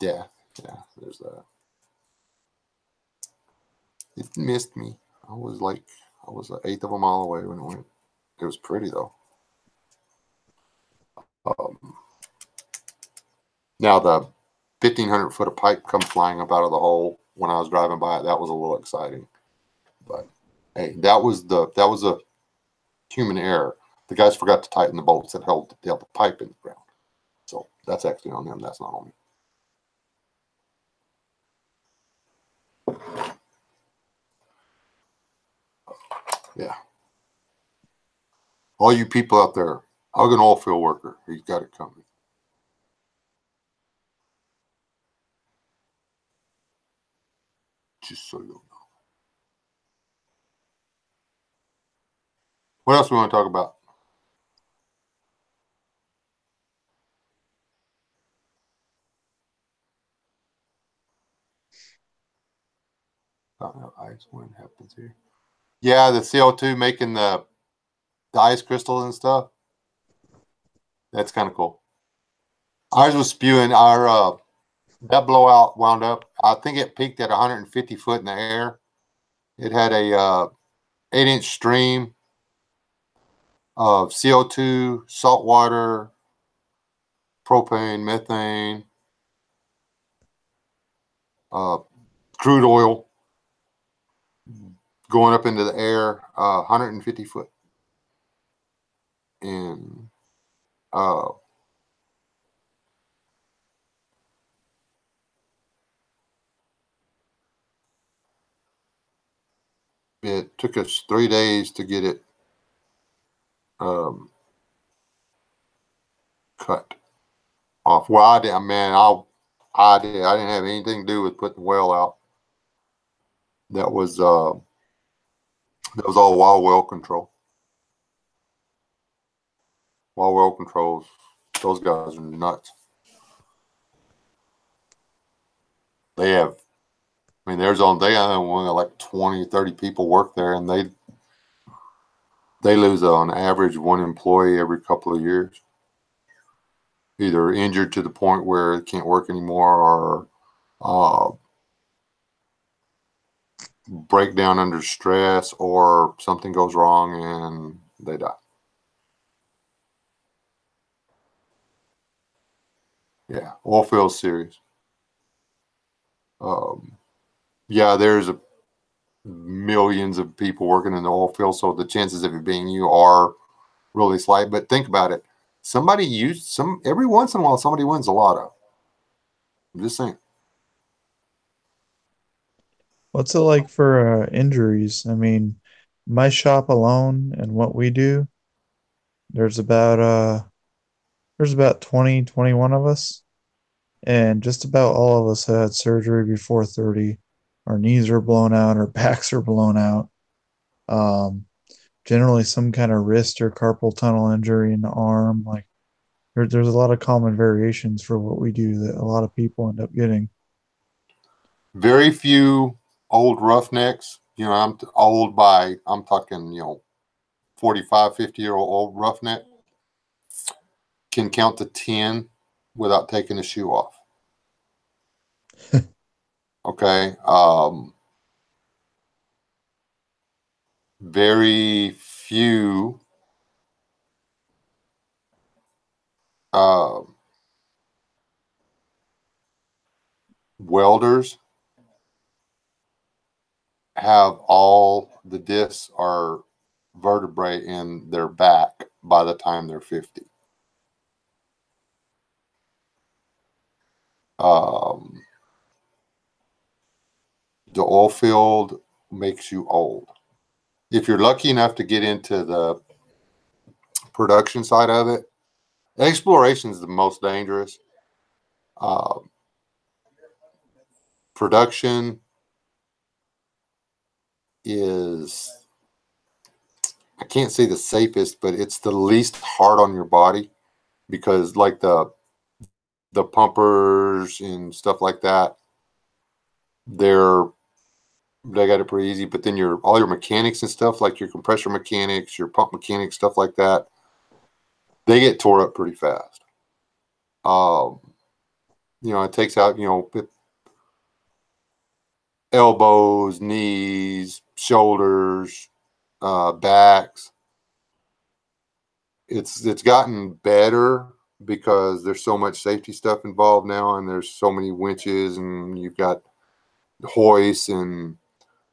Yeah, yeah. There's that. It missed me. I was an eighth of a mile away when it went. It was pretty though. Now the 1,500 foot of pipe come flying up out of the hole when I was driving by it. That was a little exciting, but hey, that was a human error. The guys forgot to tighten the bolts that held the pipe in the ground. So that's actually on them. That's not on me. Yeah. All you people out there, hug an oil field worker. He's got it coming. Just so you know. What else we want to talk about? Ice when happens here. Yeah, the CO2 making the ice crystals and stuff. That's kind of cool. Ours was spewing. Our that blowout wound up. I think it peaked at 150 foot in the air. It had a 8-inch stream of CO2, salt water, propane, methane, crude oil going up into the air, 150 foot. And it took us 3 days to get it cut off. Well, I didn't, man. I did. I didn't have anything to do with putting the well out. That was all wild well control. Wild well controls. Those guys are nuts. They have. I mean, they only like 20, 30 people work there, and they lose on average one employee every couple of years. Either injured to the point where it can't work anymore, or breakdown under stress, or something goes wrong and they die. Yeah, oil field's serious. Yeah, there's millions of people working in the oil field, so the chances of it being you are really slight. But think about it. Every once in a while, somebody wins a lotto. I'm just saying. What's it like for injuries? I mean, my shop alone and what we do, there's about 20, 21 of us, and just about all of us had surgery before 30. Our knees are blown out, our backs are blown out. Generally some kind of wrist or carpal tunnel injury in the arm. Like there's a lot of common variations for what we do that a lot of people end up getting. Very few old roughnecks. I'm talking, 45, 50-year-old old roughneck can count to 10 without taking a shoe off. Okay. Very few welders have all the discs or vertebrae in their back by the time they're 50. The oil field makes you old. If you're lucky enough to get into the production side of it, exploration is the most dangerous. Production is, I can't say the safest, but it's the least hard on your body, because like the pumpers and stuff like that, they got it pretty easy. But then all your mechanics and stuff, like your compressor mechanics, your pump mechanics, stuff like that, they get tore up pretty fast. it takes out, elbows, knees, shoulders, backs. It's gotten better because there's so much safety stuff involved now, and there's so many winches, and you've got hoists, and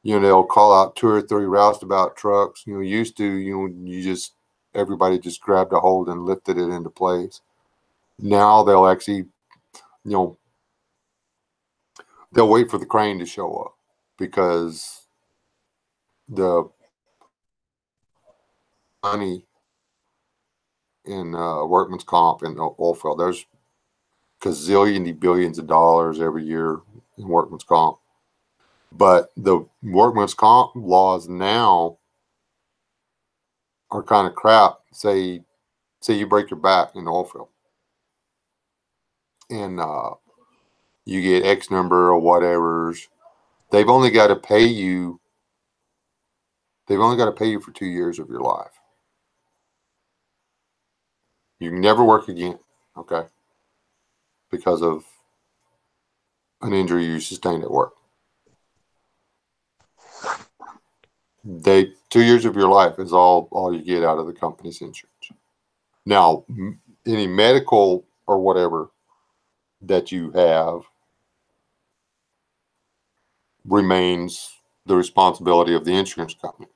they'll call out 2 or 3 roustabout trucks. Used to, everybody just grabbed a hold and lifted it into place. Now they'll actually, they'll wait for the crane to show up, because the money in workman's comp and oil field, there's gazillion billions of dollars every year in workman's comp. But the workman's comp laws now are kind of crap. Say you break your back in the oil field, and you get X number or whatever's. They've only got to pay you. They've only got to pay you for 2 years of your life. You can never work again, okay, because of an injury you sustained at work. 2 years of your life is all you get out of the company's insurance. Now, any medical or whatever that you have remains the responsibility of the insurance company.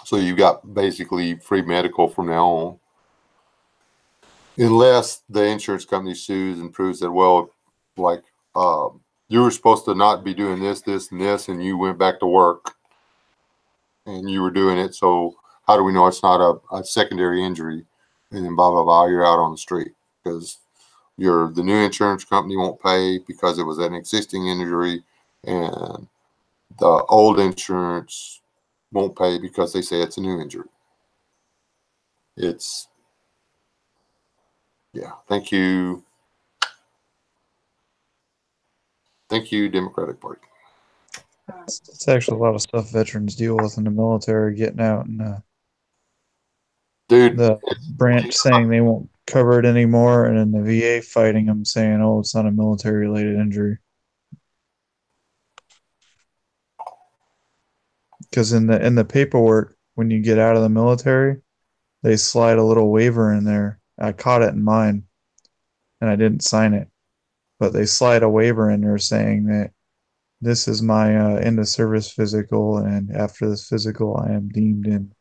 So you've got basically free medical from now on, unless the insurance company sues and proves that, well, like you were supposed to not be doing this, this, and this, and you went back to work and you were doing it. So how do we know it's not a secondary injury? And then blah, blah, blah, you're out on the street because the new insurance company won't pay because it was an existing injury, and the old insurance won't pay because they say it's a new injury. Thank you. Thank you, Democratic Party. It's actually a lot of stuff veterans deal with in the military, getting out, and dude, the branch saying they won't cover it anymore, and then the VA fighting them, saying, "Oh, it's not a military-related injury." Because in the paperwork, when you get out of the military, they slide a little waiver in there. I caught it in mine, and I didn't sign it, but they slide a waiver in there saying that this is my end of service physical, and after this physical, I am deemed in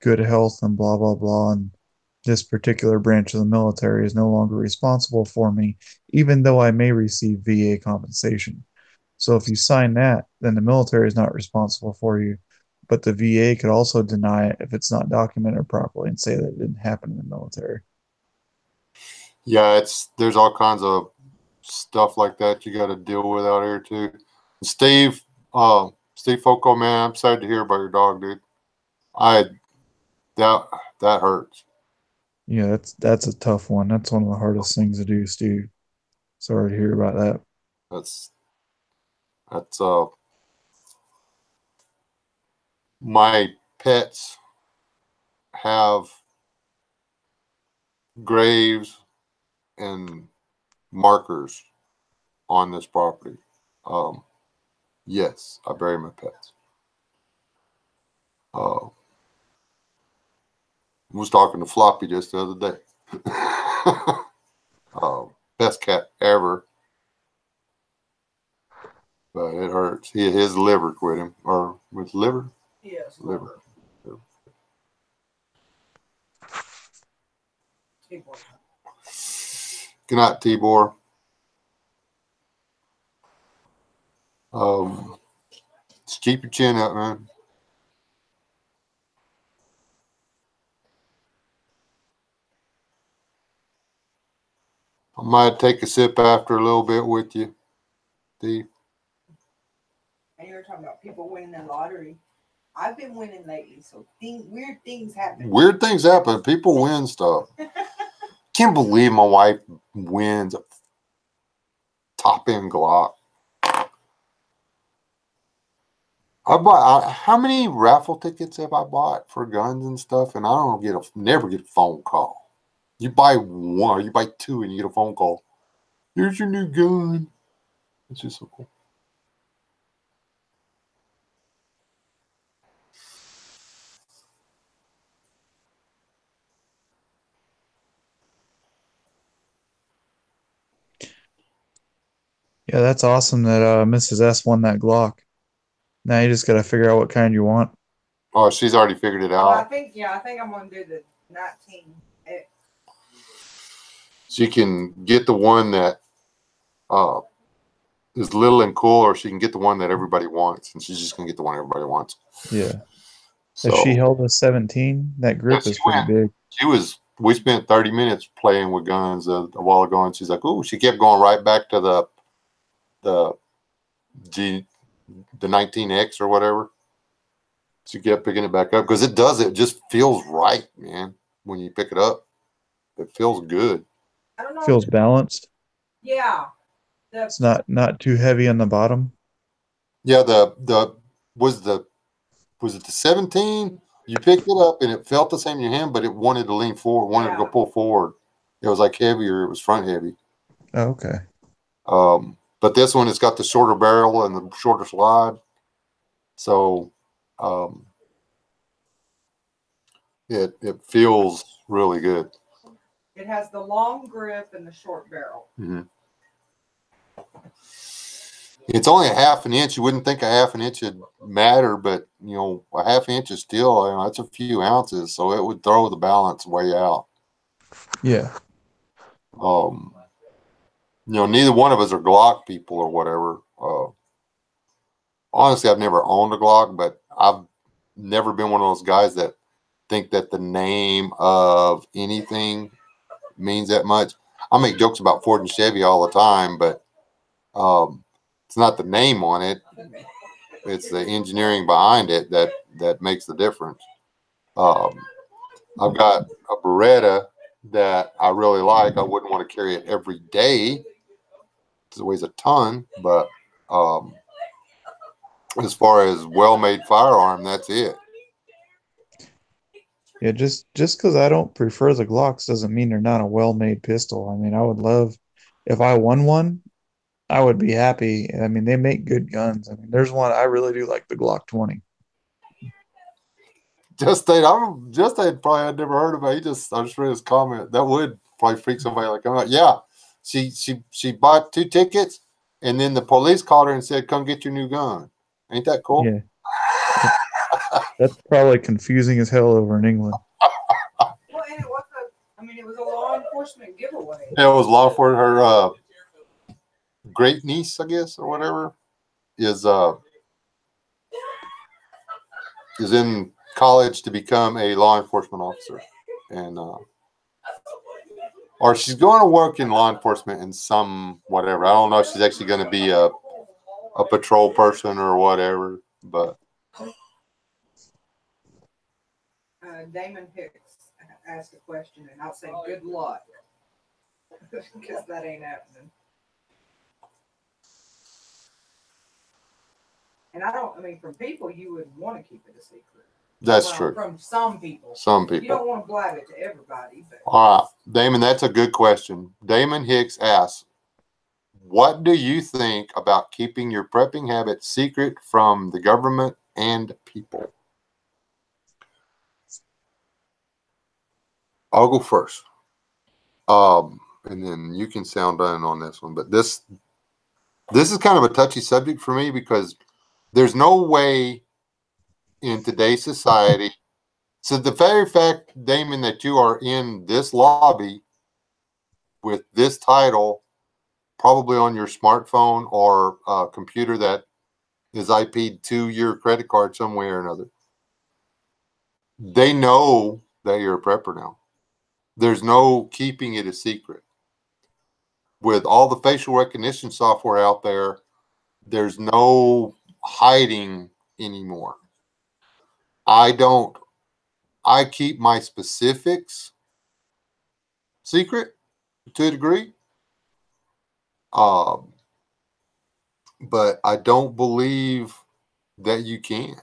good health and blah, blah, blah. And this particular branch of the military is no longer responsible for me, even though I may receive VA compensation. So if you sign that, then the military is not responsible for you. But the VA could also deny it if it's not documented properly and say that it didn't happen in the military. Yeah, there's all kinds of stuff like that you got to deal with out here too. Steve Foco, man, I'm sorry to hear about your dog, dude. That hurts. Yeah, that's a tough one. That's one of the hardest things to do, Steve. Sorry to hear about that. That's my pets have graves and markers on this property. Yes, I bury my pets. I was talking to Floppy just the other day. Best cat ever. But it hurts. His liver quit him. Or with liver? Yes, Liver. Tibor. Good night, Tibor. Just keep your chin up, man. I might take a sip after a little bit with you, Steve. And you were talking about people winning the lottery. I've been winning lately, so weird things happen. Weird things happen. People win stuff. Can't believe my wife wins a top-end Glock. How many raffle tickets have I bought for guns and stuff? And I never get a phone call. You buy one, or you buy two, and you get a phone call. Here's your new gun. It's just so cool. Yeah, that's awesome that Mrs. S won that Glock. Now you just got to figure out what kind you want. Oh, she's already figured it Well, I out. think I'm gonna do the 19X. She can get the one that is little and cool, or she can get the one that everybody wants, and she's just gonna get the one everybody wants. Yeah. So Has she held a 17? That grip is pretty big. We spent 30 minutes playing with guns a while ago, and she's like, "Oh," she kept going right back to the 19X or whatever. She kept picking it back up because it just feels right, man. When you pick it up, it feels good. I don't know. Feels balanced. Yeah. It's not too heavy on the bottom. Yeah, was it the 17? You picked it up and it felt the same in your hand, but it wanted to lean forward, wanted to go pull forward. It was like heavier. It was front heavy. Oh, okay. But this one, it's got the shorter barrel and the shorter slide. So it feels really good. It has the long grip and the short barrel. Mm-hmm. It's only a half an inch. You wouldn't think a half an inch would matter, but a half inch is still, that's a few ounces, so it would throw the balance way out. Yeah. Neither one of us are Glock people or whatever. Honestly, I've never owned a Glock, but I've never been one of those guys that think that the name of anything means that much. I make jokes about Ford and Chevy all the time, but it's not the name on it. It's the engineering behind it that makes the difference. I've got a Beretta that I really like. I wouldn't want to carry it every day because it weighs a ton, but as far as well-made firearm, that's it. Yeah, just because I don't prefer the Glocks doesn't mean they're not a well-made pistol. I mean, I would love if I won one, I would be happy. I mean, they make good guns. I mean, there's one I really do like, the Glock 20. Just probably I'd never heard about. I just read his comment. That would probably freak somebody like I'm like, yeah. She bought 2 tickets, and then the police called her and said, "Come get your new gun." Ain't that cool? Yeah. That's probably confusing as hell over in England. Well, and it was a law enforcement giveaway. Yeah, it was law enforcement. Her great niece, I guess, or whatever, is in college to become a law enforcement officer, and or she's going to work in law enforcement in some whatever. I don't know if she's actually going to be a patrol person or whatever, but Damon Hicks asked a question, and I'll say good luck because that ain't happening. And from people, you would want to keep it a secret. That's true. From some people. Some people. You don't want to blab it to everybody. But. All right, Damon, that's a good question. Damon Hicks asks, what do you think about keeping your prepping habits secret from the government and people? I'll go first. And then you can sound in on this one. But this is kind of a touchy subject for me because there's no way in today's society. So the very fact, Damon, that you are in this lobby with this title, probably on your smartphone or a computer that is IP'd to your credit card somewhere or another, they know that you're a prepper now. There's no keeping it a secret. With all the facial recognition software out there, there's no hiding anymore. I keep my specifics secret to a degree. But I don't believe that you can.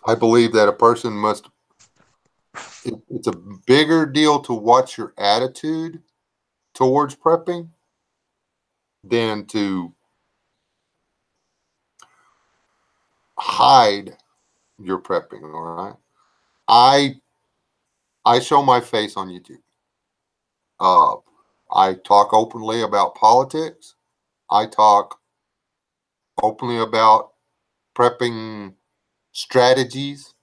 I believe that a person must, it's a bigger deal to watch your attitude towards prepping than to hide your prepping. All right. I show my face on YouTube. I talk openly about politics. I talk openly about prepping strategies,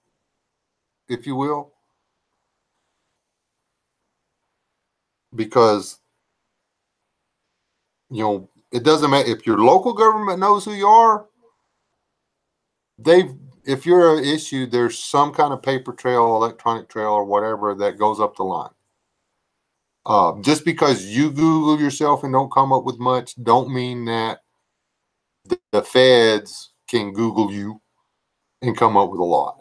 if you will, because it doesn't matter if your local government knows who you are. If you're an issue, there's some kind of paper trail, electronic trail, or whatever that goes up the line. Just because you Google yourself and don't come up with much, don't mean that the feds can Google you and come up with a lot.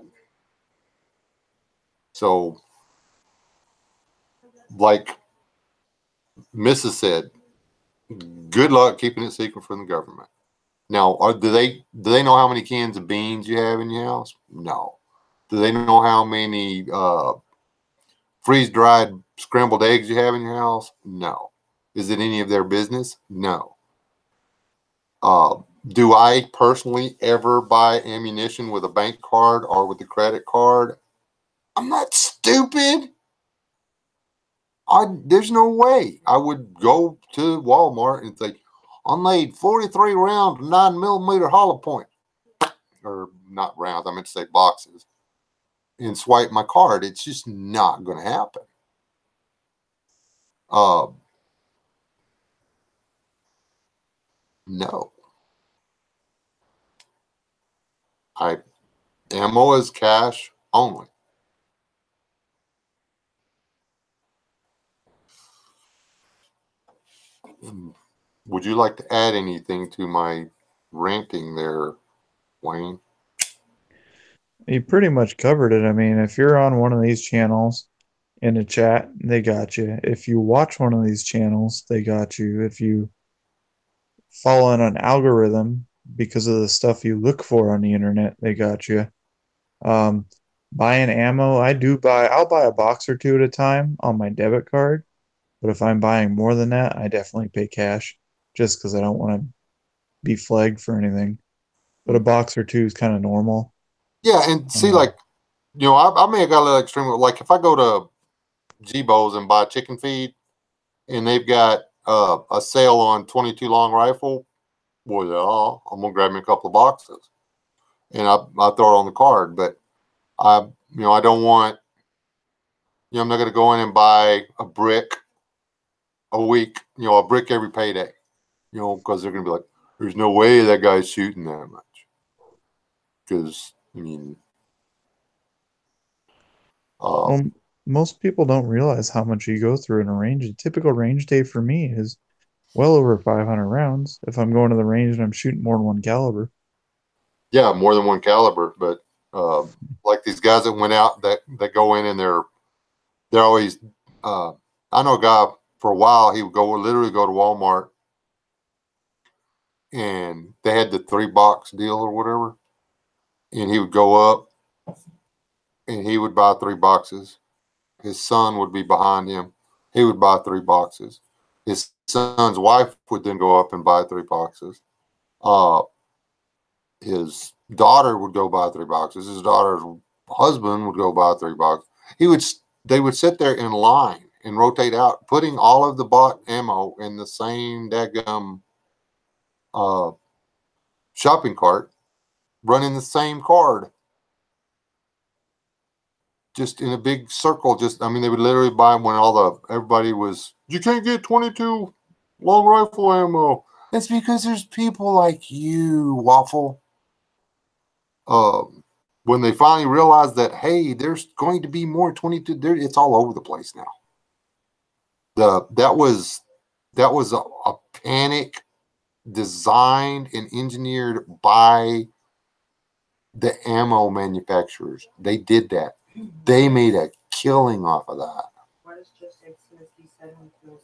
So, like Mrs. said, good luck keeping it secret from the government. Now, do they know how many cans of beans you have in your house? No. Do they know how many freeze-dried scrambled eggs you have in your house? No. Is it any of their business? No. Do I personally ever buy ammunition with a bank card or with a credit card? I'm not stupid. There's no way. I would go to Walmart and say, I made 43 round 9mm hollow point. Or not rounds, I meant to say boxes. And swipe my card. It's just not going to happen. No. Ammo is cash only. Would you like to add anything to my ranting there, Wayne? You pretty much covered it. I mean, if you're on one of these channels in a chat, they got you. If you watch one of these channels, they got you. If you follow in an algorithm because of the stuff you look for on the internet, they got you. Um, Buying ammo, I'll buy a box or two at a time on my debit card. But if I'm buying more than that, I definitely pay cash just because I don't want to be flagged for anything. But a box or two is kind of normal. Yeah, and see, like, I may have got a little extreme. Like, if I go to G-Bo's and buy chicken feed, and they've got a sale on 22 long rifle, well, yeah, I'm gonna grab me a couple of boxes, and I throw it on the card. But I don't want, I'm not gonna go in and buy a brick a week, a brick every payday, because they're gonna be like, there's no way that guy's shooting that much. Because Well, most people don't realize how much you go through in a range. A typical range day for me is well over 500 rounds if I'm going to the range and I'm shooting more than one caliber. yeah, more than one caliber. But like these guys that went out that go in and they're always. I know a guy for a while. He would literally go to Walmart, and they had the 3-box deal or whatever, and he would go up and he would buy 3 boxes. His son would be behind him. He would buy 3 boxes. His son's wife would then go up and buy 3 boxes. His daughter would go buy 3 boxes. His daughter's husband would go buy 3 boxes. They would sit there in line and rotate out, putting all of the bought ammo in the same daggum shopping cart, running the same card, just in a big circle. They would literally buy when everybody was, you can't get 22 long rifle ammo. That's because there's people like you, Waffle. When they finally realized that, hey, there's going to be more 22, it's all over the place now. That was a panic designed and engineered by the ammo manufacturers. They did that. They made a killing off of that. What is just XUSD 7 feels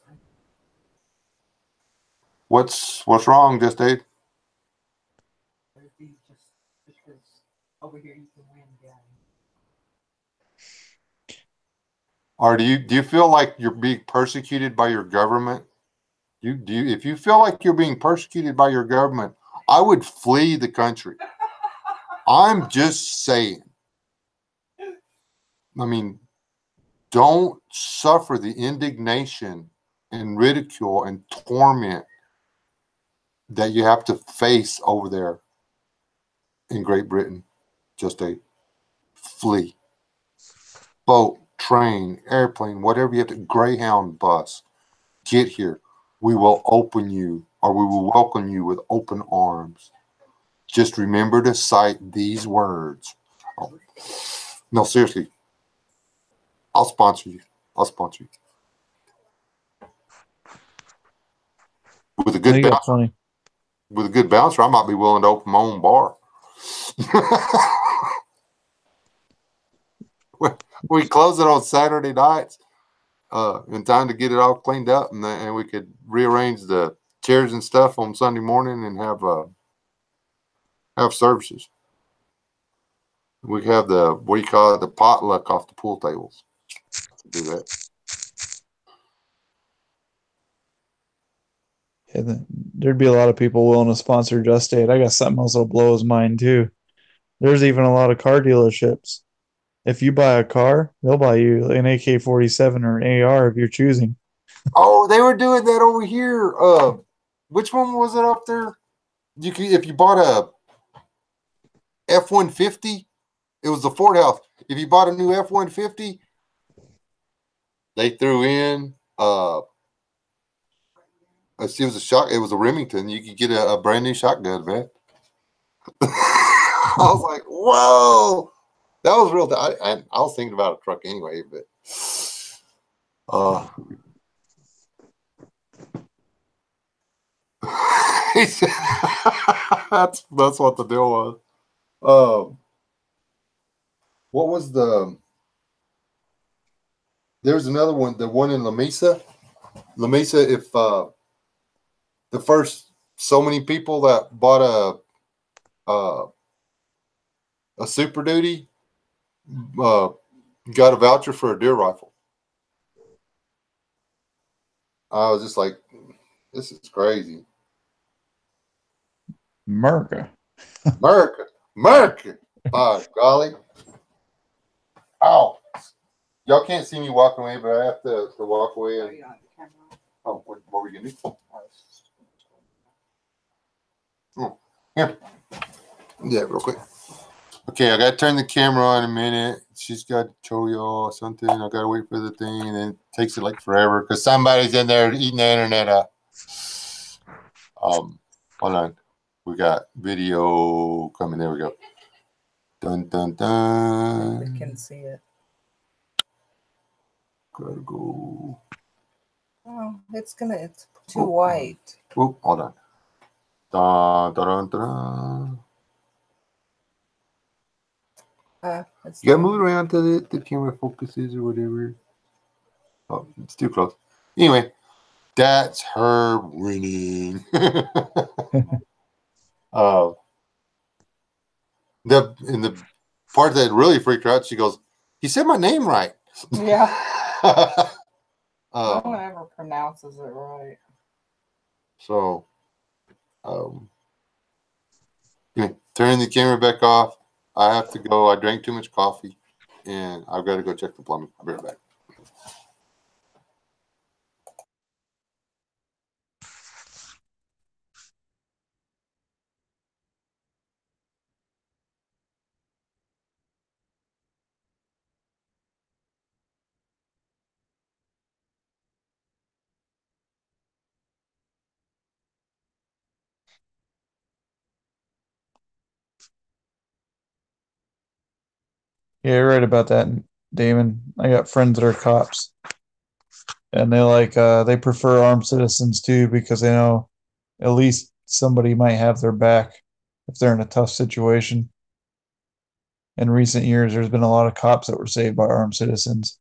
What's wrong, Just Aid? just because Over here, you can win, guys. Or do you feel like you're being persecuted by your government? If you feel like you're being persecuted by your government, I would flee the country. I'm just saying. I mean, don't suffer the indignation and ridicule and torment that you have to face over there in Great Britain. Just flee. Boat, train, airplane, whatever you have to, Greyhound bus. Get here. We will open you, or we will welcome you with open arms. Just remember to cite these words. Oh, no, seriously. I'll sponsor you. I'll sponsor you. With a good bouncer. Funny. With a good bouncer, I might be willing to open my own bar. We close it on Saturday nights in time to get it all cleaned up, and we could rearrange the chairs and stuff on Sunday morning and have services. We have the, what do you call it, the potluck off the pool tables. Do that. Yeah, there'd be a lot of people willing to sponsor Just Date. I got something else that'll blow his mind too. There's even a lot of car dealerships. If you buy a car, they'll buy you an AK-47 or an AR if you're choosing. Oh, they were doing that over here. Which one was it up there? You could, if you bought a F-150, it was the Ford House. If you bought a new F-150, they threw in it was a Remington. You could get a brand new shotgun, man. I was like, whoa, that was real. I was thinking about a truck anyway, but that's what the deal was. What was there's another one, the one in La Mesa. La Mesa, if the first so many people that bought a Super Duty got a voucher for a deer rifle. I was just like, this is crazy. America. By golly. Ow. Y'all can't see me walking away, but I have to walk away. And, what were we going to do? Oh, here. Yeah, real quick. Okay, I got to turn the camera on in a minute. She's got to show y'all something. I got to wait for the thing, and then it takes it like forever because somebody's in there eating the internet up. Hold on. We got video coming. There we go. Dun, dun, dun. I can see it. Gotta go. Oh, it's too white. Oh, hold on. Dun, dun, dun, dun. You gotta move it around till the camera focuses or whatever. Oh, it's too close. Anyway, that's her winning. The part that really freaked her out, she goes, "He said my name right." Yeah. No one ever pronounces it right. So, turning the camera back off. I have to go. I drank too much coffee, and I've got to go check the plumbing. I'll be right back. Yeah, you're right about that, Damon. I got friends that are cops, and they prefer armed citizens too because they know at least somebody might have their back if they're in a tough situation. In recent years, there's been a lot of cops that were saved by armed citizens.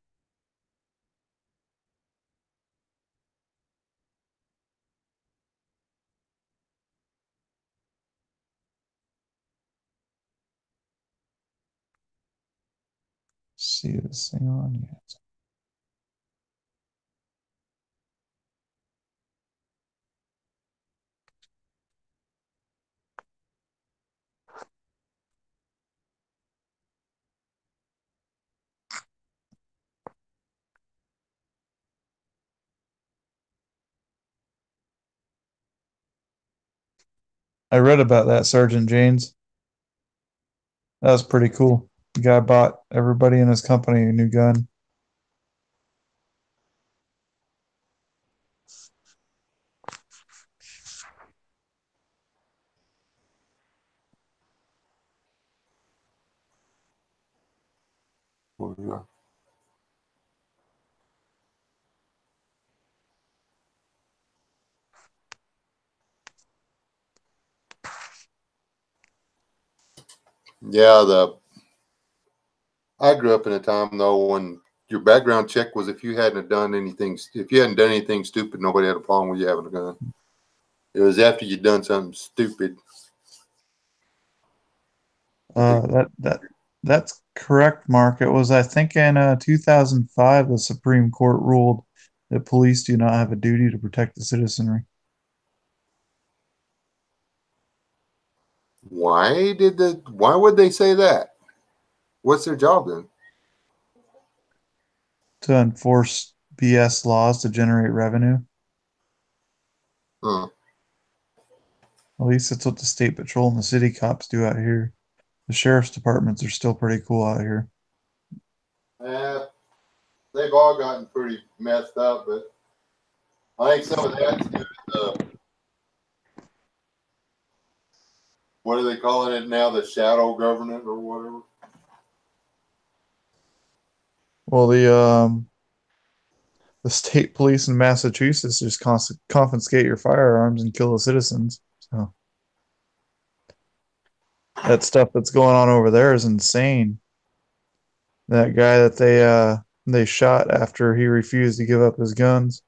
See this thing on yet? I read about that, Sergeant James. That was pretty cool. The guy bought everybody in his company a new gun. Yeah, I grew up in a time though when your background check was if you hadn't done anything stupid, nobody had a problem with you having a gun. It was after you'd done something stupid. That's correct, Mark. It was, I think, in 2005, the Supreme Court ruled that police do not have a duty to protect the citizenry. Why would they say that? What's their job then? To enforce BS laws to generate revenue. Huh. At least that's what the state patrol and the city cops do out here. The sheriff's departments are still pretty cool out here. Yeah, they've all gotten pretty messed up, but I think some of that's due to what are they calling it now? The shadow government or whatever. Well, the state police in Massachusetts just confiscate your firearms and kill the citizens. So that stuff that's going on over there is insane. That guy that they shot after he refused to give up his guns.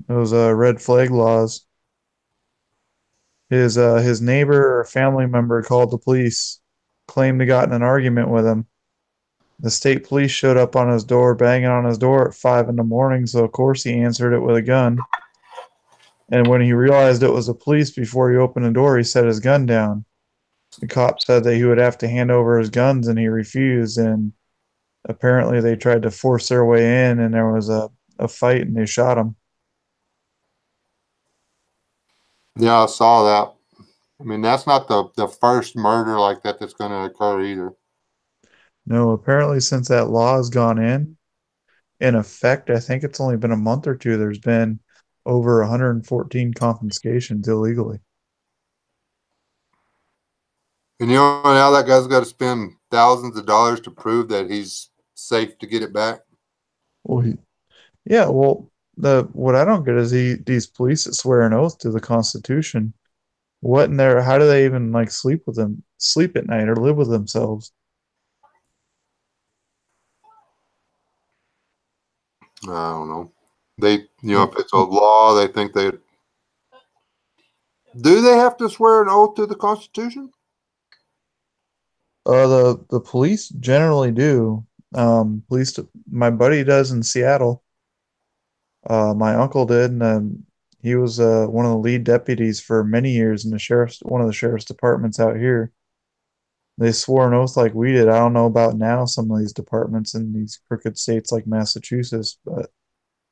Those red flag laws. His neighbor or family member called the police, claimed he got in an argument with him. The state police showed up on his door, banging on his door at 5 in the morning, so of course he answered it with a gun. And when he realized it was the police, before he opened the door, he set his gun down. The cop said that he would have to hand over his guns, and he refused. And apparently they tried to force their way in, and there was a fight, and they shot him. Yeah, I saw that. I mean, that's not the first murder like that that's going to occur either. No, apparently since that law has gone in effect, I think it's only been a month or two, there's been over 114 confiscations illegally. And you know now that guy's got to spend thousands of dollars to prove that he's safe to get it back. Well, yeah, well, what I don't get is these police that swear an oath to the Constitution. What in there? How do they even like sleep at night, or live with themselves? I don't know. If it's a law, they think do they have to swear an oath to the Constitution? The police generally do. My buddy does in Seattle. My uncle did, and he was one of the lead deputies for many years in one of the sheriff's departments out here. They swore an oath like we did. I don't know about now some of these departments in these crooked states like Massachusetts,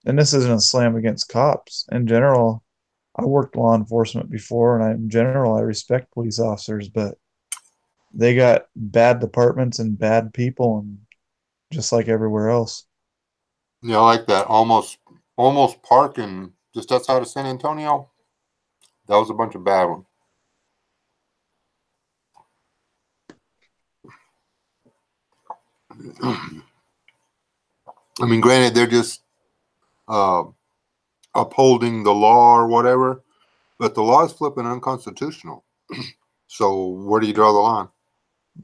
and this isn't a slam against cops. In general, I worked law enforcement before, and in general, I respect police officers, but they got bad departments and bad people, and just like everywhere else. Yeah, I like that. Almost parking just outside of San Antonio. That was a bunch of bad ones. I mean, granted, they're just upholding the law or whatever, but the law is flipping unconstitutional. So where do you draw the line?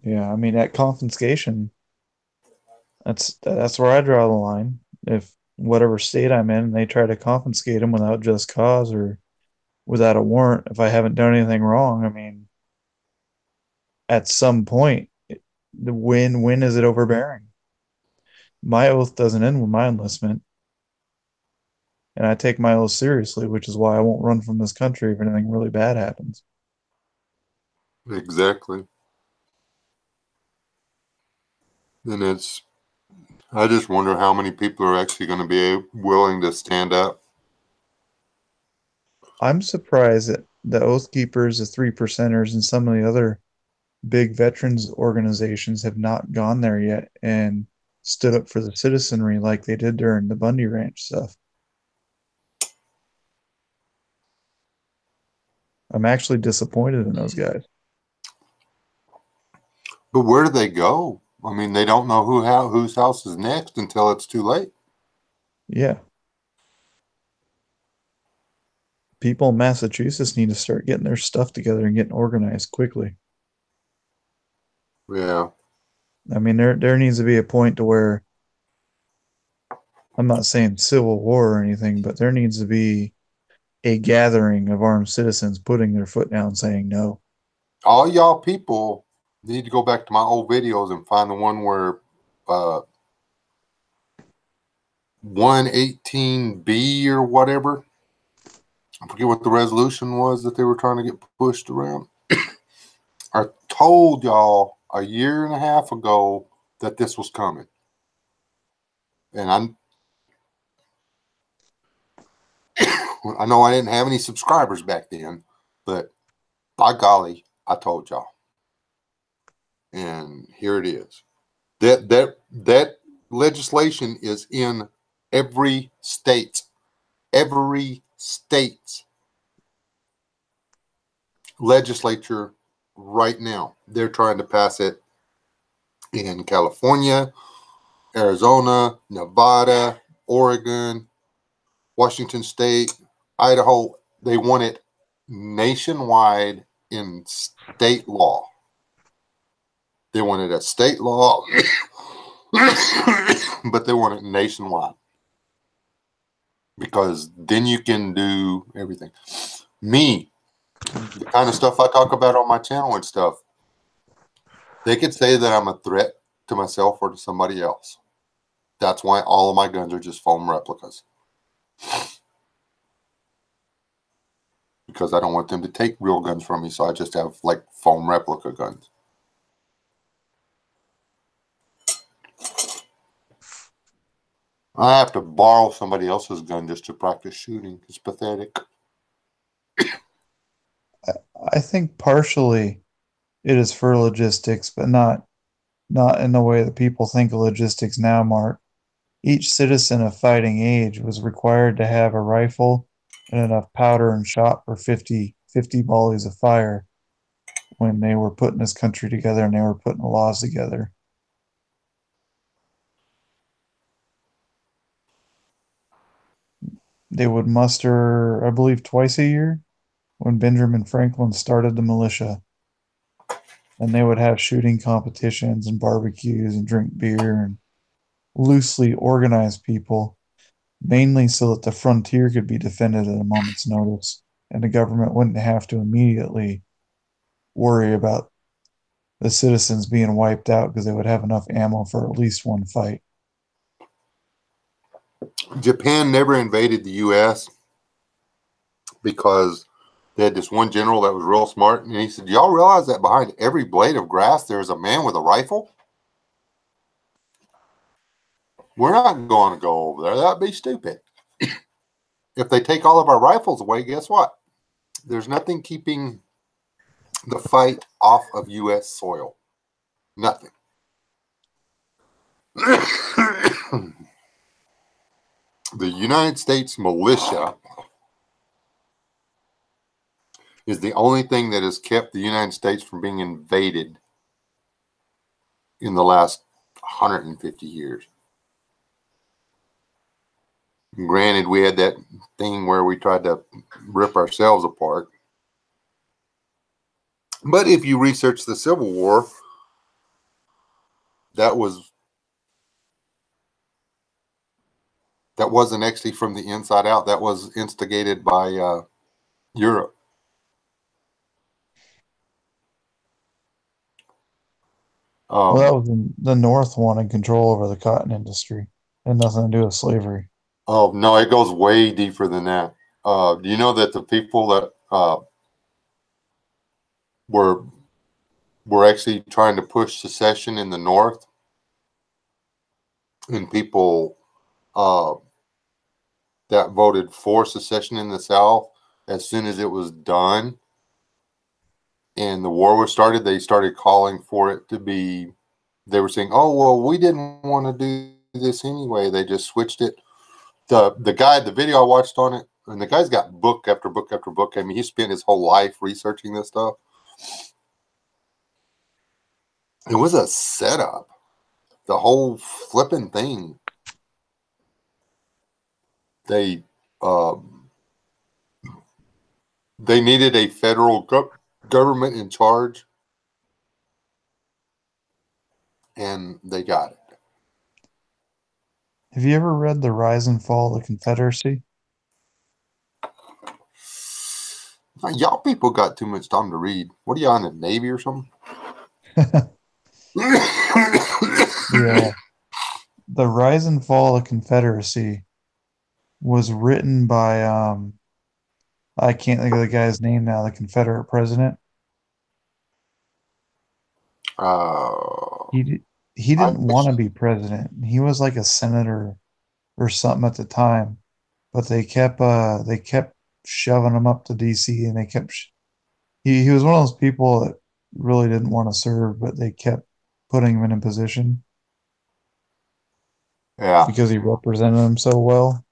Yeah, I mean at confiscation, that's where I draw the line. If whatever state I'm in, they try to confiscate them without just cause or without a warrant, if I haven't done anything wrong, I mean, at some point, when is it overbearing? My oath doesn't end with my enlistment, and I take my oath seriously, which is why I won't run from this country if anything really bad happens. Exactly. And I just wonder how many people are actually going to be willing to stand up. I'm surprised that the Oath Keepers, the Three Percenters, and some of the other big veterans organizations have not gone there yet and stood up for the citizenry like they did during the Bundy Ranch stuff. I'm actually disappointed in those guys. But where do they go? I mean, they don't know whose house is next until it's too late. Yeah. People in Massachusetts need to start getting their stuff together and getting organized quickly. Yeah. I mean, there needs to be a point to where, I'm not saying civil war or anything, but there needs to be a gathering of armed citizens putting their foot down saying no. All y'all people need to go back to my old videos and find the one where 118B or whatever. I forget what the resolution was that they were trying to get pushed around. I told y'all a year and a half ago that this was coming. And I know I didn't have any subscribers back then, but by golly, I told y'all. And here it is. That legislation is in every state. Every state's legislature right now. They're trying to pass it in California, Arizona, Nevada, Oregon, Washington State, Idaho. They want it nationwide in state law. They wanted a state law, but they want it nationwide. Because then you can do everything. Me, the kind of stuff I talk about on my channel and stuff, they could say that I'm a threat to myself or to somebody else. That's why all of my guns are just foam replicas. Because I don't want them to take real guns from me, so I just have like foam replica guns. I have to borrow somebody else's gun just to practice shooting. It's pathetic. I think partially it is for logistics, but not in the way that people think of logistics now, Mark. Each citizen of fighting age was required to have a rifle and enough powder and shot for 50 volleys of fire when they were putting this country together and they were putting the laws together. They would muster, I believe, twice a year when Benjamin Franklin started the militia. And they would have shooting competitions and barbecues and drink beer and loosely organize people, mainly so that the frontier could be defended at a moment's notice and the government wouldn't have to immediately worry about the citizens being wiped out because they would have enough ammo for at least one fight. Japan never invaded the U.S. because they had this one general that was real smart, and he said, "Do y'all realize that behind every blade of grass there's a man with a rifle? We're not going to go over there. That'd be stupid. If they take all of our rifles away, guess what? There's nothing keeping the fight off of U.S. soil. Nothing." The United States militia is the only thing that has kept the United States from being invaded in the last 150 years. Granted, we had that thing where we tried to rip ourselves apart. But if you research the Civil War, that wasn't actually from the inside out. That was instigated by Europe. Well, that was the North wanting control over the cotton industry. Had nothing to do with slavery. Oh no, it goes way deeper than that. Do you know that the people that were actually trying to push secession in the North, and people that voted for secession in the South, as soon as it was done and the war was started, they started calling for it to be. They were saying, "Oh well, we didn't want to do this anyway." They just switched it. The guy, the video I watched on it, and the guy's got book after book after book. I mean, he spent his whole life researching this stuff. It was a setup. The whole flipping thing. They needed a federal government in charge, and they got it. Have you ever read The Rise and Fall of the Confederacy? Y'all people got too much time to read. What are you on, the Navy or something? Yeah. The Rise and Fall of the Confederacy was written by I can't think of the guy's name now, the Confederate president. He I didn't want to be president. He was like a senator or something at the time, but they kept shoving him up to DC, and they kept he was one of those people that really didn't want to serve, but they kept putting him in a position yeah. because he represented them so well.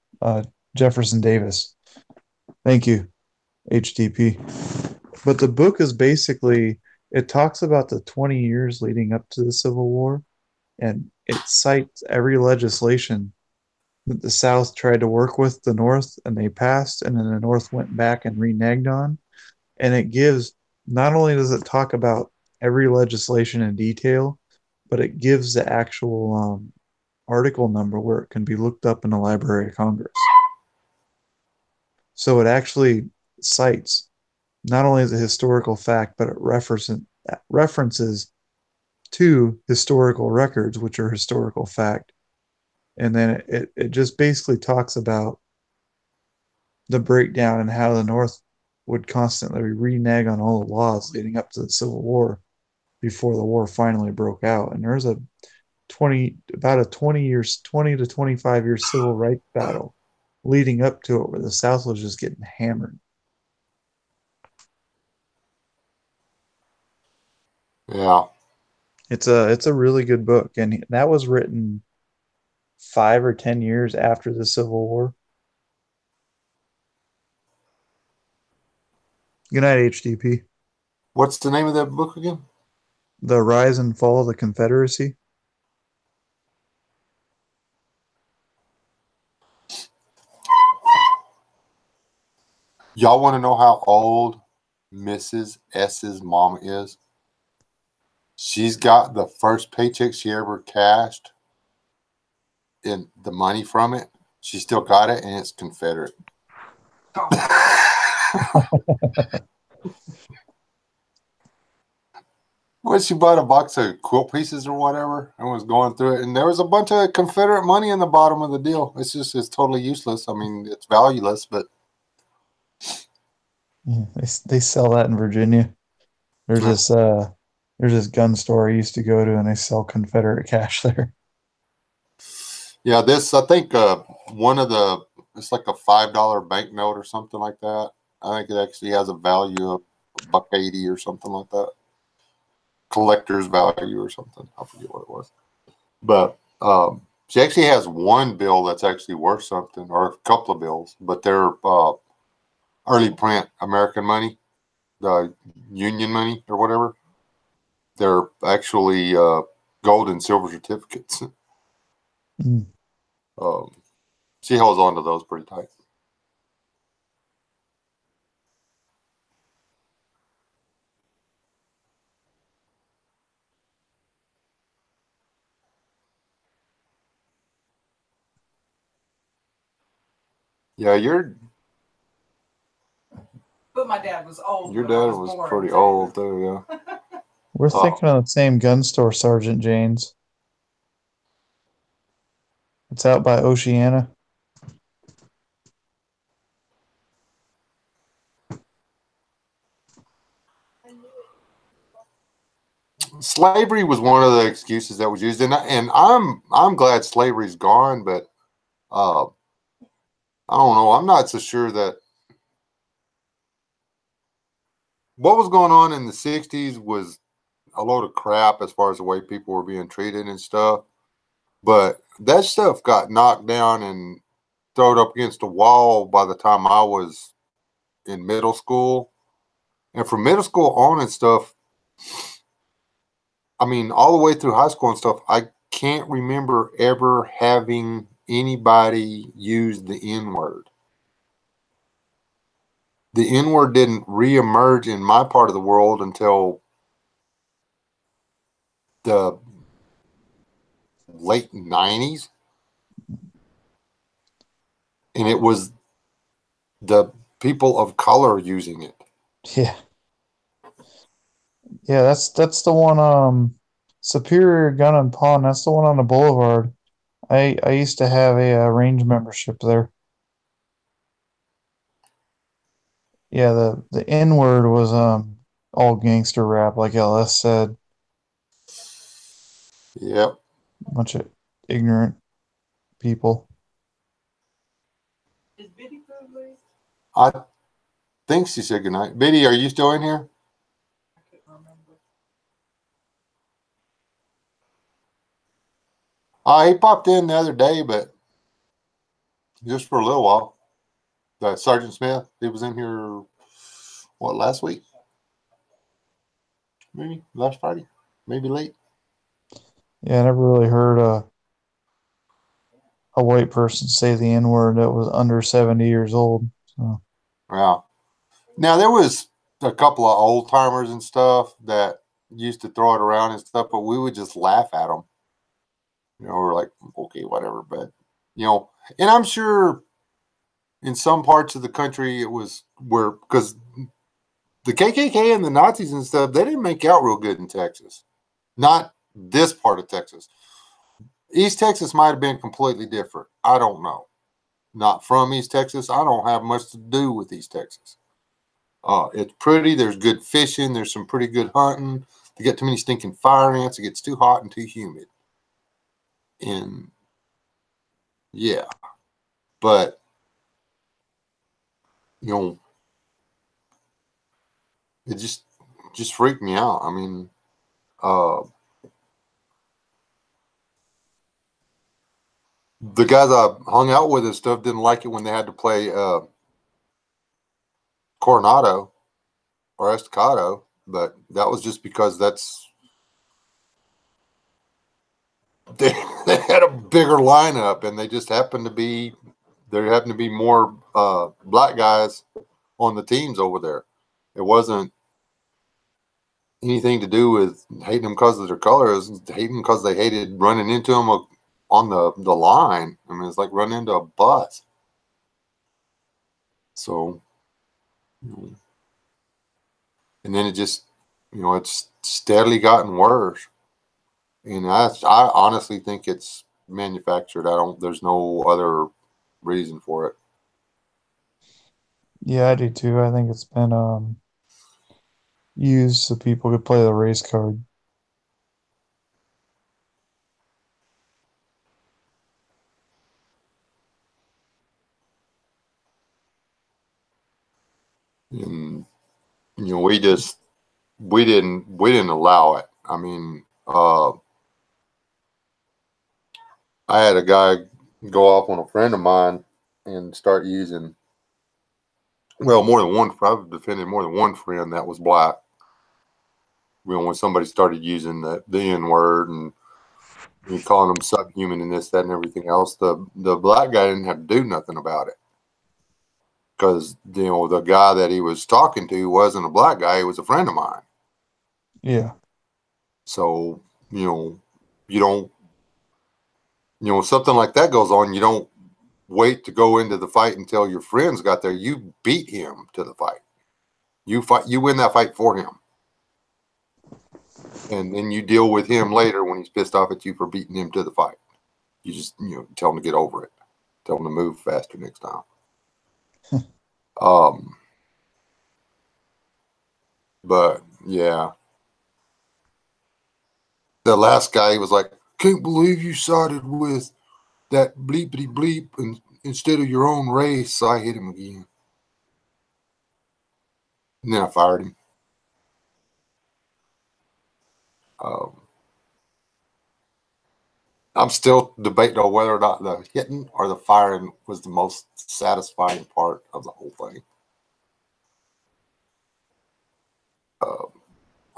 Jefferson Davis. Thank you, HTP. But the book is basically, it talks about the 20 years leading up to the Civil War, and it cites every legislation that the South tried to work with the North and they passed, and then the North went back and reneged on. And it gives, not only does it talk about every legislation in detail, but it gives the actual article number where it can be looked up in the Library of Congress. So it actually cites not only as a historical fact, but it references to historical records, which are historical fact. And then it just basically talks about the breakdown and how the North would constantly renege on all the laws leading up to the Civil War before the war finally broke out. And there's about a 20 to 25 year civil rights battle leading up to it where the South was just getting hammered. Yeah. It's a really good book, and that was written 5 or 10 years after the Civil War. Good night, HDP. What's the name of that book again? The Rise and Fall of the Confederacy. Y'all want to know how old Mrs. S's mom is? She's got the first paycheck she ever cashed in the money from it. She still got it, and it's Confederate. When she bought a box of quilt pieces or whatever and was going through it, and there was a bunch of Confederate money in the bottom of the deal. It's totally useless. I mean, it's valueless, but Yeah, they sell that in Virginia. There's this gun store I used to go to, and they sell Confederate cash there. yeah, this I think one of the it's like a $5 banknote or something like that. I think it actually has a value of $1.80 or something like that. Collector's value or something. I forget what it was. But she actually has one bill that's actually worth something, or a couple of bills, but they're early print American money, the Union money or whatever. They're actually gold and silver certificates. Mm. She holds on to those pretty tight. Yeah, But my dad was old. your when I dad was born, pretty too. old too. Yeah. We're thinking of the same gun store, Sergeant Janes. It's out by Oceana. Slavery was one of the excuses that was used, and I'm glad slavery's gone, but I don't know. I'm not so sure that what was going on in the 60s was a load of crap as far as the way people were being treated and stuff. But that stuff got knocked down and thrown up against a wall by the time I was in middle school. And from middle school on and stuff, I mean, all the way through high school and stuff, I can't remember ever having anybody use the N-word. The N-word didn't reemerge in my part of the world until the late 90s. And it was the people of color using it. Yeah. Yeah, that's the one, Superior Gun and Pawn. That's the one on the boulevard. I used to have a range membership there. Yeah, the N word was all gangster rap, like LS said. Yep. Bunch of ignorant people. Is Biddy food leave? I think she said goodnight. Biddy, are you still in here? I can't remember. He popped in the other day, but just for a little while. Sergeant Smith, he was in here, what, last week? Maybe last Friday? Maybe late? Yeah, I never really heard a white person say the N word that was under 70 years old. So. Yeah. Now, there was a couple of old timers and stuff that used to throw it around and stuff, but we would just laugh at them. You know, we're like, okay, whatever. But, you know, and I'm sure in some parts of the country it was where, because the KKK and the Nazis and stuff, they didn't make out real good in Texas. Not this part of Texas. East Texas might have been completely different. I don't know. Not from East Texas. I don't have much to do with East Texas. It's pretty. There's good fishing. There's some pretty good hunting. They get too many stinking fire ants. It gets too hot and too humid. And yeah, but you know, it just freaked me out. I mean, the guys I hung out with and stuff didn't like it when they had to play Coronado or Estacado, but that was just because they had a bigger lineup and they just happened to be more black guys on the teams over there. It wasn't anything to do with hating them because of their color. It was hating them because they hated running into them on the line. I mean, it's like running into a bus. So, and then it just, it's steadily gotten worse. And I honestly think it's manufactured. There's no other reason for it. Yeah, I do too. I think it's been used so people could play the race card. And we didn't allow it. I mean, I had a guy go off on a friend of mine and start using, well, more than one. I've defended more than one friend that was black. When somebody started using the N word and calling them subhuman and this, that, and everything else, the black guy didn't have to do nothing about it. Because, the guy that he was talking to wasn't a black guy. He was a friend of mine. Yeah. So, you don't, something like that goes on, you don't wait to go into the fight until your friends got there. You beat him to the fight. You win that fight for him. and then you deal with him later when he's pissed off at you for beating him to the fight. You just, tell him to get over it. Tell him to move faster next time. But yeah, the last guy, he was like, "Can't believe you sided with that bleepity bleep instead of your own race." So I hit him again. And then I fired him. I'm still debating on whether or not the hitting or the firing was the most satisfying part of the whole thing.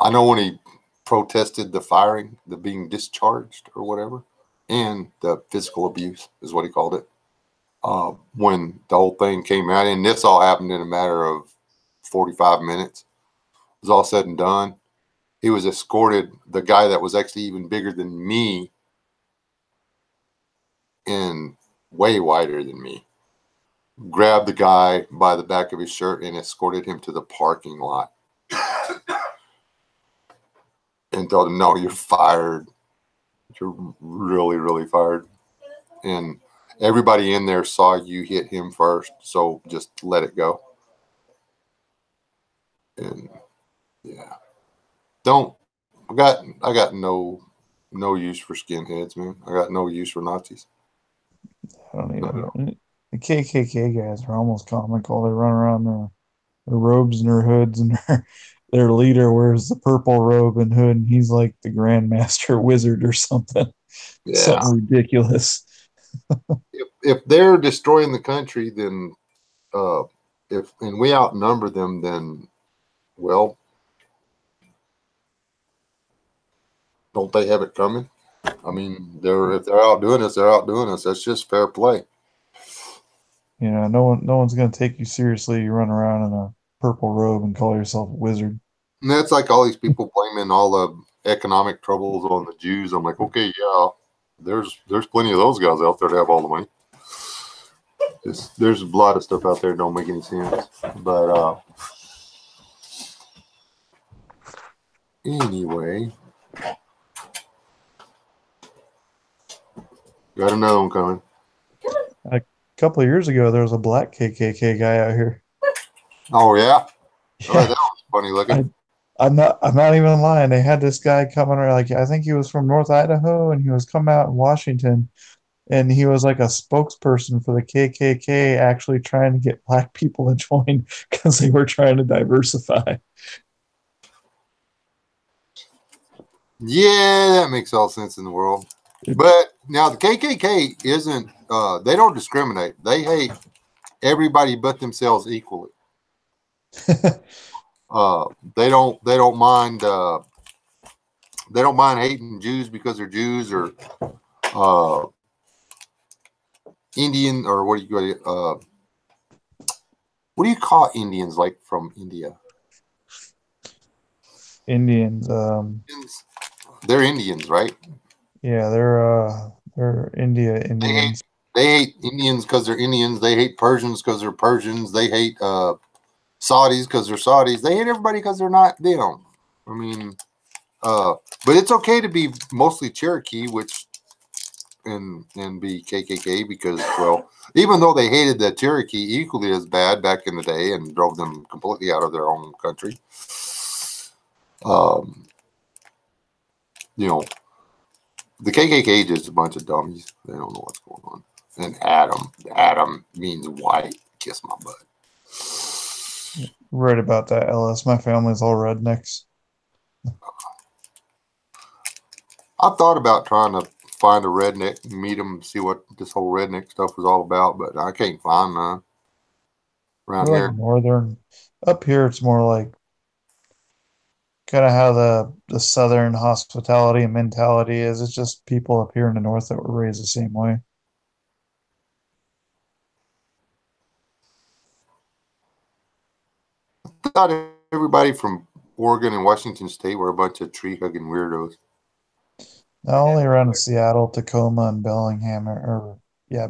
I know when he protested the firing, the being discharged or whatever, and the physical abuse is what he called it. When the whole thing came out, and this all happened in a matter of 45 minutes, it was all said and done. He was escorted, the guy that was actually even bigger than me and way wider than me, grabbed the guy by the back of his shirt and escorted him to the parking lot and told him, "No, you're fired. You're really, really fired. And everybody in there saw you hit him first, so just let it go." And yeah, I got no use for skinheads, man. I got no use for Nazis. I don't even. The KKK guys are almost comical. They run around their robes and their hoods, and their leader wears the purple robe and hood, and he's like the Grand Master Wizard or something. Yeah. Something ridiculous. If they're destroying the country, then and we outnumber them, then well, don't they have it coming? I mean, if they're outdoing us, they're outdoing us. That's just fair play. No one's gonna take you seriously. You run around in a purple robe and call yourself a wizard. And that's like all these people blaming all the economic troubles on the Jews. I'm like, okay, yeah, there's plenty of those guys out there that have all the money. There's a lot of stuff out there that don't make any sense. But anyway, got another one coming. A couple of years ago, there was a black KKK guy out here. Oh yeah, Yeah. Oh, that was funny looking. I'm not even lying. They had this guy coming around, like I think he was from North Idaho, and he was coming out in Washington, and he was like a spokesperson for the KKK, actually trying to get black people to join because they were trying to diversify. Yeah, that makes all sense in the world. But now the KKK isn't. They don't discriminate. They hate everybody but themselves equally. They don't mind. They don't mind hating Jews because they're Jews, or Indian, or what do you call Indians, like from India? Indians. They're Indians, right? Yeah, they're Indians. They hate Indians because they're Indians. They hate Persians because they're Persians. They hate Saudis because they're Saudis. They hate everybody because they're not them. I mean, but it's okay to be mostly Cherokee, and be KKK because, well, even though they hated the Cherokee equally as bad back in the day and drove them completely out of their own country, the KKK is just a bunch of dummies. They don't know what's going on. And Adam means white. Kiss my butt. Right about that, Ellis. My family's all rednecks. I thought about trying to find a redneck and meet him, see what this whole redneck stuff was all about, but I can't find none around We're here. like northern. Up here, it's more like kind of how the southern hospitality and mentality is. It's just people up here in the north that were raised the same way. I thought everybody from Oregon and Washington State were a bunch of tree-hugging weirdos. Not only around Seattle, Tacoma, and Bellingham,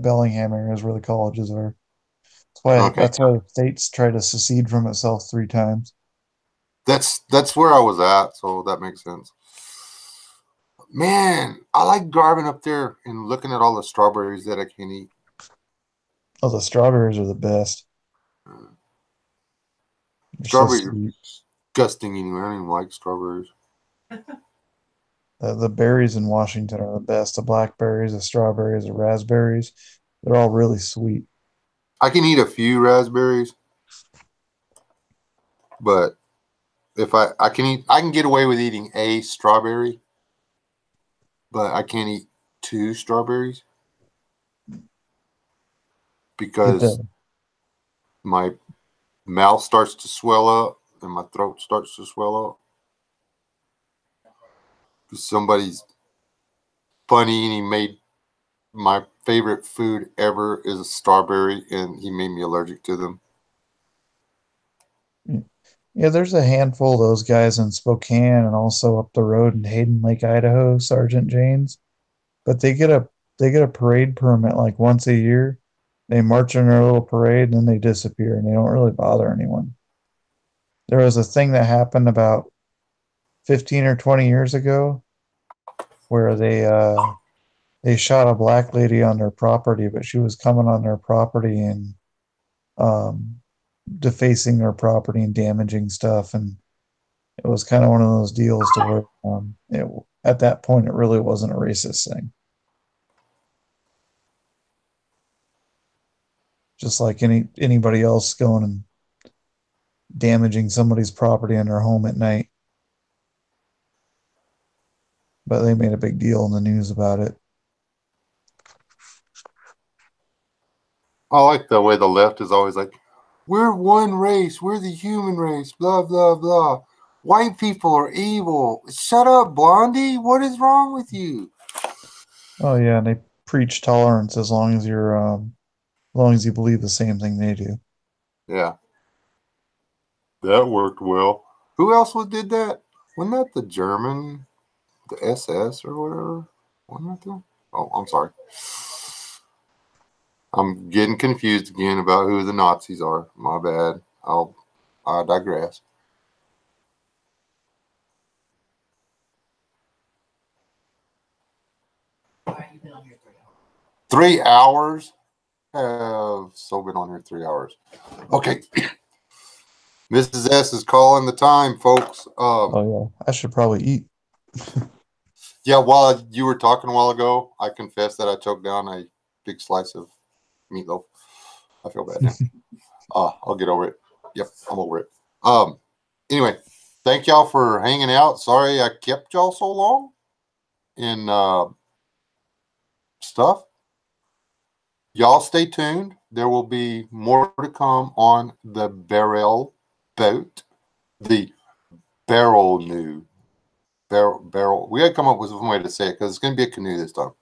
Bellingham area is where the colleges are. That's why the states tried to secede from itself 3 times. That's where I was at, so that makes sense. Man, I like driving up there and looking at all the strawberries that I can eat. Oh, the strawberries are the best. They're so Strawberries are sweet. disgusting anyway. I don't even like strawberries. The berries in Washington are the best. The blackberries, the strawberries, the raspberries. They're all really sweet. I can eat a few raspberries, but if I can get away with eating a strawberry, but I can't eat 2 strawberries Get because the my mouth starts to swell up and my throat starts to swell up. Somebody's funny and he made my favorite food ever is a strawberry and he made me allergic to them. Yeah, there's a handful of those guys in Spokane and also up the road in Hayden Lake, Idaho, Sergeant Janes. But they get a parade permit like once a year. They march in their little parade and then they disappear and they don't really bother anyone. There was a thing that happened about 15 or 20 years ago where they shot a black lady on their property, but she was coming on their property and um, defacing their property and damaging stuff. And it was kind of one of those deals to where at that point it really wasn't a racist thing. Just like anybody else going and damaging somebody's property in their home at night. But they made a big deal in the news about it. I like the way the left is always like, we're one race, we're the human race, blah, blah, blah. White people are evil. Shut up, Blondie. What is wrong with you? Oh yeah, and they preach tolerance as long as you believe the same thing they do. Yeah. That worked well. Who else did that? Wasn't that the German, the SS or whatever? Wasn't that them? Oh, I'm sorry. I'm getting confused again about who the Nazis are. My bad. I digress. You've been on here 3 hours? Have so been on here 3 hours. Okay. Mrs. S is calling the time, folks. Oh yeah, I should probably eat. Yeah, while you were talking a while ago, I confessed that I choked down a big slice of meatloaf. I feel bad now. I'll get over it. Yep, I'm over it. Anyway, thank y'all for hanging out. Sorry I kept y'all so long in stuff. Y'all stay tuned. There will be more to come on the Barrel boat. The Barrel new. Barrel. We got to come up with some way to say it because it's going to be a canoe this time.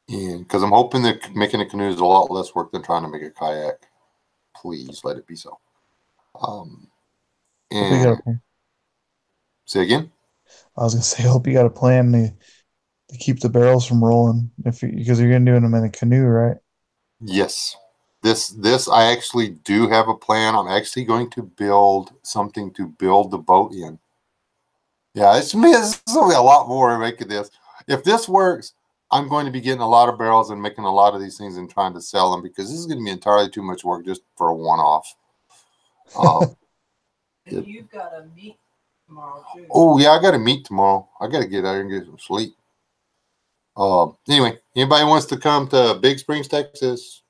And because I'm hoping that making a canoe is a lot less work than trying to make a kayak. Please let it be so. And say again. I was gonna say, I hope you got a plan to keep the barrels from rolling because you're gonna do them in a canoe, right? Yes. This I actually do have a plan. I'm actually going to build something to build the boat in. Yeah, it's going to be a lot more making this. If this works, I'm going to be getting a lot of barrels and making a lot of these things and trying to sell them because this is going to be entirely too much work just for a one-off. And you've got to meet tomorrow too. Oh yeah, I got to meet tomorrow. I got to get out here and get some sleep. Anyway, anybody wants to come to Big Springs, Texas,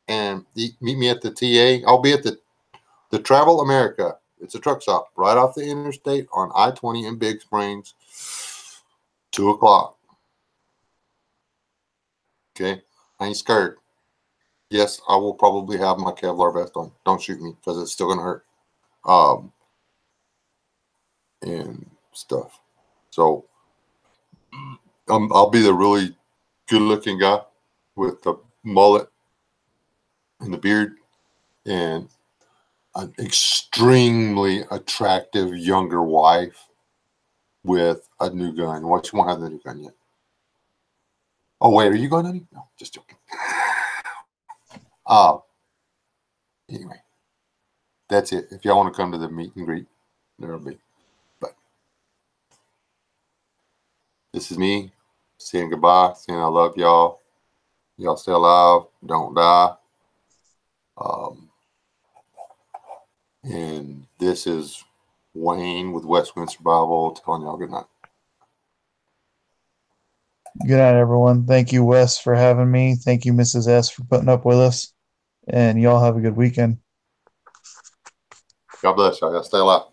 and meet me at the TA? I'll be at the Travel America. It's a truck stop right off the interstate on I-20 in Big Springs. 2:00. Okay, I ain't scared. Yes, I will probably have my Kevlar vest on. Don't shoot me because it's still gonna hurt. And stuff. So I'll be the really good-looking guy with the mullet and the beard and an extremely attractive younger wife with a new gun. What, you won't have the new gun yet? Oh wait, are you going, honey? No, just joking. Anyway, that's it. If y'all want to come to the meet and greet, there'll be. This is me saying goodbye, saying I love y'all. Y'all stay alive, don't die. And this is Wayne with West Wind Survival telling y'all good night. Good night, everyone. Thank you, Wes, for having me. Thank you, Mrs. S, for putting up with us. And y'all have a good weekend. God bless y'all. Y'all stay alive.